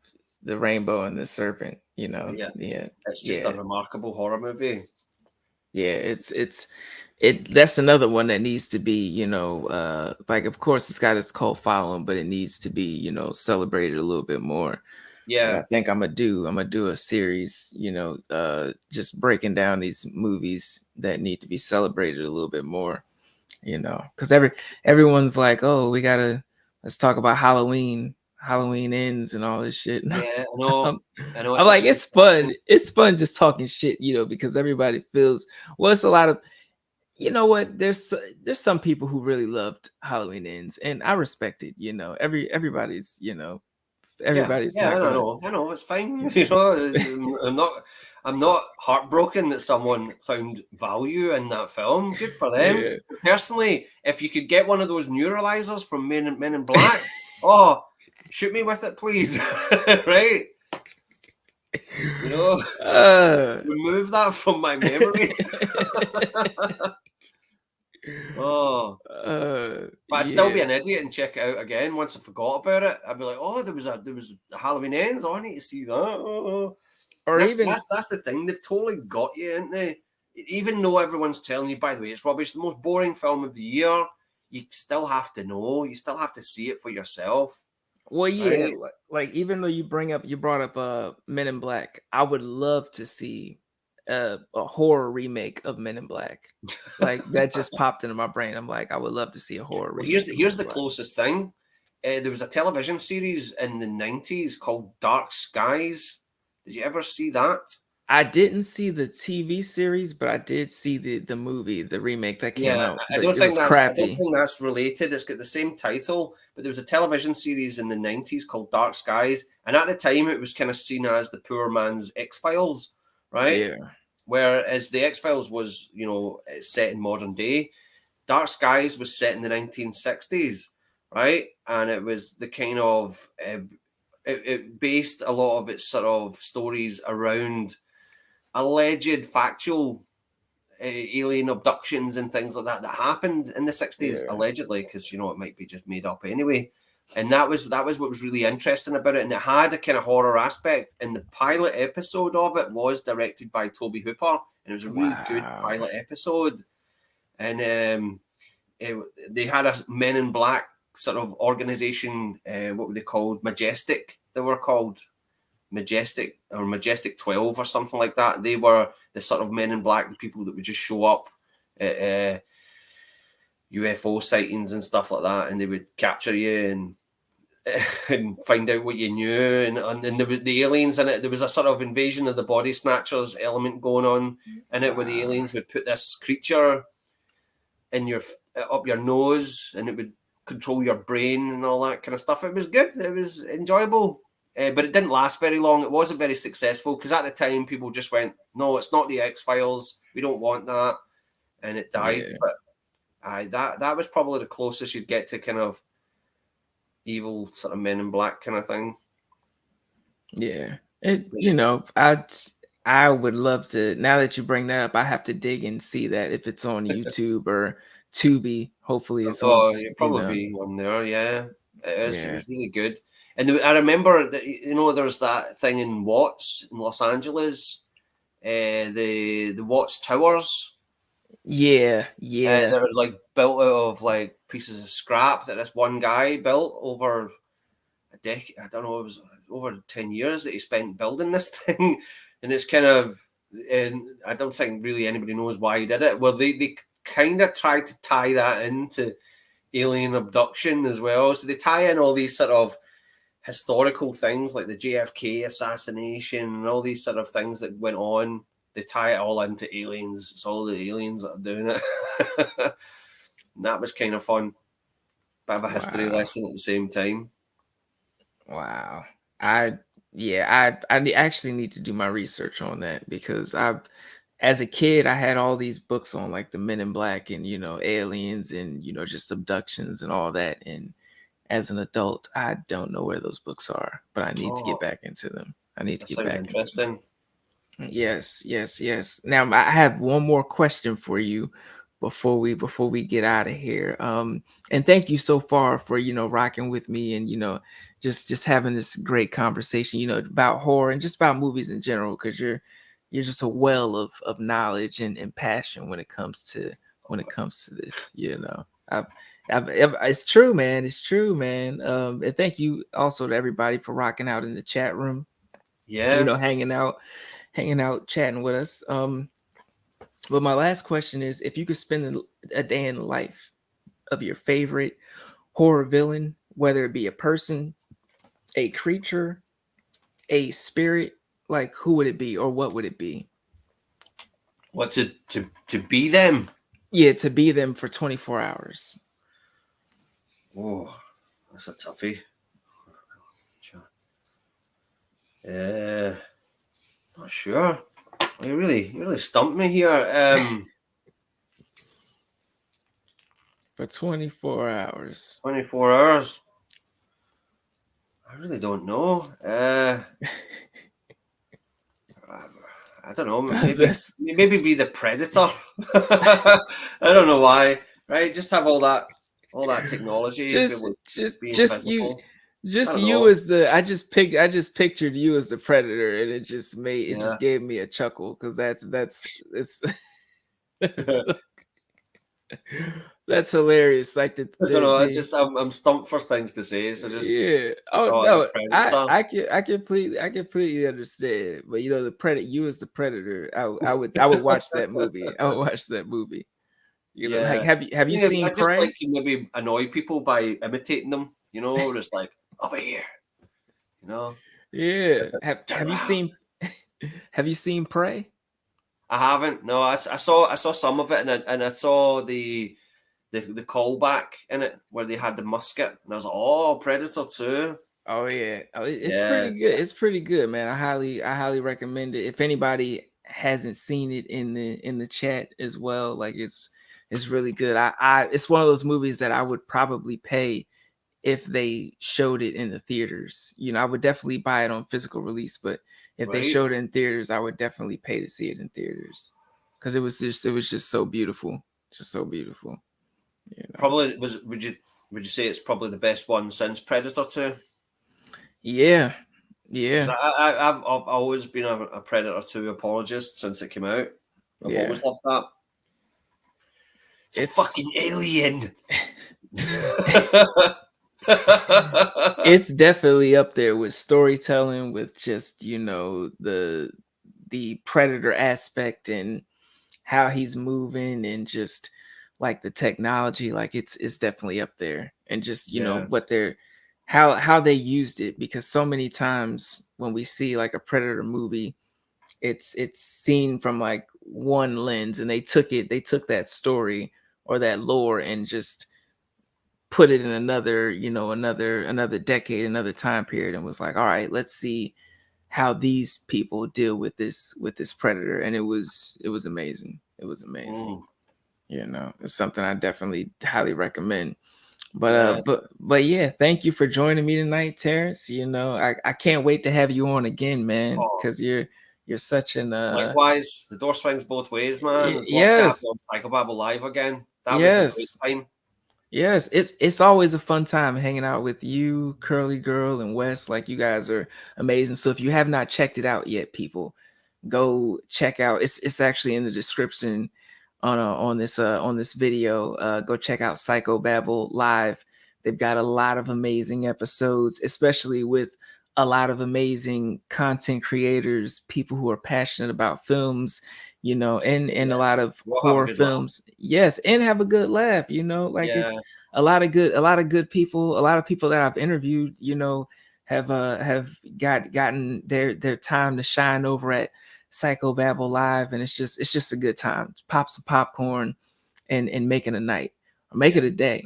rainbow and the serpent, yeah. Yeah. It's just a Yeah. remarkable horror movie. Yeah, that's another one that needs to be, like of course it's got its cult following, but it needs to be, celebrated a little bit more. And I Yeah, think I'm gonna do a series, just breaking down these movies that need to be celebrated a little bit more, because everyone's like, oh, let's talk about Halloween. Halloween ends and all this shit. Yeah, um, I know, it's I'm such like, a it's fun. distraction. It's fun just talking shit, because everybody feels. Well, it's a lot of. You know what? There's some people who really loved Halloween ends, and I respect it. Everybody's Yeah, everybody's yeah, not gonna. I know, it's fine. You know, I'm not heartbroken that someone found value in that film. Good for them. Yeah. Personally, if you could get one of those neuralizers from Men in Black, oh, shoot me with it, please. Right? You know, Uh, remove that from my memory. Oh, but I'd still be yeah. an idiot and check it out again once I forgot about it. I'd be like, oh, there was a Halloween Ends. Oh, I need to see that. Oh. Or And even that's the thing. They've totally got you, ain't they? Even though everyone's telling you, by the way, it's rubbish, the most boring film of the year, you still have to know. You still have to see it for yourself, well, yeah, right? like even though you brought up Men in Black, I would love to see a horror remake of Men in Black. Like that just popped into my brain. I'm like, I would love to see a horror Well, remake of Men here's in the Black. closest thing. There was a television series in the 90s called Dark Skies. Did you ever see that? I didn't see the TV series, but I did see the movie, the remake that came Yeah, out, but it was I don't crappy. think that's related. It's got the same title, but there was a television series in the 90s called Dark Skies, and at the time it was kind of seen as the poor man's X-Files, right? Yeah, Whereas the X-Files was, you know, it's set in modern day. Dark Skies was set in the 1960s, right? And it was the kind of it based a lot of its sort of stories around alleged factual alien abductions and things like that that happened in the 60s yeah. allegedly, because you know it might be just made up anyway. And that was what was really interesting about it, and it had a kind of horror aspect, and the pilot episode of it was directed by Toby Hooper, and it was a really good Wow. pilot episode. And it, they had a Men in Black sort of organization. What were they called? Majestic, they were called Majestic, or Majestic 12 or something like that. They were the sort of Men in Black, the people that would just show up at UFO sightings and stuff like that, and they would capture you and and find out what you knew. And there was the aliens in it. There was a sort of invasion of the body snatchers element going on in it, where the Wow. aliens would put this creature in your up your nose, and it would control your brain and all that kind of stuff. It was good. It was enjoyable. But it didn't last very long. It wasn't very successful because at the time people just went, "No, it's not the X Files. We don't want that," and it died. Yeah. But that was probably the closest you'd get to kind of evil sort of Men in Black kind of thing. Yeah. I would love to, now that you bring that up, I have to dig and see that if it's on YouTube or Tubi. Hopefully it's on, Oh, you'd probably be on there. Yeah, it is. It yeah. was really good. And I remember that, you know, there's that thing in Watts in Los Angeles, the Watts Towers. Yeah. Yeah. That were like built out of like pieces of scrap that this one guy built over a decade. I don't know, it was over 10 years that he spent building this thing, and it's kind of, and I don't think really anybody knows why he did it. Well, they kind of tried to tie that into alien abduction as well. So they tie in all these sort of historical things like the JFK assassination and all these sort of things that went on. They tie it all into aliens. It's all the aliens that are doing it. And that was kind of fun. Bit of a history Wow. lesson at the same time. Wow. I yeah, actually need to do my research on that because as a kid I had all these books on like the Men in Black and aliens and just abductions and all that, and as an adult I don't know where those books are, but I need to get Oh, back into them. I need to that get sounds back into them. interesting. Yes, yes, yes. Now I have one more question for you before we get out of here. And thank you so far for rocking with me and just having this great conversation about horror and just about movies in general, because you're just a well of knowledge and passion when it comes to this. It's true, man. It's true, man. And thank you also to everybody for rocking out in the chat room. Yeah. Hanging out, chatting with us. But my last question is, if you could spend a day in the life of your favorite horror villain, whether it be a person, a creature, a spirit, like who would it be or what would it be? What to be them? Yeah, to be them for 24 hours. Oh, that's a toughie. Uh, Not sure. You really stumped me here. For 24 hours. 24 hours. I really don't know. I don't know. That's Maybe be the predator. I don't know why. Right? Just have all that technology just would just be just you invisible. I just don't you know. as the I just pictured you as the predator, and it Yeah. just gave me a chuckle because that's it's that's, that's hilarious. Like I don't know. the I'm stumped for things to say, so just yeah. Oh go the no, predator. I completely understand. But you know, the predator, you as the predator, I would watch that movie. I would watch that movie. You know, like Yeah. have you I seen just like Prey? to maybe annoy people by imitating them. You know, just like over here. You know, Yeah. turn Have you around. seen have you seen Prey? I haven't. No, I saw some of it, and I saw the callback in it where they had the musket, and I was like, oh, Predator 2. Oh yeah. Oh, it's Yeah, pretty good. It's pretty good, man. I highly recommend it. If anybody hasn't seen it in the chat as well, like it's really good. I it's one of those movies that I would probably pay if they showed it in the theaters. You know, I would definitely buy it on physical release, but if they right. showed it in theaters, I would definitely pay to see it in theaters because it was just so beautiful, just so beautiful. You know. Probably was. Would you say it's probably the best one since Predator 2? Yeah, Because yeah, I've always been a Predator 2 apologist since it came out. I've yeah. always loved that. It's a It's fucking alien. it's definitely up there with storytelling, with just you know the predator aspect and how he's moving and just like the technology, like it's definitely up there. And just you know Yeah, what they're how they used it, because so many times when we see like a predator movie, it's seen from like one lens, and they took that story or that lore and just put it in another, you know, another decade, another time period, and was like, all right, let's see how these people deal with this predator. And it was amazing. It was amazing. mm, You know, it's something I definitely highly recommend. yeah. But yeah, thank you for joining me tonight, Terrence. You know, I can't wait to have you on again, man, Oh, because you're such an likewise, the door swings both ways, man. I'd love to have yes, you on Psychobabble Live again. That was a great yes. time. Yes, it's always a fun time hanging out with you, Curly Girl, and Wes. Like you guys are amazing. So if you have not checked it out yet, people, go check out. It's actually in the description on this video. Go check out Psycho Babble Live. They've got a lot of amazing episodes, especially with a lot of amazing content creators, people who are passionate about films, you know, and a Yeah, lot of we'll have a horror good laugh. films. Yes, and have a good laugh, you know, like Yeah, it's a lot of good people, a lot of people that I've interviewed, you know, have gotten their time to shine over at Psycho Babble Live, and it's just a good time. Pop some popcorn and make it a night or make yeah, it a day.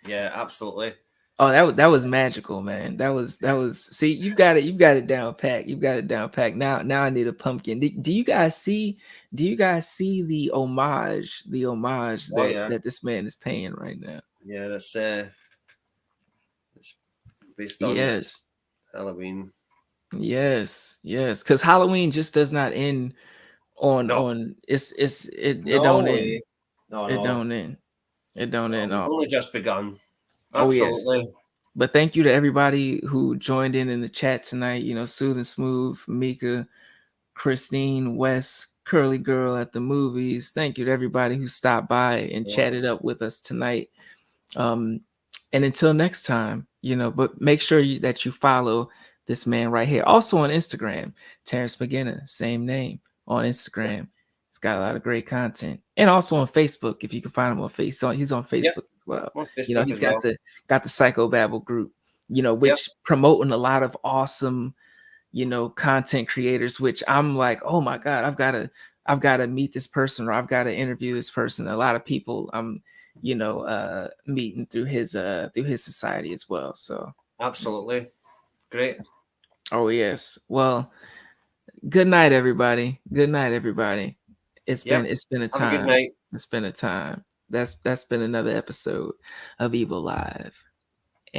yeah, absolutely. Oh, that was magical, man. That was. See, you've got it down pat. You've got it down pat. Now I need a pumpkin. Do you guys see? Do you guys see the homage Oh yeah, that this man is paying right now? yeah. It's based on Yes, Halloween. yes, yes. Because Halloween just does not end No, it no don't end. way. No, It no, don't end. It don't no. end. We've Oh, only just begun. oh yes. Absolutely. But thank you to everybody who joined in the chat tonight. You know, Soothing Smooth, Mika, Christine, Wes, Curly Girl at the movies. Thank you to everybody who stopped by and Yeah, chatted up with us tonight. Um, and until next time, you know, but make sure that you follow this man right here. Also on Instagram, Terrence Miguana, same name on yeah, Instagram. He's got a lot of great content. And also on Facebook, if you can find him on Facebook. He's on yeah. Facebook well. I'm on You know, Facebook he's as well. got the Psychobabble group, you know, Yep, which promoting a lot of awesome, you know, content creators, which I'm like, oh my God, I've gotta meet this person, or I've got to interview this person. A lot of people I'm, you know, meeting through his society as well. So absolutely. Great. oh yes. Well, good night, everybody. Good night, everybody. Yep. It's been a Have a good time. night. It's been a time. That's been another episode of Evil Live.